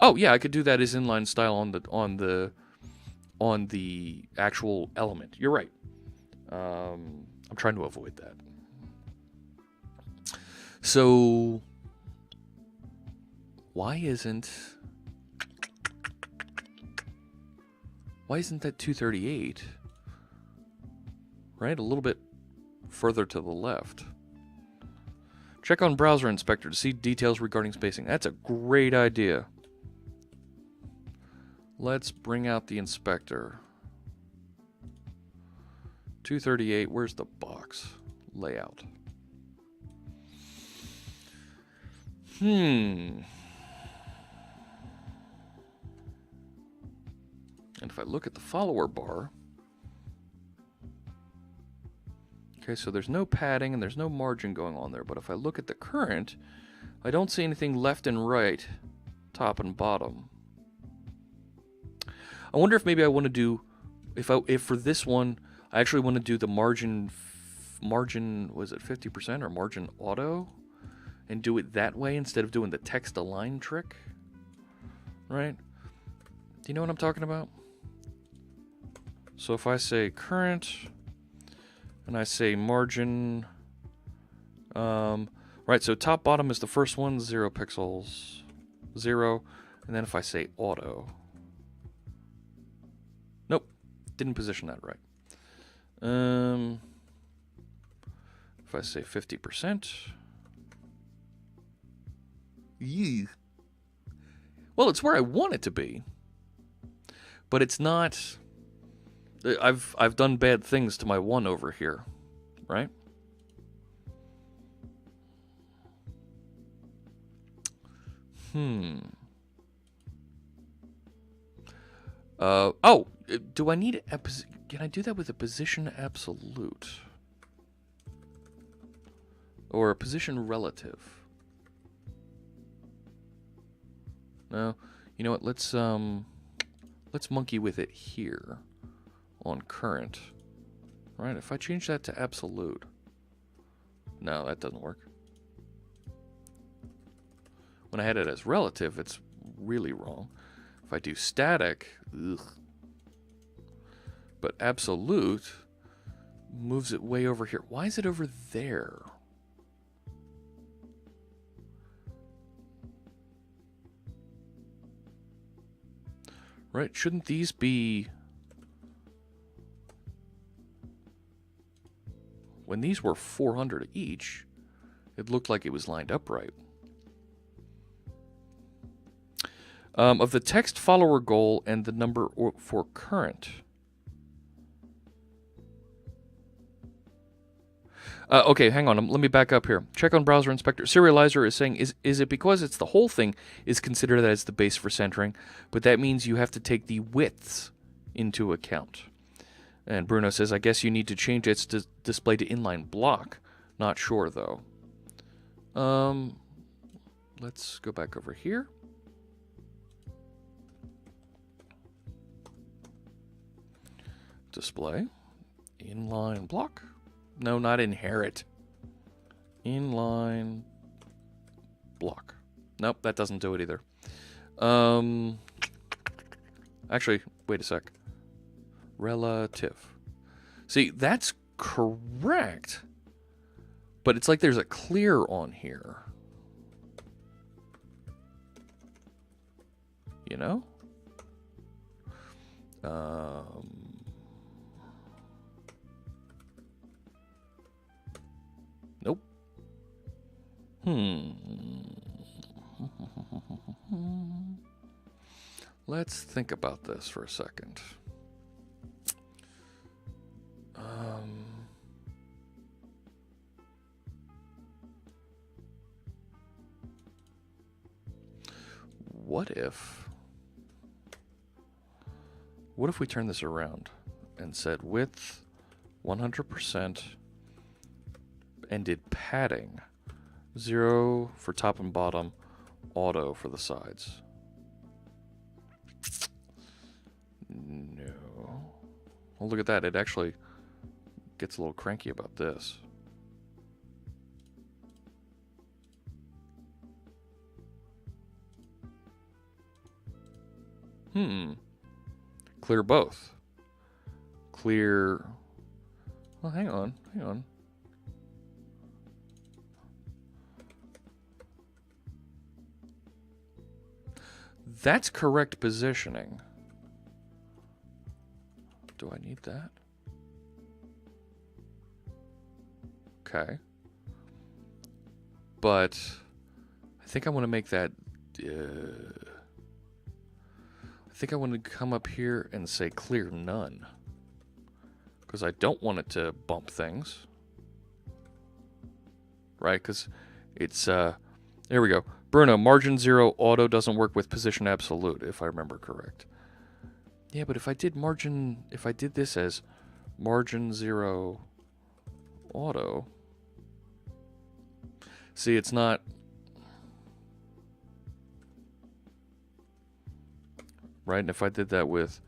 Oh yeah, I could do that as inline style on the actual element. You're right. I'm trying to avoid that. So why isn't that 238 right a little bit further to the left? Check on Browser Inspector to see details regarding spacing. That's a great idea. Let's bring out the inspector. 238, where's the box? Layout. And if I look at the follower bar, okay, so there's no padding and there's no margin going on there, but if I look at the current, I don't see anything left and right, top and bottom. I wonder if maybe I want to do, if for this one, I actually want to do the margin margin, was it 50% or margin auto? And do it that way instead of doing the text align trick? Right? Do you know what I'm talking about? So if I say current, and I say margin, right, so top bottom is the first one, 0 pixels, 0, and then if I say auto, nope, didn't position that right. If I say 50%, yeah. Well, it's where I want it to be, but it's not. I've done bad things to my 1 over here, right? Oh, do I need a can I do that with a position absolute? Or a position relative? No. You know what? Let's monkey with it here on current. Right? If I change that to absolute. No, that doesn't work. When I had it as relative, it's really wrong. If I do static, ugh. But absolute moves it way over here. Why is it over there? Right, shouldn't these be... When these were 400 each, it looked like it was lined up right. Of the text follower goal and the number for current. Okay, hang on. Let me back up here. Check on browser inspector. Serializer is saying, is it because it's the whole thing is considered as the base for centering, but that means you have to take the widths into account. And Bruno says, I guess you need to change its display to inline block. Not sure, though. Let's go back over here. Display. Inline block. No, not inherit. Inline block. Nope, that doesn't do it either. Actually, wait a sec. Relative. See, that's correct. But it's like there's a clear on here. You know? Nope. Let's think about this for a second. What if we turn this around and said width 100% and did padding 0 for top and bottom, auto for the sides? No. Well, look at that. It actually gets a little cranky about this. Clear both. Clear... Well, hang on. That's correct positioning. Do I need that? Okay. But I think I want to make that... I think I want to come up here and say clear none. Because I don't want it to bump things. Right? Because it's... there we go. Bruno, margin 0 auto doesn't work with position absolute, if I remember correct. Yeah, but if I did this as margin 0 auto... See, it's not... Right, and if I did that with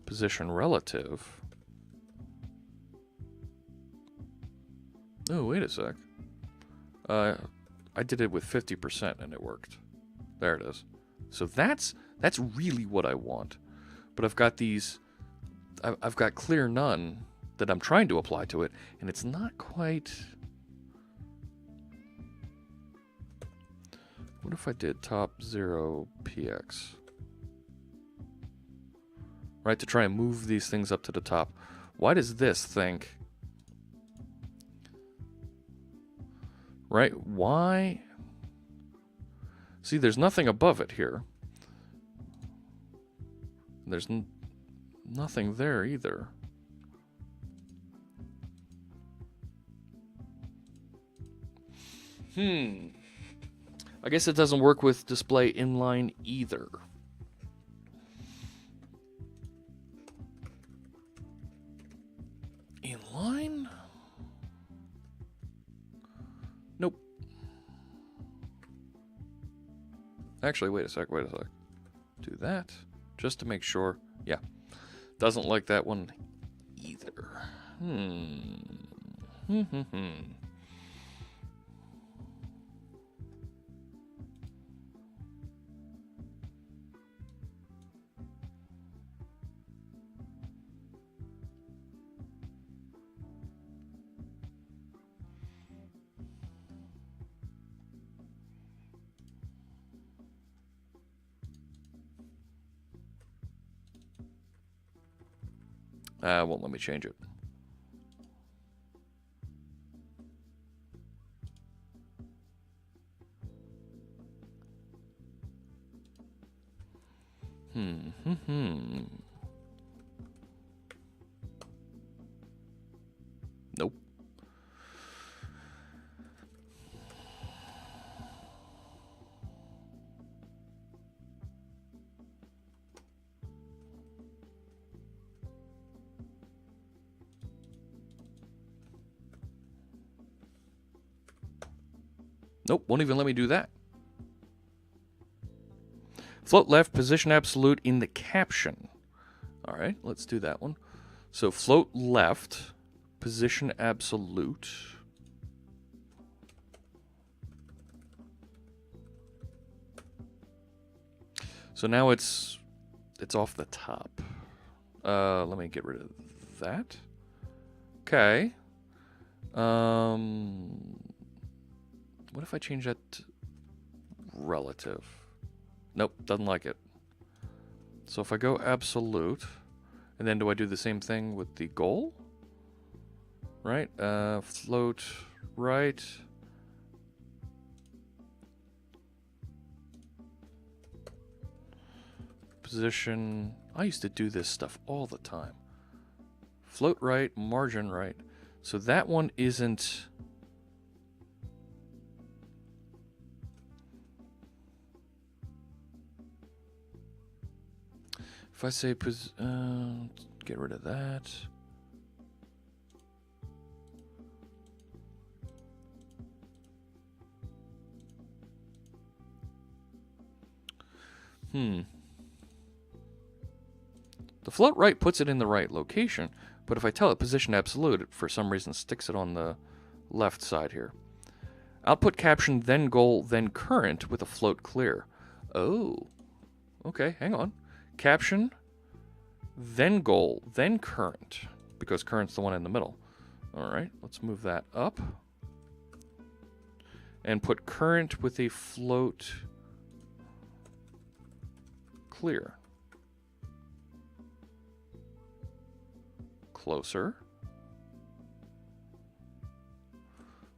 position relative... Oh, wait a sec. I did it with 50% and it worked. There it is. So that's really what I want. But I've got these, I've got clear none that I'm trying to apply to it, and it's not quite. What if I did top 0 px? Right, to try and move these things up to the top. Why does this think? Right, why? See, there's nothing above it here. There's nothing there either. I guess it doesn't work with display inline either. Inline? Nope. Actually, wait a sec. Do that, just to make sure. Yeah. Doesn't like that one either. Won't let me change it. Nope. Nope, won't even let me do that. Float left, position absolute in the caption. All right, let's do that one. So float left, position absolute. So now it's off the top. Let me get rid of that. Okay. What if I change that to relative? Nope, doesn't like it. So if I go absolute, and then do I do the same thing with the goal? Right, float right. Position, I used to do this stuff all the time. Float right, margin right. So that one isn't. If I say, get rid of that. The float right puts it in the right location, but if I tell it position absolute, it for some reason sticks it on the left side here. Output caption, then goal, then current with a float clear. Oh, okay, hang on. Caption, then goal, then current, because current's the one in the middle. All right, let's move that up. And put current with a float clear. Closer.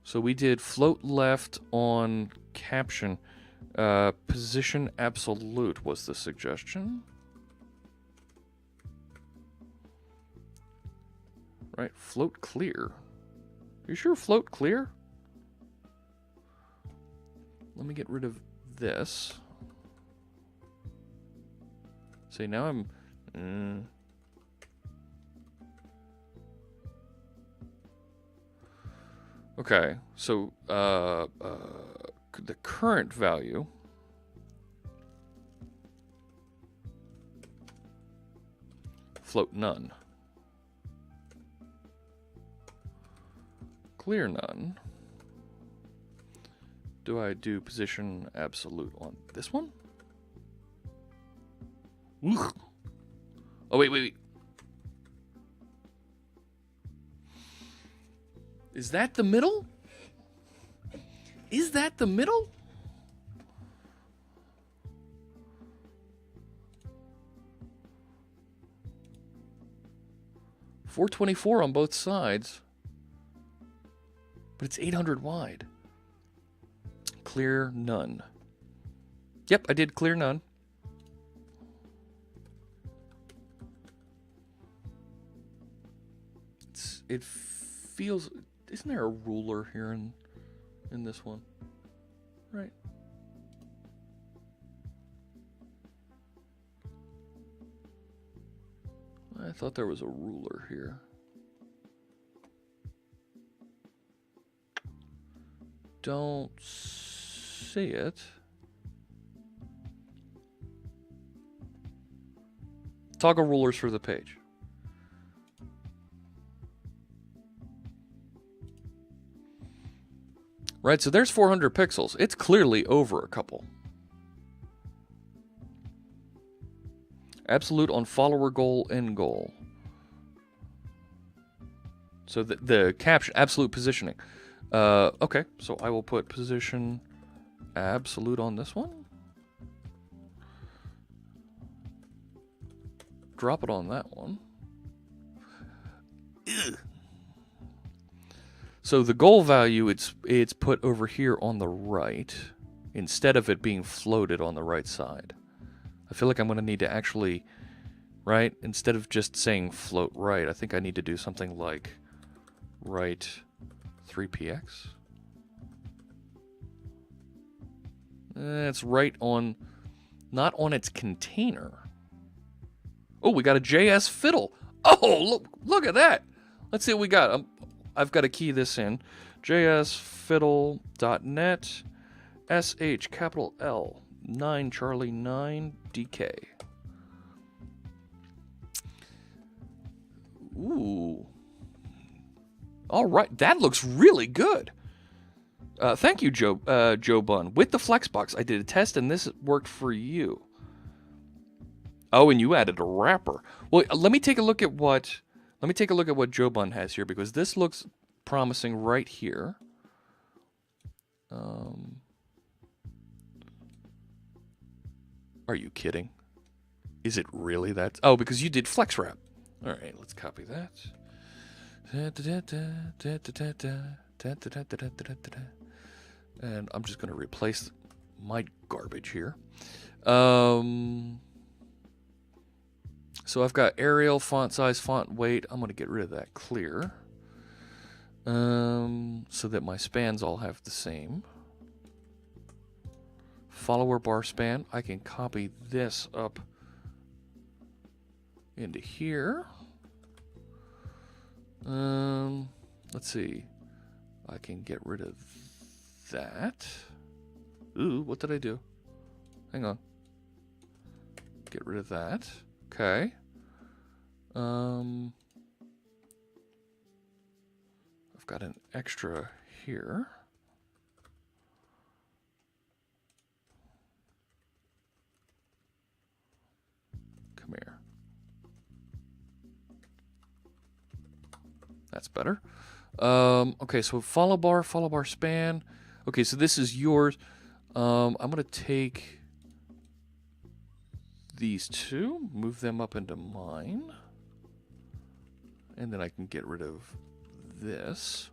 So we did float left on caption. Position absolute was the suggestion. Right, float clear. You sure float clear? Let me get rid of this. See, now I'm... Okay, so the current value float none. clear none. Do I do position absolute on this one? Ugh. Oh, wait. Is that the middle? Is that the middle? $424 on both sides, but it's 800 wide. Clear none. Yep, I did clear none. It feels. Isn't there a ruler here in this one? Right. I thought there was a ruler here. Don't see it. Toggle rulers for the page. Right, so there's 400 pixels. It's clearly over a couple. Absolute on follower goal, end goal. So the caption, absolute positioning. Okay, so I will put position absolute on this one. Drop it on that one. Ugh. So the goal value, it's put over here on the right, instead of it being floated on the right side. I feel like I'm going to need to actually, right, instead of just saying float right, I think I need to do something like right 3px. It's right on, not on its container. Oh, we got a JS fiddle. Oh, look at that. Let's see what we got. I've got to key this in. JS fiddle .net sh capital L 9 Charlie 9 DK. Ooh. All right, that looks really good. Thank you, Joe Bun. With the Flexbox, I did a test, and this worked for you. Oh, and you added a wrapper. Well, let me take a look at what Joe Bun has here, because this looks promising right here. Are you kidding? Is it really that? Oh, because you did flex wrap. All right, let's copy that. And I'm just going to replace my garbage here. So I've got Arial, font size, font weight. I'm going to get rid of that clear. So that my spans all have the same. Follower bar span. I can copy this up into here. Let's see. I can get rid of that. Ooh, what did I do? Hang on. Get rid of that. Okay. I've got an extra here. Come here. That's better. Okay, so follow bar span. Okay, so this is yours. I'm going to take these two, move them up into mine, and then I can get rid of this.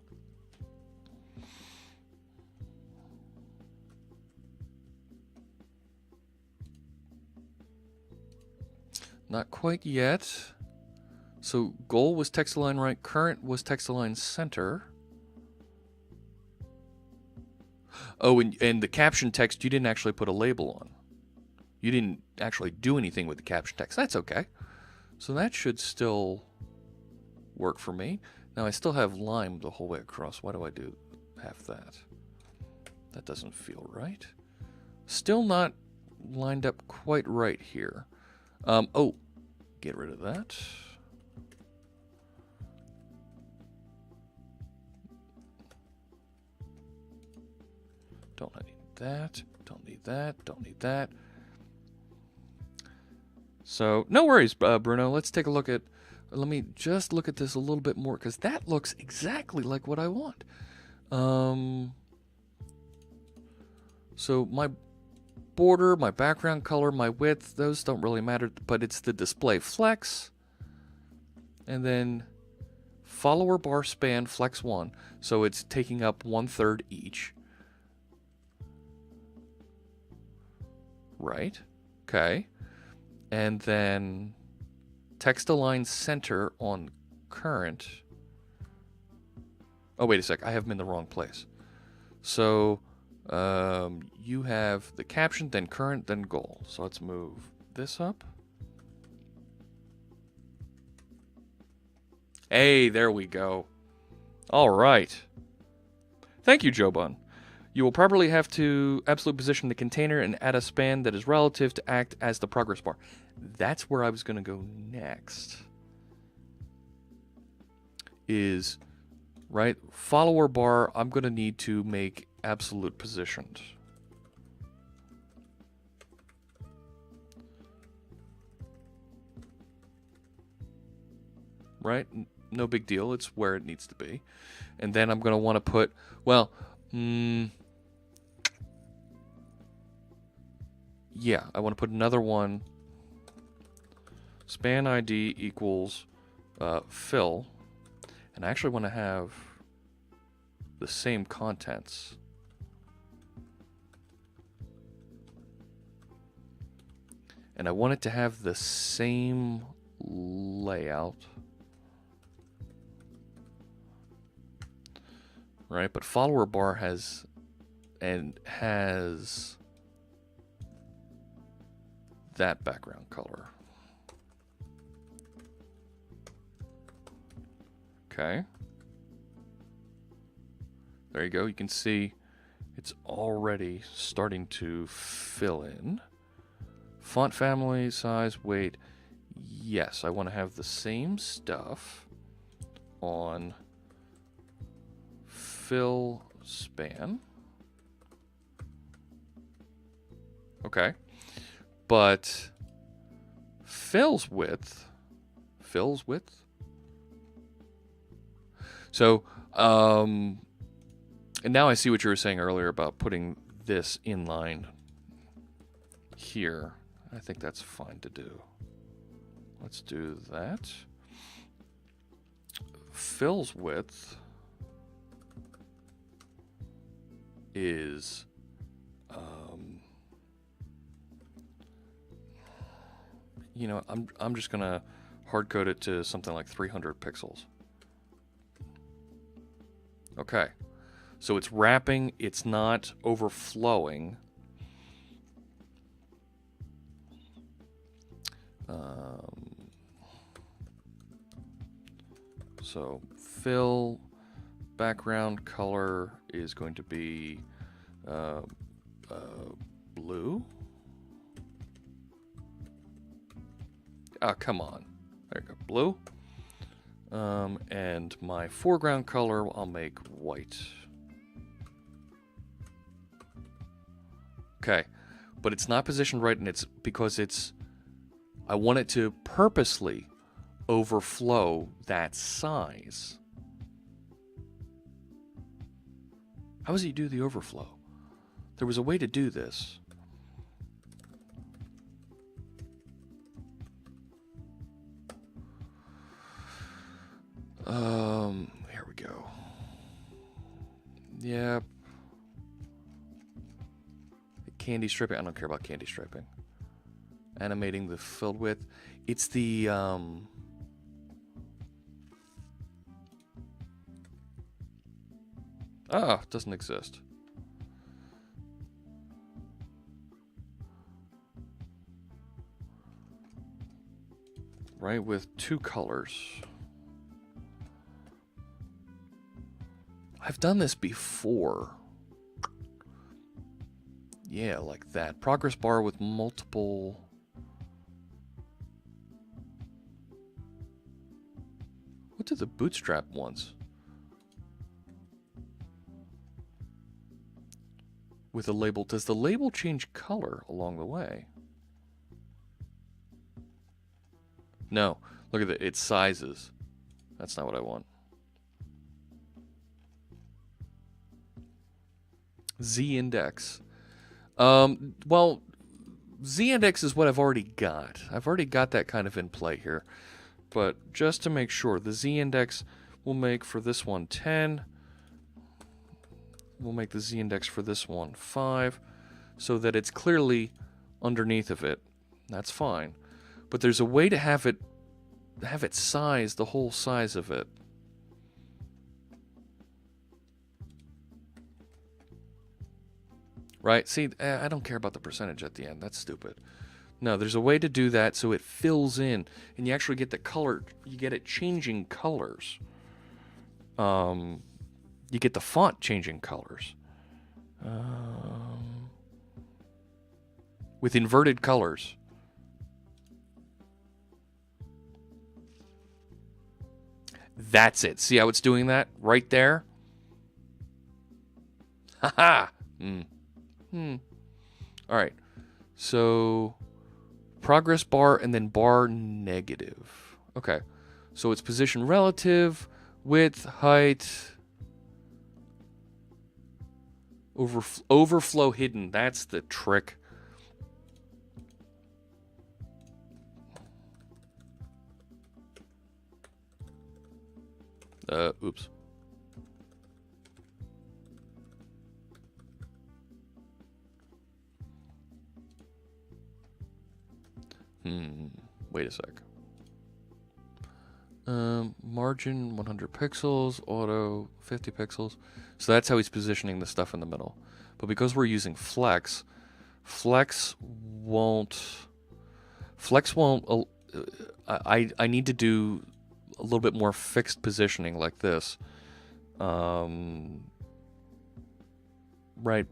Not quite yet. So goal was text align right, current was text align center. Oh, and the caption text, you didn't actually put a label on. You didn't actually do anything with the caption text. That's okay. So that should still work for me. Now I still have lime the whole way across. Why do I do half that? That doesn't feel right. Still not lined up quite right here. Oh, get rid of that. Don't need that. Don't need that. Don't need that. So, no worries, Bruno. Let's take a look at... Let me just look at this a little bit more, because that looks exactly like what I want. So my border, my background color, my width, those don't really matter, but it's the display flex. And then follower bar span flex 1. So it's taking up 1/3 each. Right. Okay. And then text align center on current. Oh, wait a sec. I have them in the wrong place. So you have the caption, then current, then goal. So let's move this up. Hey, there we go. All right. Thank you, Jobun. You will probably have to absolute position the container and add a span that is relative to act as the progress bar. That's where I was going to go next. Is, right, follower bar, I'm going to need to make absolute positioned. Right? No big deal. It's where it needs to be. And then I'm going to want to put, well, yeah, I want to put another one. Span ID equals fill. And I actually want to have the same contents. And I want it to have the same layout. Right, but follower bar has that background color. Okay. There you go. You can see it's already starting to fill in. Font family, size, weight. Yes, I want to have the same stuff on fill span. Okay. But fills width. So, and now I see what you were saying earlier about putting this inline here. I think that's fine to do. Let's do that. Fills width is you know, I'm just gonna hard code it to something like 300 pixels. Okay, so it's wrapping, it's not overflowing. So fill background color is going to be blue. Ah, come on. There you go, blue. And my foreground color, I'll make white. Okay, but it's not positioned right, and it's because it's, I want it to purposely overflow that size. How does he do the overflow? There was a way to do this. Here we go. Yeah. Candy stripping. I don't care about candy stripping. Animating the filled width. It's the it doesn't exist. Right, with two colors. I've done this before. Yeah, like that. Progress bar with multiple. What did the bootstrap ones? with a label. Does the label change color along the way? No. Look at it. It sizes. That's not what I want. Z-index. Well, Z-index is what I've already got. I've already got that kind of in play here. But just to make sure, the Z-index will make for this one 10. We'll make the Z-index for this one 5, so that it's clearly underneath of it. That's fine. But there's a way to have it size the whole size of it. Right? See, I don't care about the percentage at the end. That's stupid. No, there's a way to do that so it fills in, and you actually get the color. You get it changing colors. You get the font changing colors. With inverted colors. That's it. See how it's doing that? Right there? Haha! Alright. So, progress bar and then bar negative. Okay. So it's position relative, width, height, overflow hidden. That's the trick. Oops. Wait a sec. Margin 100 pixels, auto 50 pixels. So that's how he's positioning the stuff in the middle. But because we're using flex won't. I need to do a little bit more fixed positioning like this. Right.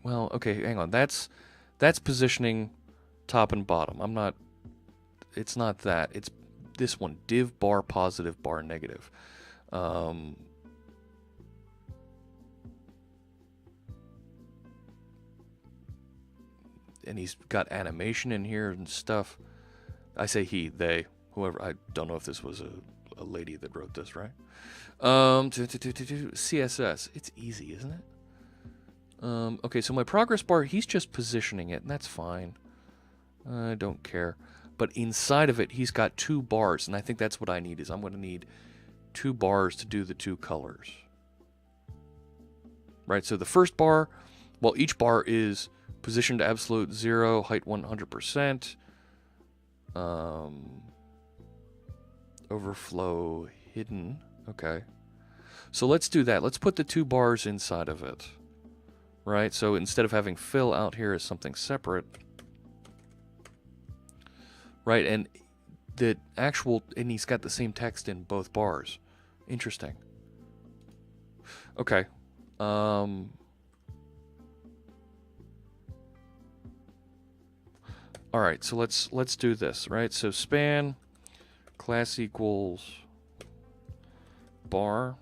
Well, okay, hang on. That's positioning top and bottom. It's not that. It's this one, div bar positive bar negative. And he's got animation in here and stuff. I say he, they, whoever. I don't know if this was a lady that wrote this, right? CSS. It's easy, isn't it? Okay, so my progress bar, he's just positioning it, and that's fine. I don't care. But inside of it, he's got 2 bars, and I think that's what I need, is I'm going to need 2 bars to do the 2 colors. Right, so the first bar, well, each bar is position to absolute 0, height 100%, overflow hidden. Okay. So let's do that. Let's put the 2 bars inside of it. Right, so instead of having fill out here as something separate, right, and and he's got the same text in both bars. Interesting. Okay. All right, so let's do this, right? So span class equals bar.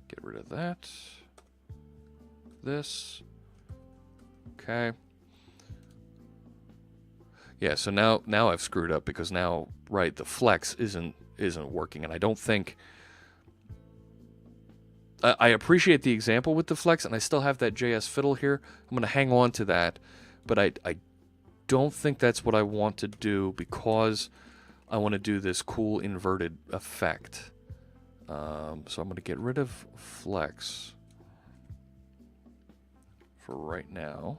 Get rid of that. This. Okay. Yeah, so now I've screwed up because now, right, the flex isn't working, and I don't think I appreciate the example with the flex, and I still have that JS fiddle here. I'm going to hang on to that, but I don't think that's what I want to do because I want to do this cool inverted effect. So I'm going to get rid of flex for right now.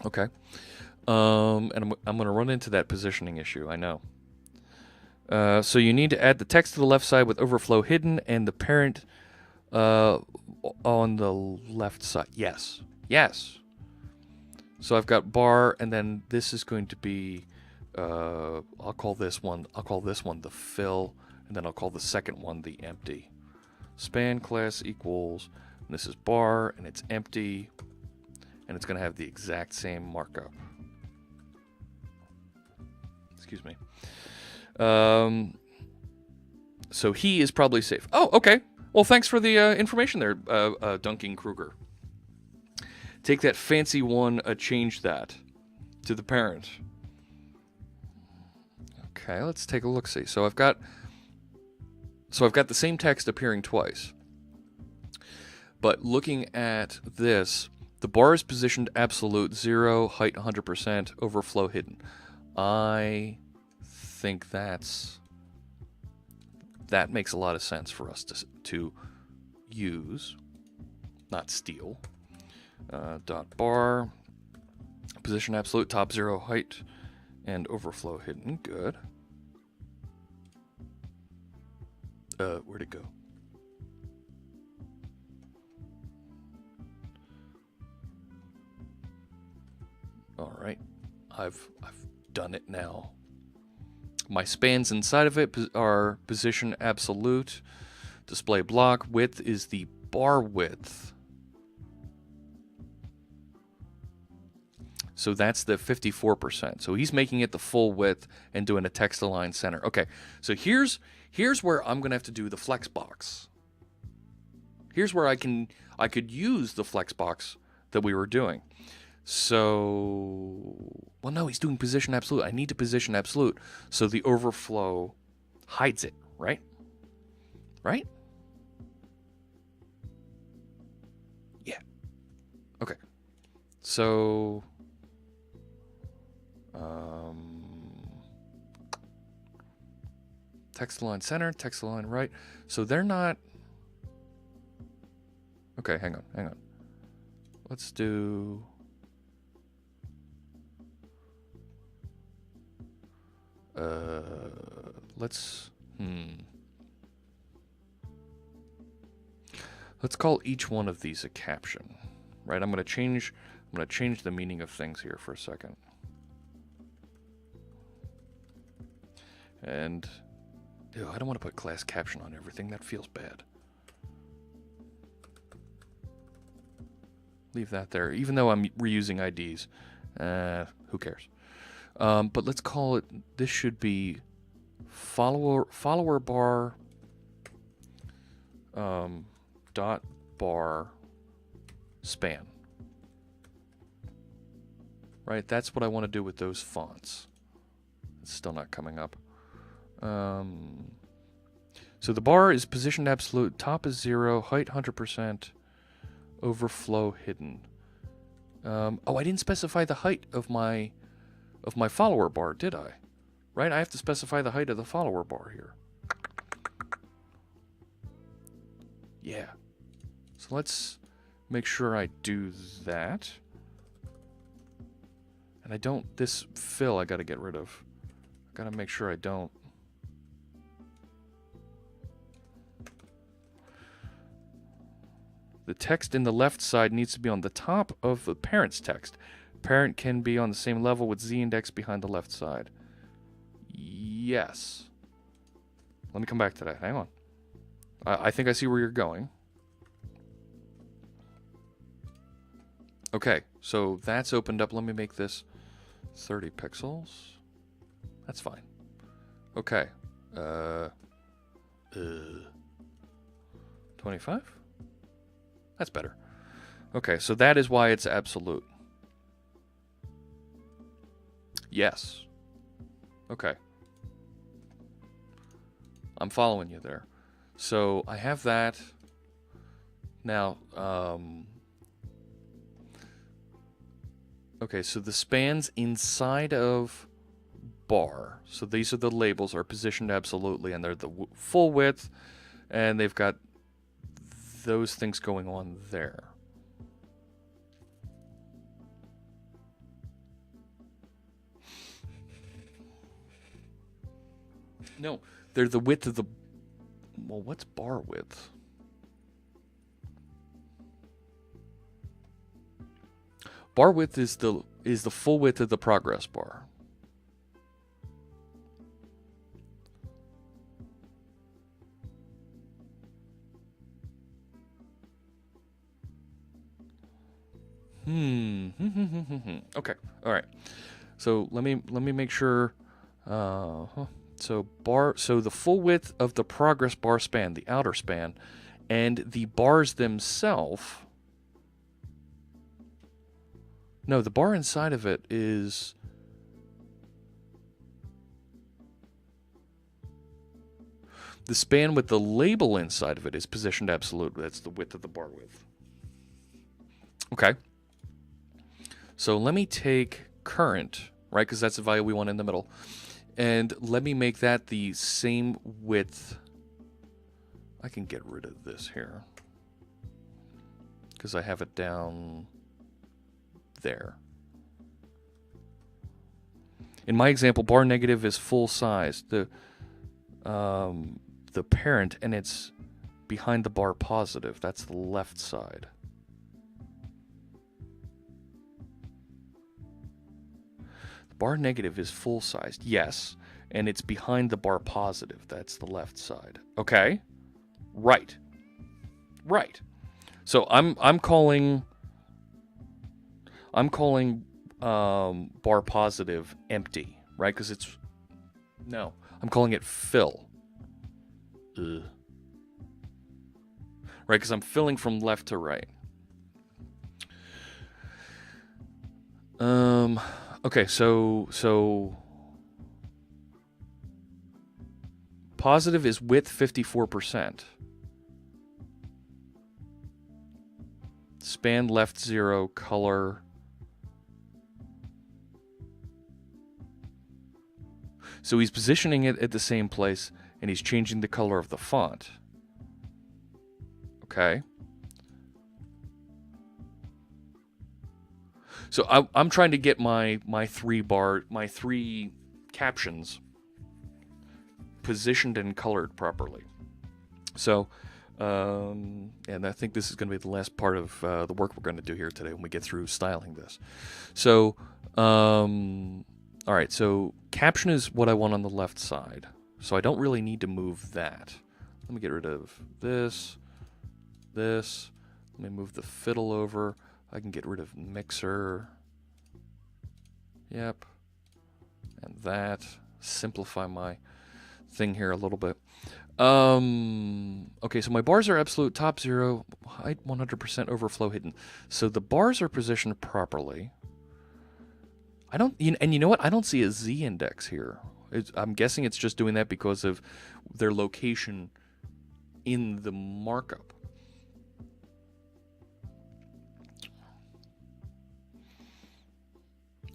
Okay. And I'm going to run into that positioning issue, I know. So you need to add the text to the left side with overflow hidden and the parent on the left side. Yes. Yes. So I've got bar, and then this is going to be, I'll call this one the fill, and then I'll call the second one the empty. Span class equals, and this is bar, and it's empty, and it's going to have the exact same markup. Excuse me. So he is probably safe. Oh, okay. Well, thanks for the information there, Duncan Kruger. Take that fancy one, change that to the parent. Okay, let's take a look-see. So I've got the same text appearing twice. But looking at this, the bar is positioned absolute, 0, height 100%, overflow hidden. I think that makes a lot of sense for us to use, not steal. Dot bar, position absolute, top 0, height, and overflow hidden. Good. Where'd it go? All right, I've done it now. My spans inside of it are position absolute, display block, width is the bar width. So that's the 54%. So he's making it the full width and doing a text align center. Okay, so here's where I'm gonna have to do the flex box. Here's where I could use the flex box that we were doing. So, well, no, he's doing position absolute. I need to position absolute so the overflow hides it, right? Right? Yeah. Okay. So, text align center, text align right. So they're not. Okay, hang on. Let's do. Let's call each one of these a caption, right? I'm gonna change the meaning of things here for a second. And I don't want to put class caption on everything. That feels bad. Leave that there, even though I'm reusing IDs. Who cares? But let's call it, this should be follower bar dot bar span. Right, that's what I want to do with those fonts. It's still not coming up. So the bar is positioned absolute, top is 0, height 100%, overflow hidden. Oh, I didn't specify the height of my follower bar, did I? Right, I have to specify the height of the follower bar here. Yeah. So let's make sure I do that. And I don't, this fill I gotta get rid of. I gotta make sure I don't. The text in the left side needs to be on the top of the parent's text. Parent can be on the same level with Z index behind the left side. Yes. Let me come back to that. Hang on. I think I see where you're going. Okay, so that's opened up. Let me make this 30 pixels. That's fine. Okay. 25? That's better. Okay, so that is why it's absolute. Yes. Okay. I'm following you there. So I have that. Now, okay, so the spans inside of bar, so these are the labels, are positioned absolutely, and they're the full width, and they've got those things going on there. No, they're the width of the, well, what's bar width? Bar width is the full width of the progress bar. Okay. All right. So let me make sure. So the full width of the progress bar span, the outer span, And the bars themselves, no, the bar inside of it is, the span with the label inside of it is positioned absolute. That's the width of the bar width. Okay. So let me take current, right, because that's the value we want in the middle. And let me make that the same width. I can get rid of this here because I have it down there. In my example, bar negative is full size. The parent, and it's behind the bar positive. That's the left side. The bar negative is full sized, yes, and it's behind the bar positive. That's the left side. Okay, right. So I'm calling bar positive empty, right? Because it's I'm calling it fill. Right, because I'm filling from left to right. Okay, so positive is width 54%. Span left 0, color. So he's positioning it at the same place, and he's changing the color of the font. Okay. So I'm trying to get my three captions positioned and colored properly. So, and I think this is going to be the last part of the work we're going to do here today when we get through styling this. So, all right. So caption is what I want on the left side. So I don't really need to move that. Let me get rid of this. Let me move the fiddle over. I can get rid of mixer. Yep. And that. Simplify my thing here a little bit. Okay, so my bars are absolute, top 0, height 100%, overflow hidden. So the bars are positioned properly. And you know what? I don't see a Z index here. I'm guessing it's just doing that because of their location in the markup.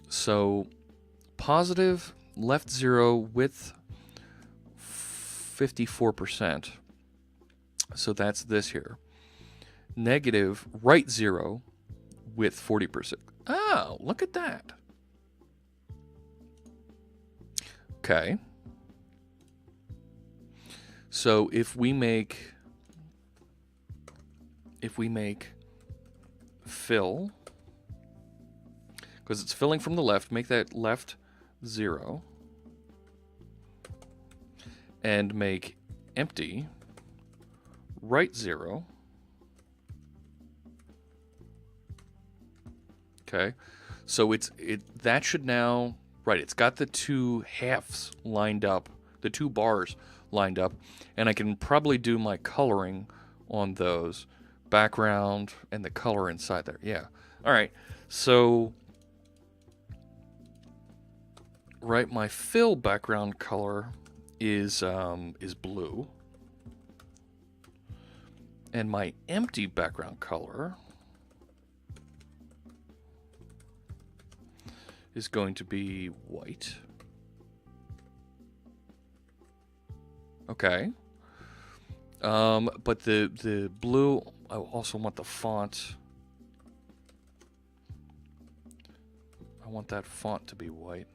So positive, left 0, width 54%. So that's this here. Negative, right 0, width 40%. Oh, look at that. Okay. So if we make fill, because it's filling from the left, make that left 0, and make empty right 0. Okay, so that should now, right, it's got the two halves lined up, the two bars lined up, and I can probably do my coloring on those, background and the color inside there. Yeah. All right. So right, my fill background color is blue, and my empty background color is going to be white. Okay. But the blue, I also want the font. I want that font to be white.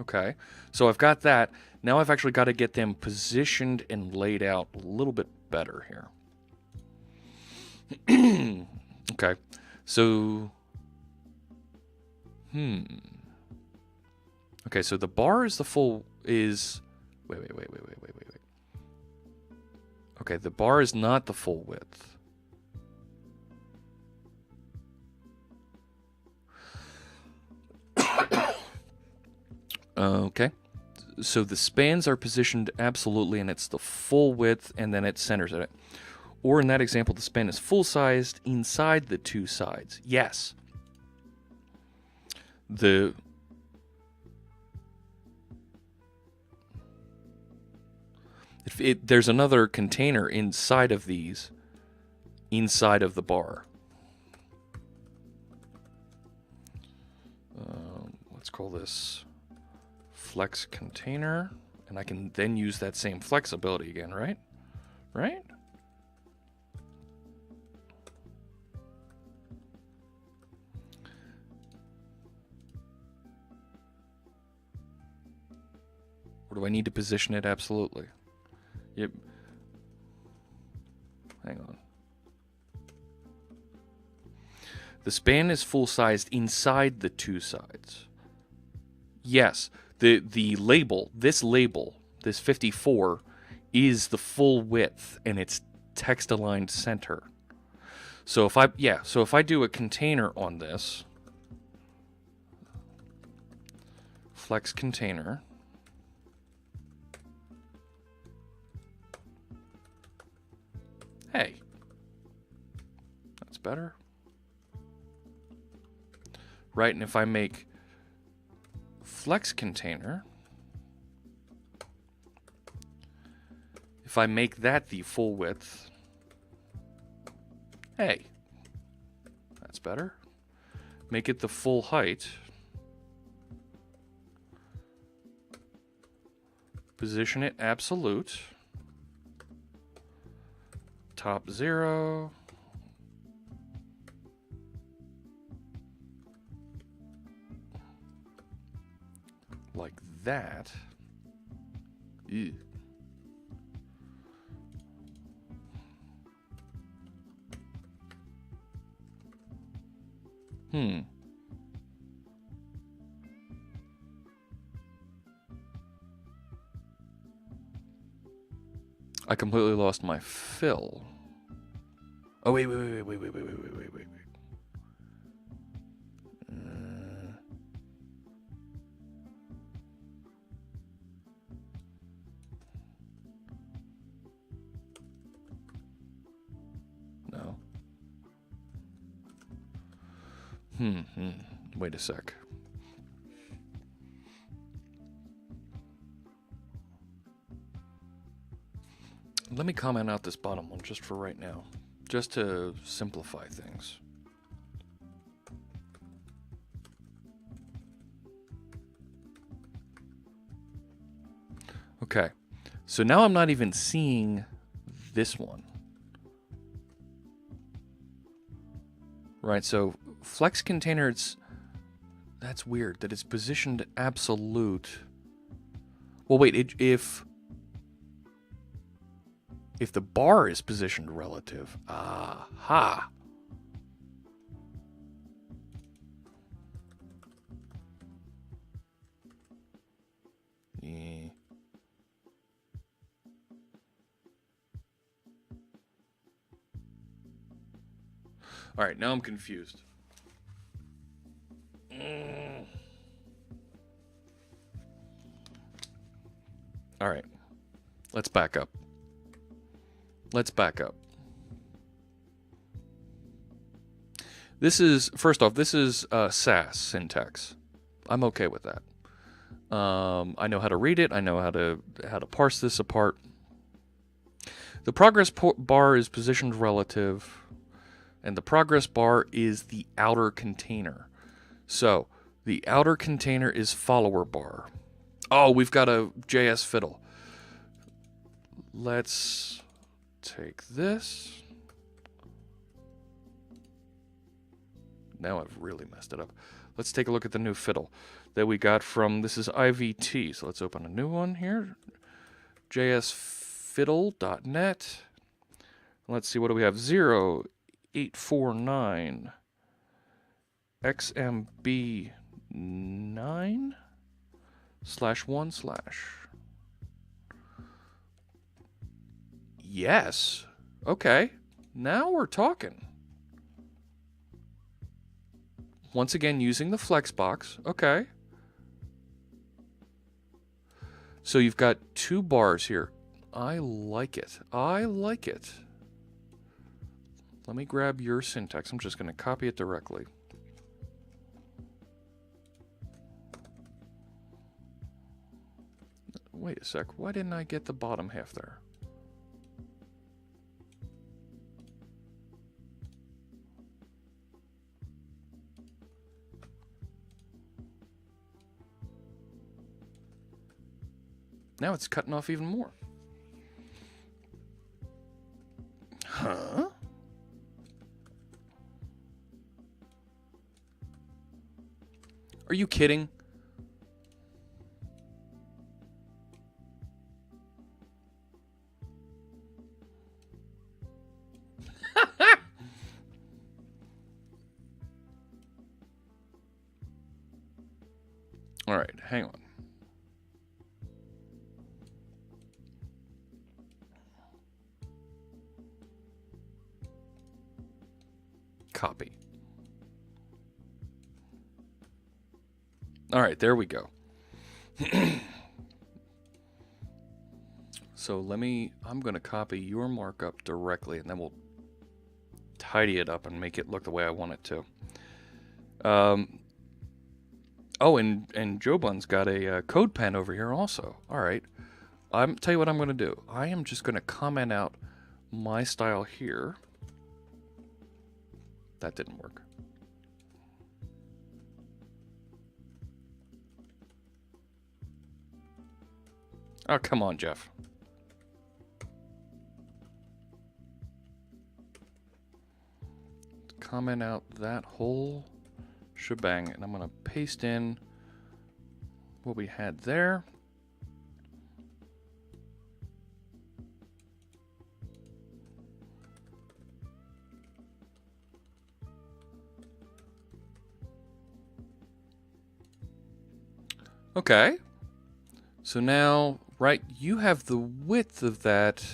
Okay, so I've got that. Now I've actually got to get them positioned and laid out a little bit better here. Okay, so okay, so the bar is the full is wait. Okay, the bar is not the full width. Okay, So the spans are positioned absolutely, and it's the full width, and then it centers it. Or in that example, the span is full-sized inside the two sides. Yes. There's another container inside of these, inside of the bar. Let's call this flex container, and I can then use that same flexibility again, right? Right? Or do I need to position it? Absolutely. Yep. Hang on. The span is full-sized inside the two sides. Yes, the label, this 54, is the full width, and it's text-aligned center. So if I do a container on this, flex container, hey, that's better. Right, and if I make flex container, if I make that the full width, hey, that's better. Make it the full height. Position it absolute. Top 0. Like that. Ew. I completely lost my fill. Oh, wait. No. Wait a sec. Let me comment out this bottom one just for right now, just to simplify things. Okay, so now I'm not even seeing this one. Right, so flex container, that's weird that it's positioned absolute. Well, wait, if the bar is positioned relative, aha. Yeah. All right, now I'm confused. All right, let's back up. This is, first off, this is SAS syntax. I'm okay with that. I know how to read it. I know how to parse this apart. The progress bar is positioned relative, and the progress bar is the outer container. So the outer container is follower bar. Oh, we've got a JS fiddle. Let's take this. Now I've really messed it up. Let's take a look at the new fiddle that we got from, this is IVT. So let's open a new one here. JSFiddle.net. Let's see, what do we have? 0849 XMB9/1/. Yes. Okay. Now we're talking. Once again, using the Flexbox. Okay. So you've got 2 bars here. I like it. I like it. Let me grab your syntax. I'm just going to copy it directly. Wait a sec. Why didn't I get the bottom half there? Now it's cutting off even more. Huh? Are you kidding? All right, hang on. Copy. All right, there we go. So I'm going to copy your markup directly, and then we'll tidy it up and make it look the way I want it to. Oh, and Joe Bun's got a code pen over here also. All right. Tell you what I'm going to do. I am just going to comment out my style here. That didn't work. Oh, come on, Jeff. Comment out that whole shebang, and I'm going to paste in what we had there. Okay. So now, right, you have the width of that.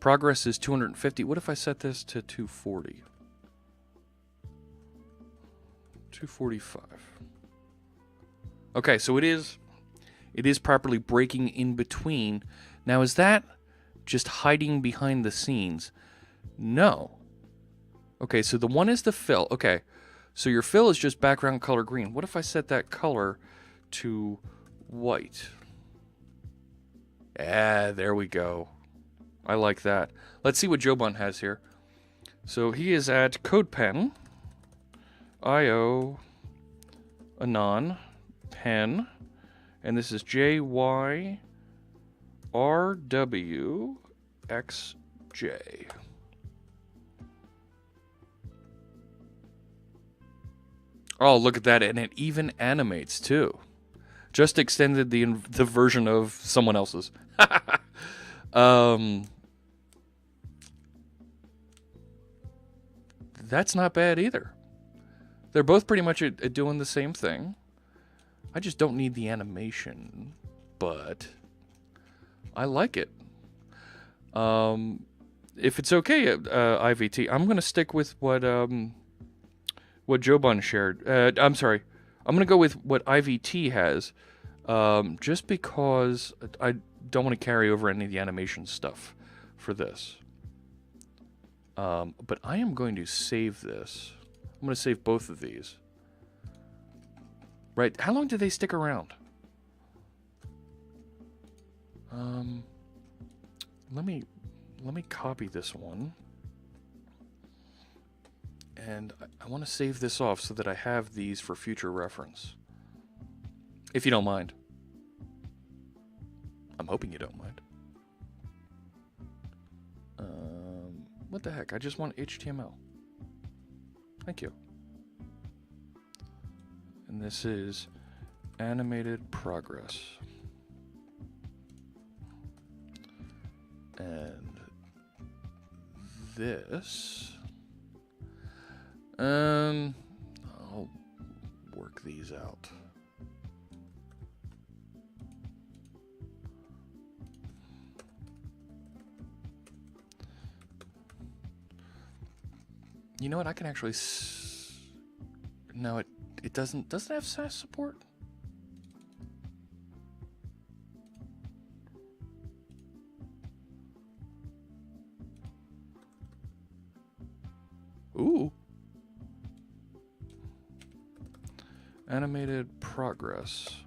Progress is 250. What if I set this to 240? 245. Okay, so it is properly breaking in between. Now, is that just hiding behind the scenes? No. Okay, so the one is the fill. Okay, so your fill is just background color green. What if I set that color to white? Ah, there we go. I like that. Let's see what Joe Bun has here. So he is at CodePen, IO, Anon, Pen, and this is JYRWXJ. Oh, look at that, and it even animates too. Just extended the version of someone else's. That's not bad either. They're both pretty much doing the same thing. I just don't need the animation, but I like it. If it's okay, IVT, I'm gonna stick with what Joe Bun shared. I'm sorry. I'm going to go with what IVT has, just because I don't want to carry over any of the animation stuff for this. But I am going to save this. I'm going to save both of these. Right. How long do they stick around? Let me copy this one. And I want to save this off so that I have these for future reference. If you don't mind. I'm hoping you don't mind. What the heck? I just want HTML. Thank you. And this is animated progress. And this... I'll work these out. You know what? I can actually. No, it doesn't. Doesn't have SAS support. Ooh. Animated progress.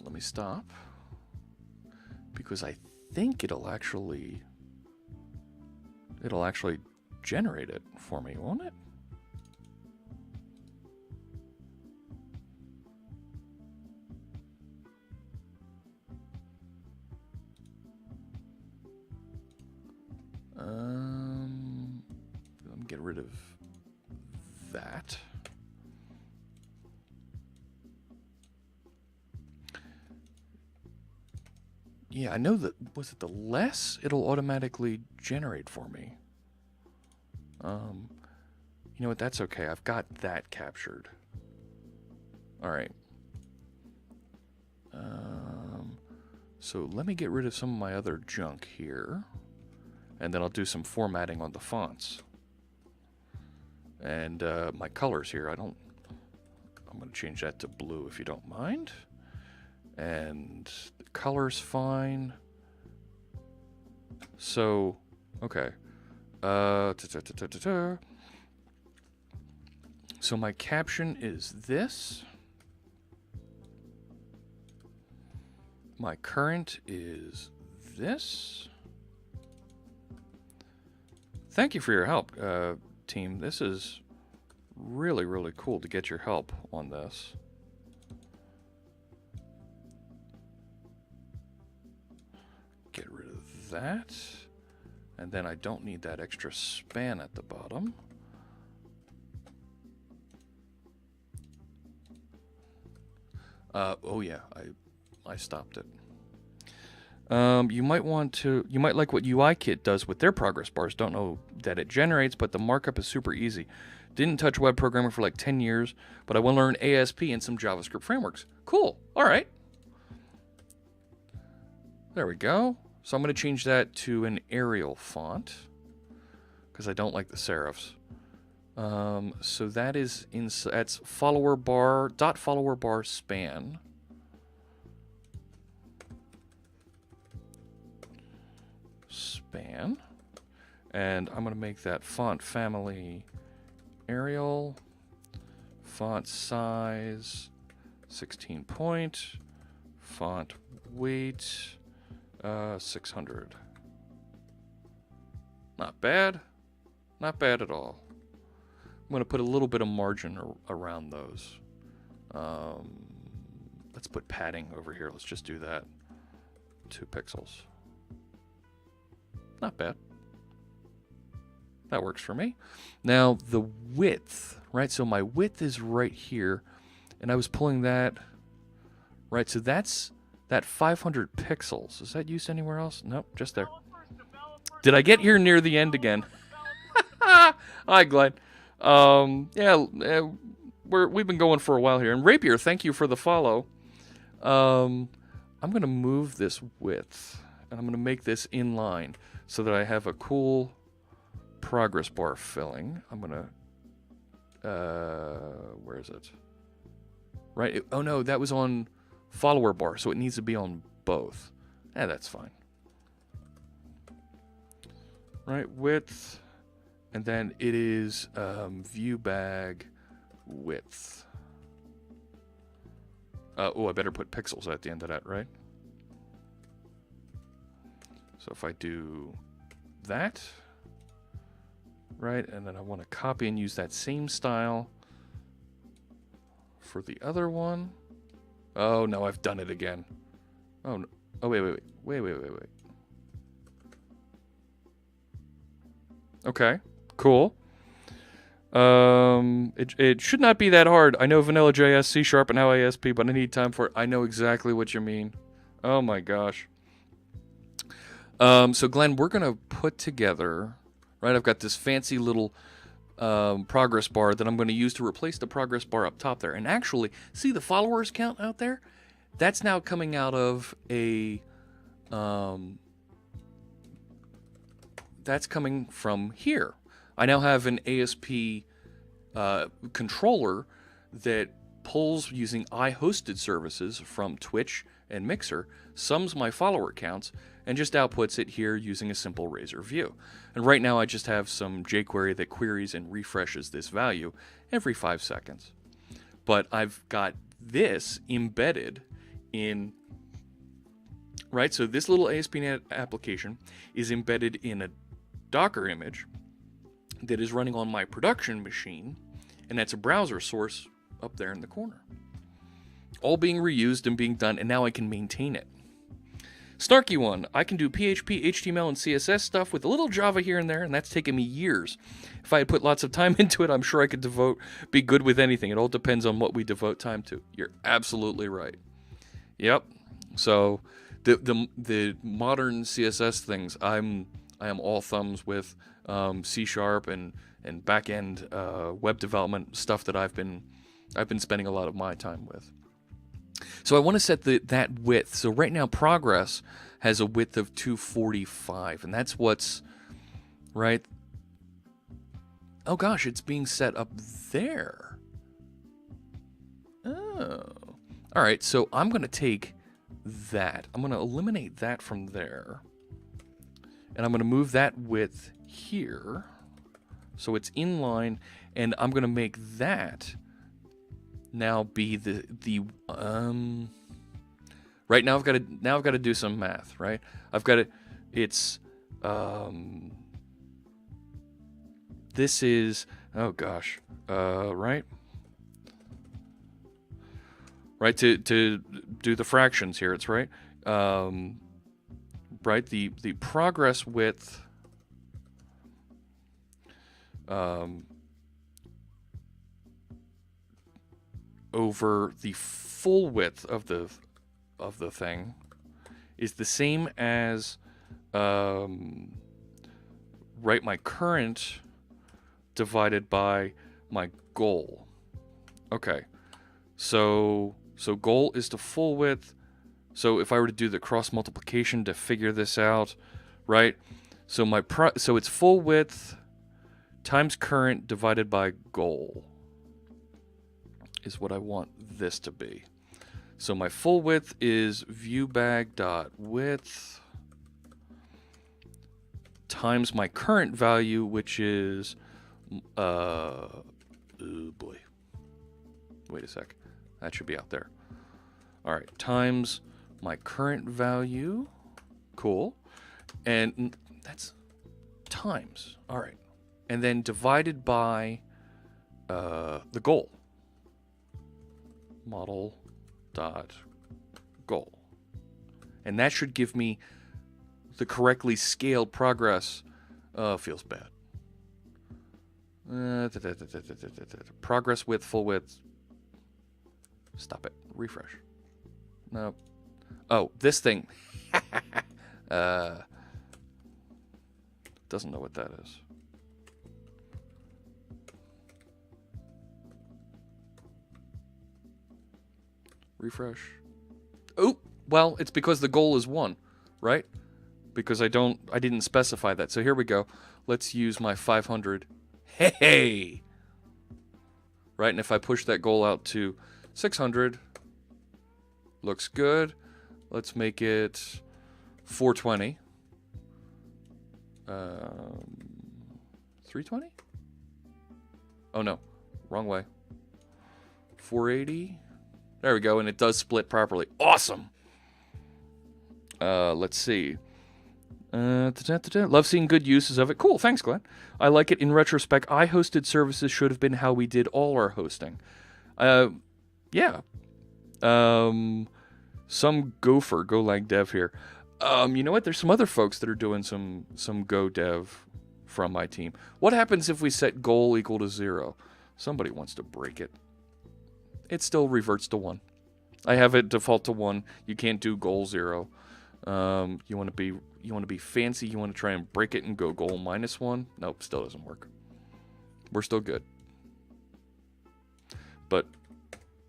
Let me stop. Because I think it'll actually generate it for me, won't it? Let me get rid of that. Yeah, I know that, was it the less it'll automatically generate for me? You know what, that's okay. I've got that captured. All right. So let me get rid of some of my other junk here. And then I'll do some formatting on the fonts. And my colors here, I'm going to change that to blue if you don't mind. And the color's fine. So, okay. So my caption is this. My current is this. Thank you for your help, team. This is really, really cool to get your help on this. Get rid of that. And then I don't need that extra span at the bottom. Oh yeah, I stopped it. You might like what UIKit does with their progress bars. Don't know that it generates, but the markup is super easy. Didn't touch web programming for like 10 years, but I want to learn ASP and some JavaScript frameworks. Cool. All right. There we go. So I'm going to change that to an Arial font because I don't like the serifs. So that is that's follower bar dot follower bar span. And I'm going to make that font family Arial, font size 16 point, font weight 600. Not bad, not bad at all. I'm going to put a little bit of margin around those. Let's put padding over here. Let's just do that. 2 pixels. Not bad. That works for me. Now the width, right? So my width is right here, and I was pulling that, right? So that's that 500 pixels. Is that used anywhere else? Nope, just there. Did I get here near the end again? Hi, Glenn. Yeah, we've been going for a while here. And Rapier, thank you for the follow. I'm going to move this width, and I'm going to make this inline so that I have a cool progress bar filling. I'm going to, where is it? Right, oh no, that was on follower bar, so it needs to be on both. That's fine. Right, width, and then it is view bag width. Oh, I better put pixels at the end of that, right? So if I do that, right, and then I want to copy and use that same style for the other one. Oh no, I've done it again. Oh no. Oh wait. Okay, cool. It should not be that hard. I know Vanilla.js, C# and now ASP, but I need time for it. I know exactly what you mean. Oh my gosh. So Glenn, we're gonna put together, right? I've got this fancy little progress bar that I'm going to use to replace the progress bar up top there. And actually, see the followers count out there? That's now coming out of a that's coming from here. I now have an ASP controller that pulls using iHosted services from Twitch and Mixer, sums my follower counts, and just outputs it here using a simple Razor view. And right now I just have some jQuery that queries and refreshes this value every 5 seconds. But I've got this embedded in, right? So this little ASP.NET application is embedded in a Docker image that is running on my production machine, and that's a browser source up there in the corner. All being reused and being done, and now I can maintain it. Snarky one, I can do PHP, HTML, and CSS stuff with a little Java here and there, and that's taken me years. If I had put lots of time into it, I'm sure I could be good with anything. It all depends on what we devote time to. You're absolutely right. Yep. So the modern CSS things, I am all thumbs with. C# and back-end web development stuff that I've been spending a lot of my time with. So I want to set that width. So right now Progress has a width of 245, and that's what's right. Oh gosh, it's being set up there. Oh. All right, so I'm going to take that. I'm going to eliminate that from there. And I'm going to move that width here, so it's in line, and I'm going to make that now be the right now I've got to do some math, right? I've got to, it's this is, oh gosh, right to do the fractions here, it's right, right, the progress width over the full width of the thing is the same as right, my current divided by my goal. Okay, so goal is the full width. So if I were to do the cross multiplication to figure this out, right? So so it's full width times current divided by goal is what I want this to be. So my full width is viewbag.width times my current value, which is oh boy. Wait a sec. That should be out there. All right, times my current value. Cool. And that's times. All right. And then divided by the goal. Model.goal. And that should give me the correctly scaled progress. Feels bad. Progress width, full width. Stop it. Refresh. No. Oh, this thing. Doesn't know what that is. Refresh. Oh, well, it's because the goal is 1, right? Because I didn't specify that. So here we go. Let's use my 500. Hey! Right, and if I push that goal out to 600, looks good. Let's make it 420. 320? Oh no, wrong way. 480. There we go, and it does split properly. Awesome. Let's see. Love seeing good uses of it. Cool, thanks, Glenn. I like it. In retrospect, I-hosted services should have been how we did all our hosting. Yeah. Some gopher, Golang dev here. You know what? There's some other folks that are doing some Go dev from my team. What happens if we set goal equal to 0? Somebody wants to break it. It still reverts to 1. I have it default to 1. You can't do goal 0. You want to be fancy. You want to try and break it and go goal -1. Nope, still doesn't work. We're still good. But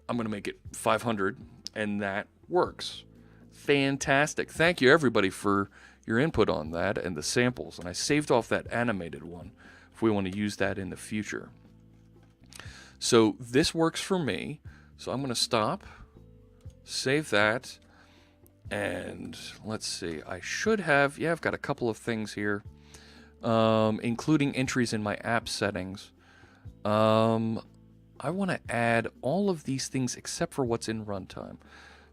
I'm going to make it 500, and that works. Fantastic. Thank you, everybody, for your input on that and the samples. And I saved off that animated one if we want to use that in the future. So this works for me. So I'm going to stop, save that, And let's see, I should have, yeah, I've got a couple of things here, including entries in my app settings. I want to add all of these things except for what's in runtime.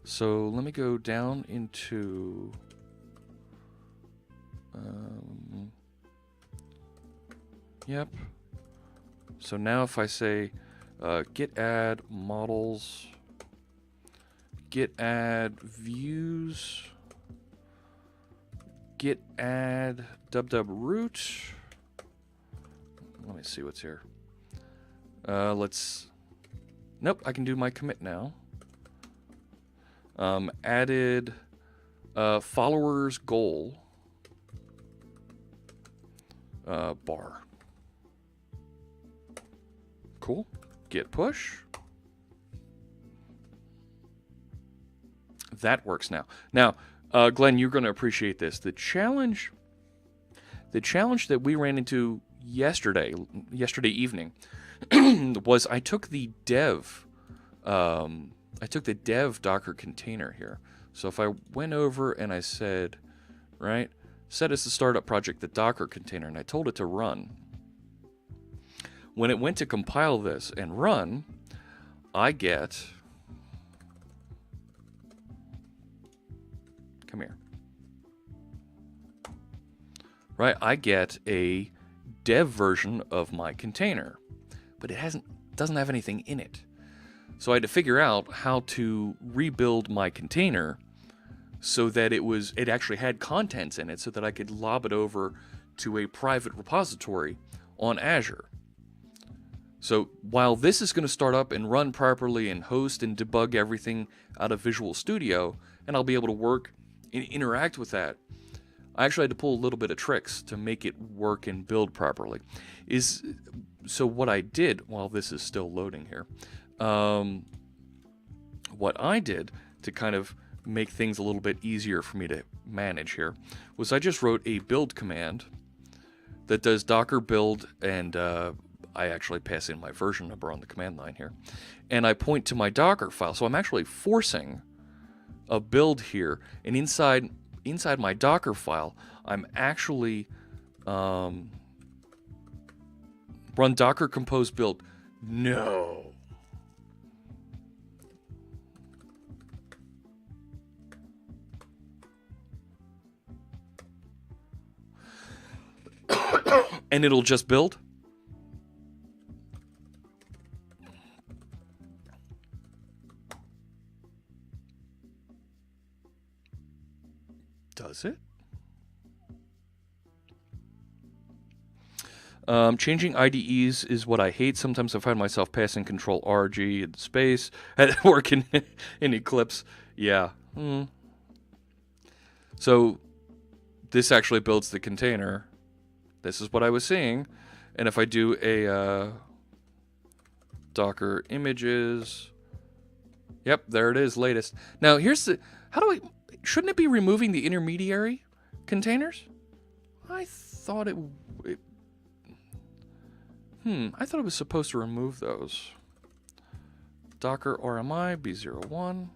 So let me go down into yep. So now if I say git add models, git add views, git add dub root. Let me see what's here. Nope, I can do my commit now. Added followers goal bar. Cool. Git push. That works now. Now, Glenn, you're going to appreciate this. The challenge that we ran into yesterday evening was I took the dev Docker container here. So if I went over and I said, right, set as the startup project the Docker container, and I told it to run. When it went to compile this and run, I get, come here, right? I get a dev version of my container, but it doesn't have anything in it. So I had to figure out how to rebuild my container so that it actually had contents in it, so that I could lob it over to a private repository on Azure. So while this is going to start up and run properly and host and debug everything out of Visual Studio, and I'll be able to work and interact with that, I actually had to pull a little bit of tricks to make it work and build properly. So what I did, while this is still loading here, what I did to kind of make things a little bit easier for me to manage here was I just wrote a build command that does docker build, and I actually pass in my version number on the command line here, and I point to my Docker file. So I'm actually forcing a build here, and inside my Docker file, I'm actually run docker compose build. No. And it'll just build. Does it? Changing IDEs is what I hate. Sometimes I find myself passing Control RG in space at work in Eclipse. Yeah. So this actually builds the container. This is what I was seeing. And if I do a Docker images, yep, there it is, latest. Now here's the, shouldn't it be removing the intermediary containers? I thought it was supposed to remove those. Docker RMI B01.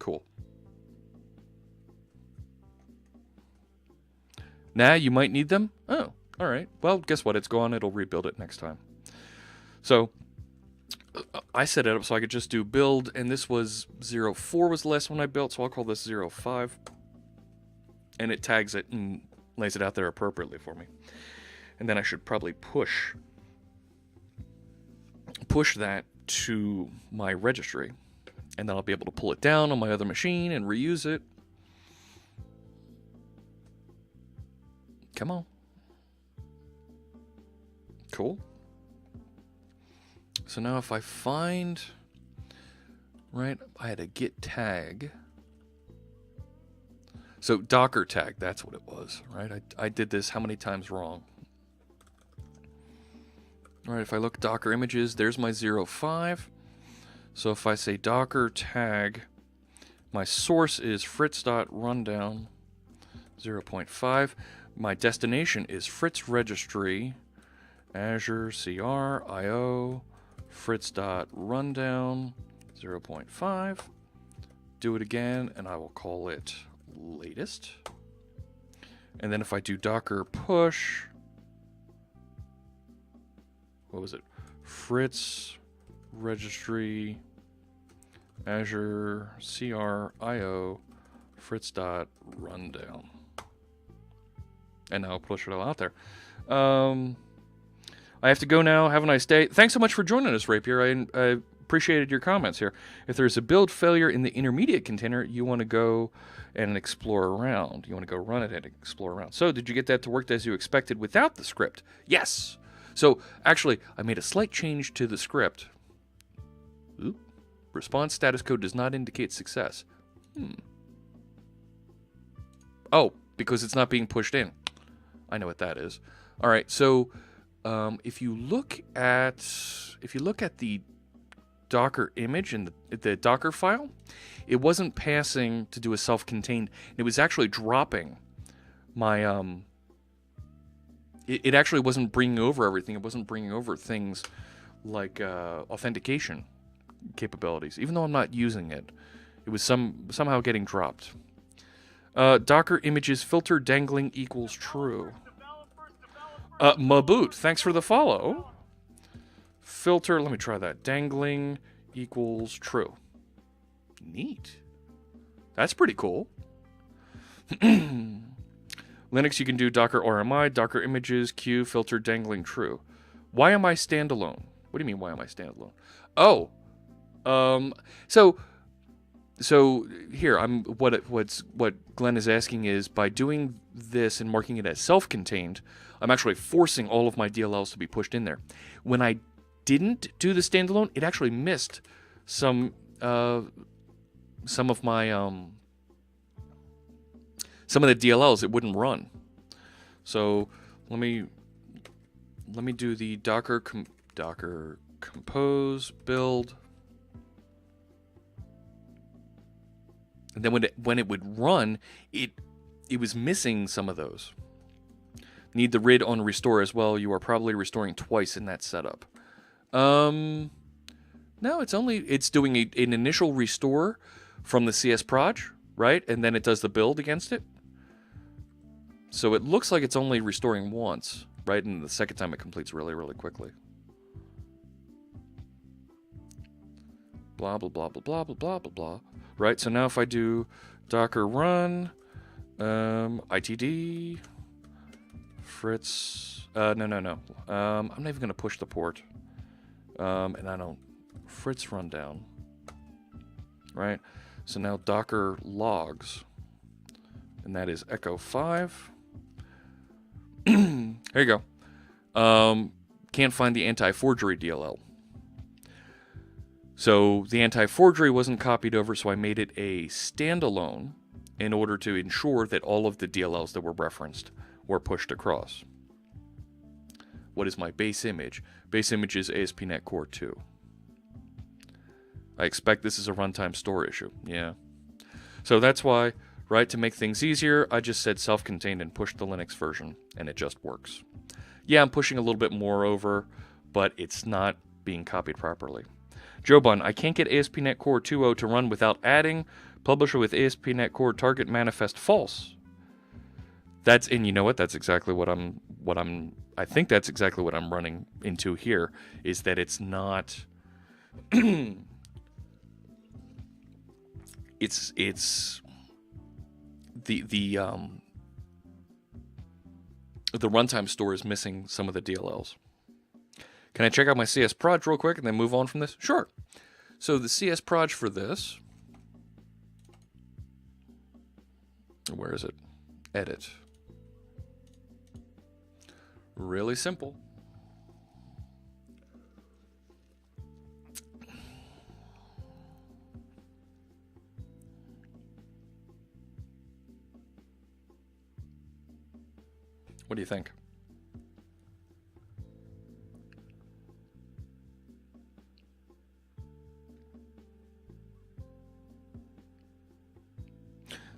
Cool. Now you might need them. Oh, all right. Well, guess what? It's gone. It'll rebuild it next time. So I set it up so I could just do build, and this was 04 was the last one I built, so I'll call this 05. And it tags it and lays it out there appropriately for me. And then I should probably push that to my registry, and then I'll be able to pull it down on my other machine and reuse it. Come on. Cool. So now if I find, right, I had a git tag. So Docker tag, that's what it was, right? I did this how many times wrong? All right, if I look Docker images, there's my 05. So if I say Docker tag, my source is fritz.rundown 0.5. My destination is Fritz Registry, Azure CR, IO, fritz.rundown 0.5. do it again, and I will call it latest. And then if I do docker push, what was it? Fritz registry Azure CRIO fritz.rundown. And now I'll push it all out there. I have to go now. Have a nice day. Thanks so much for joining us, Rapier. I appreciated your comments here. If there's a build failure in the intermediate container, you want to go and explore around. You want to go run it and explore around. So did you get that to work as you expected without the script? Yes. So actually, I made a slight change to the script. Oop. Response status code does not indicate success. Oh, because it's not being pushed in. I know what that is. All right, so if you look at the Docker image in the Docker file, it wasn't passing to do a self-contained. It was actually dropping my It actually wasn't bringing over everything. It wasn't bringing over things like authentication capabilities, even though I'm not using it. It was somehow getting dropped. Docker images filter dangling equals true. Maboot, thanks for the follow. Filter, let me try that. Dangling equals true. Neat. That's pretty cool. Linux, you can do Docker RMI, Docker images, Q, filter dangling true. Why am I standalone? What do you mean, why am I standalone? Oh, so here, what Glenn is asking is, by doing this and marking it as self-contained, I'm actually forcing all of my DLLs to be pushed in there. When I didn't do the standalone, it actually missed some of my some of the DLLs. It wouldn't run. So let me do the Docker compose build. And then when it would run, it was missing some of those. Need the RID on restore as well. You are probably restoring twice in that setup. No, it's doing an initial restore from the CS proj, right? And then it does the build against it. So it looks like it's only restoring once, right? And the second time it completes really, really quickly. Blah, blah, blah, blah, blah, blah, blah, blah, blah. Right, so now if I do docker run, itd, fritz, no. I'm not even going to push the port. And I don't, fritz rundown. Right, so now docker logs, and that is echo 5. There you go. Can't find the anti-forgery DLL. So the anti-forgery wasn't copied over, so I made it a standalone in order to ensure that all of the DLLs that were referenced were pushed across. What is my base image? Base image is ASP.NET Core 2. I expect this is a runtime store issue. Yeah. So that's why, right, to make things easier, I just said self-contained and pushed the Linux version, and it just works. Yeah, I'm pushing a little bit more over, but it's not being copied properly. Jobun, I can't get ASP.NET Core 2.0 to run without adding publisher with ASP.NET Core target manifest false. And you know what? That's exactly I think that's exactly what I'm running into here, is that it's not it's the runtime store is missing some of the DLLs. Can I check out my CS proj real quick and then move on from this? Sure. So the CS proj for this, where is it? Edit. Really simple. What do you think?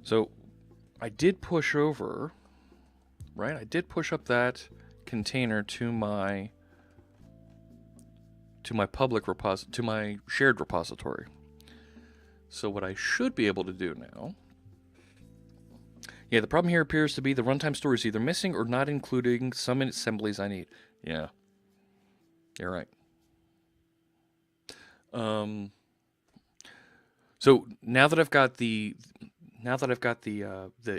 So I did push over, right? I did push up that container to my public to my shared repository. So what I should be able to do now... Yeah, the problem here appears to be the runtime store is either missing or not including some assemblies I need. Yeah. You're right. So now that I've got the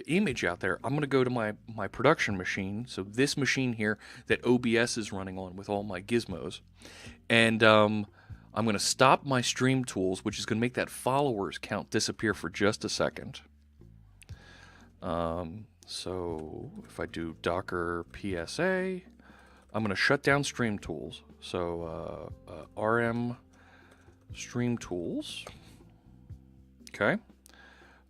image out there, I'm going to go to my production machine. So this machine here that OBS is running on with all my gizmos, and I'm going to stop my stream tools, which is going to make that followers count disappear for just a second. So if I do docker PSA, I'm going to shut down stream tools. So rm stream tools. Okay.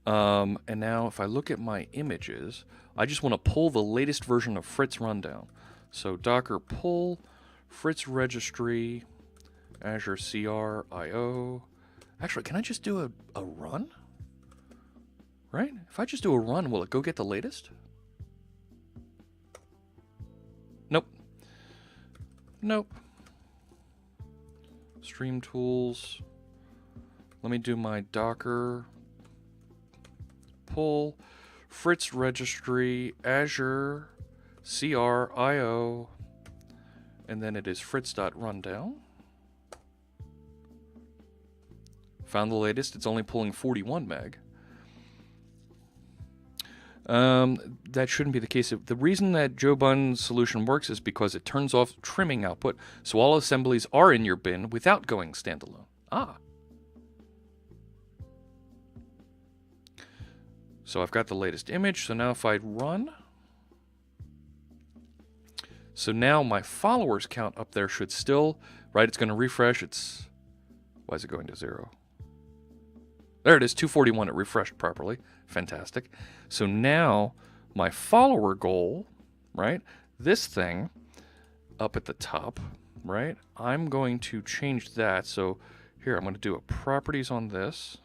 And now if I look at my images, I just want to pull the latest version of Fritz Rundown. So docker pull Fritz Registry, Azure CR IO. Actually, can I just do a run? Right? If I just do a run, will it go get the latest? Nope. Nope. Stream tools. Let me do my docker pull Fritz Registry, Azure CR IO, and then it is fritz.rundown. Found the latest. It's only pulling 41 meg. That shouldn't be the case. The reason that Joe Bun's solution works is because it turns off trimming output, so all assemblies are in your bin without going standalone. Ah. So I've got the latest image, so now if I run... So now my followers count up there should still... Right, it's going to refresh. It's... Why is it going to 0? There it is, 241. It refreshed properly. Fantastic. So now my follower goal, right, this thing up at the top, right, I'm going to change that. So here, I'm going to do a properties on this.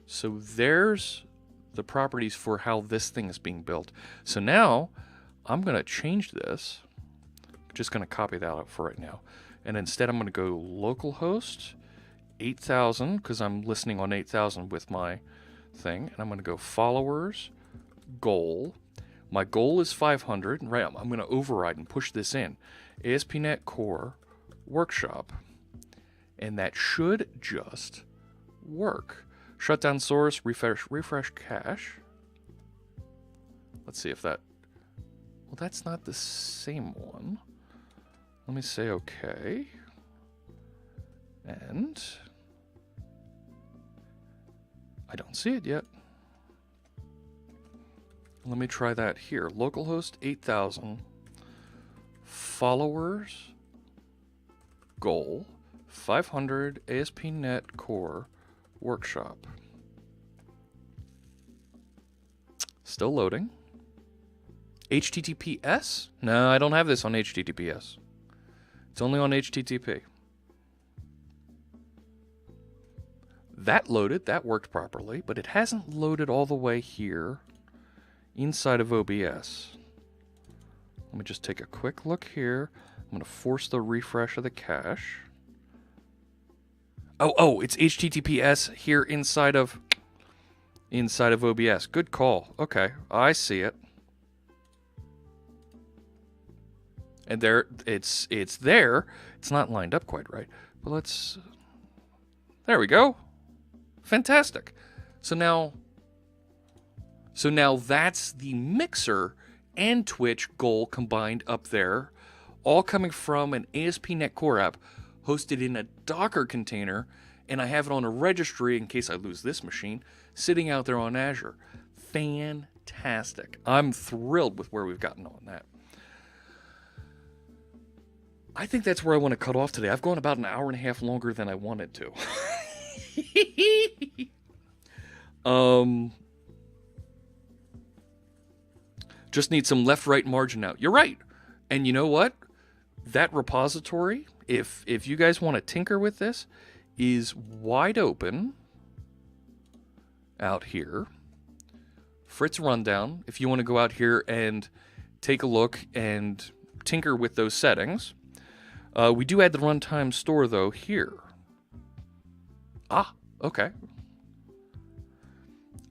So there's the properties for how this thing is being built. So now I'm going to change this. I'm just going to copy that out for right now. And instead I'm going to go localhost 8000 because I'm listening on 8000 with my thing. And I'm going to go followers goal. My goal is 500. Right, I'm going to override and push this in. ASP.NET Core Workshop. And that should just work. Shut down source, refresh cache. Let's see if that... Well, that's not the same one. Let me say OK. And... I don't see it yet. Let me try that here. Localhost 8000. Followers. Goal. 500 ASP.NET Core Workshop. Still loading. HTTPS? No, I don't have this on HTTPS. It's only on HTTP. That loaded, that worked properly, but it hasn't loaded all the way here inside of OBS. Let me just take a quick look here. I'm going to force the refresh of the cache. Oh, it's HTTPS here inside of OBS. Good call. Okay, I see it. And there, it's there. It's not lined up quite right, but let's. There we go. Fantastic. So now that's the Mixer and Twitch goal combined up there, all coming from an ASP.NET Core app hosted in a Docker container, and I have it on a registry in case I lose this machine, sitting out there on Azure. Fantastic. I'm thrilled with where we've gotten on that. I think that's where I want to cut off today. I've gone about an hour and a half longer than I wanted to. Just need some left-right margin out. You're right. And you know what? That repository, if you guys want to tinker with this, is wide open out here. Fritz Rundown, if you want to go out here and take a look and tinker with those settings. We do add the runtime store, though, here. Ah, okay.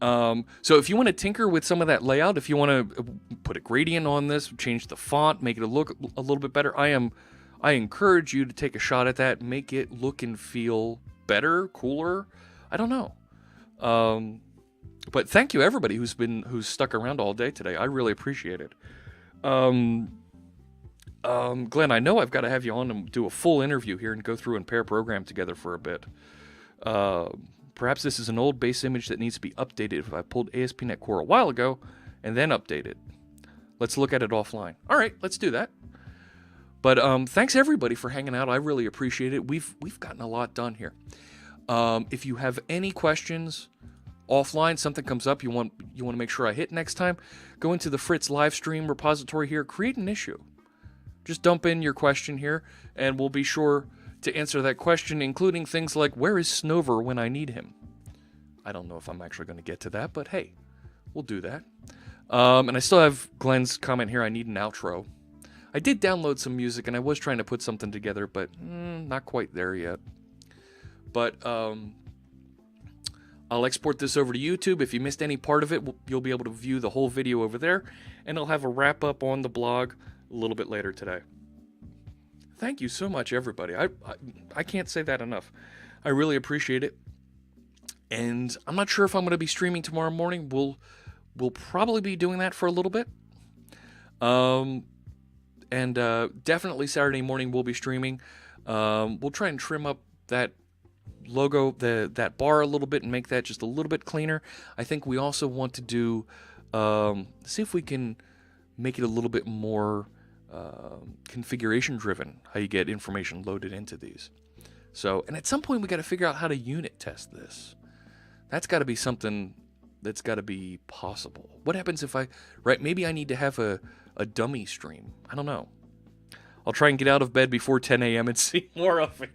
So if you want to tinker with some of that layout, if you want to put a gradient on this, change the font, make it look a little bit better, I encourage you to take a shot at that, make it look and feel better, cooler. I don't know. But thank you everybody who's stuck around all day today. I really appreciate it. Glenn, I know I've got to have you on and do a full interview here and go through and pair program together for a bit. Perhaps this is an old base image that needs to be updated if I pulled ASP.NET Core a while ago and then updated. Let's look at it offline. All right, let's do that. But thanks everybody for hanging out. I really appreciate it. We've gotten a lot done here. If you have any questions offline, something comes up you want to make sure I hit next time, go into the Fritz live stream repository here, create an issue. Just dump in your question here, and we'll be sure to answer that question, including things like, where is Snover when I need him? I don't know if I'm actually going to get to that, but hey, we'll do that. And I still have Glenn's comment here, I need an outro. I did download some music, and I was trying to put something together, but not quite there yet. But I'll export this over to YouTube. If you missed any part of it, you'll be able to view the whole video over there, and I'll have a wrap-up on the blog a little bit later today. Thank you so much, everybody. I can't say that enough. I really appreciate it. And I'm not sure if I'm going to be streaming tomorrow morning. We'll probably be doing that for a little bit. And definitely Saturday morning we'll be streaming. We'll try and trim up that logo, that bar a little bit and make that just a little bit cleaner. I think we also want to do, see if we can make it a little bit more configuration driven, how you get information loaded into these. So, and at some point we got to figure out how to unit test this. That's got to be something that's got to be possible. What happens if maybe I need to have a dummy stream. I don't know. I'll try and get out of bed before 10 a.m. and see more of it.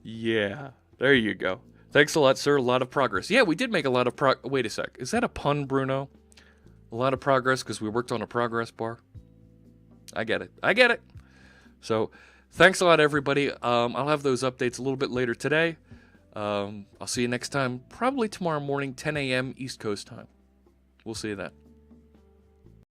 Yeah, there you go. Thanks a lot, sir. A lot of progress. Yeah, we did make a lot of Wait a sec. Is that a pun, Bruno? A lot of progress because we worked on a progress bar? I get it. So, thanks a lot, everybody. I'll have those updates a little bit later today. I'll see you next time, probably tomorrow morning, 10 a.m. East Coast time. We'll see you then.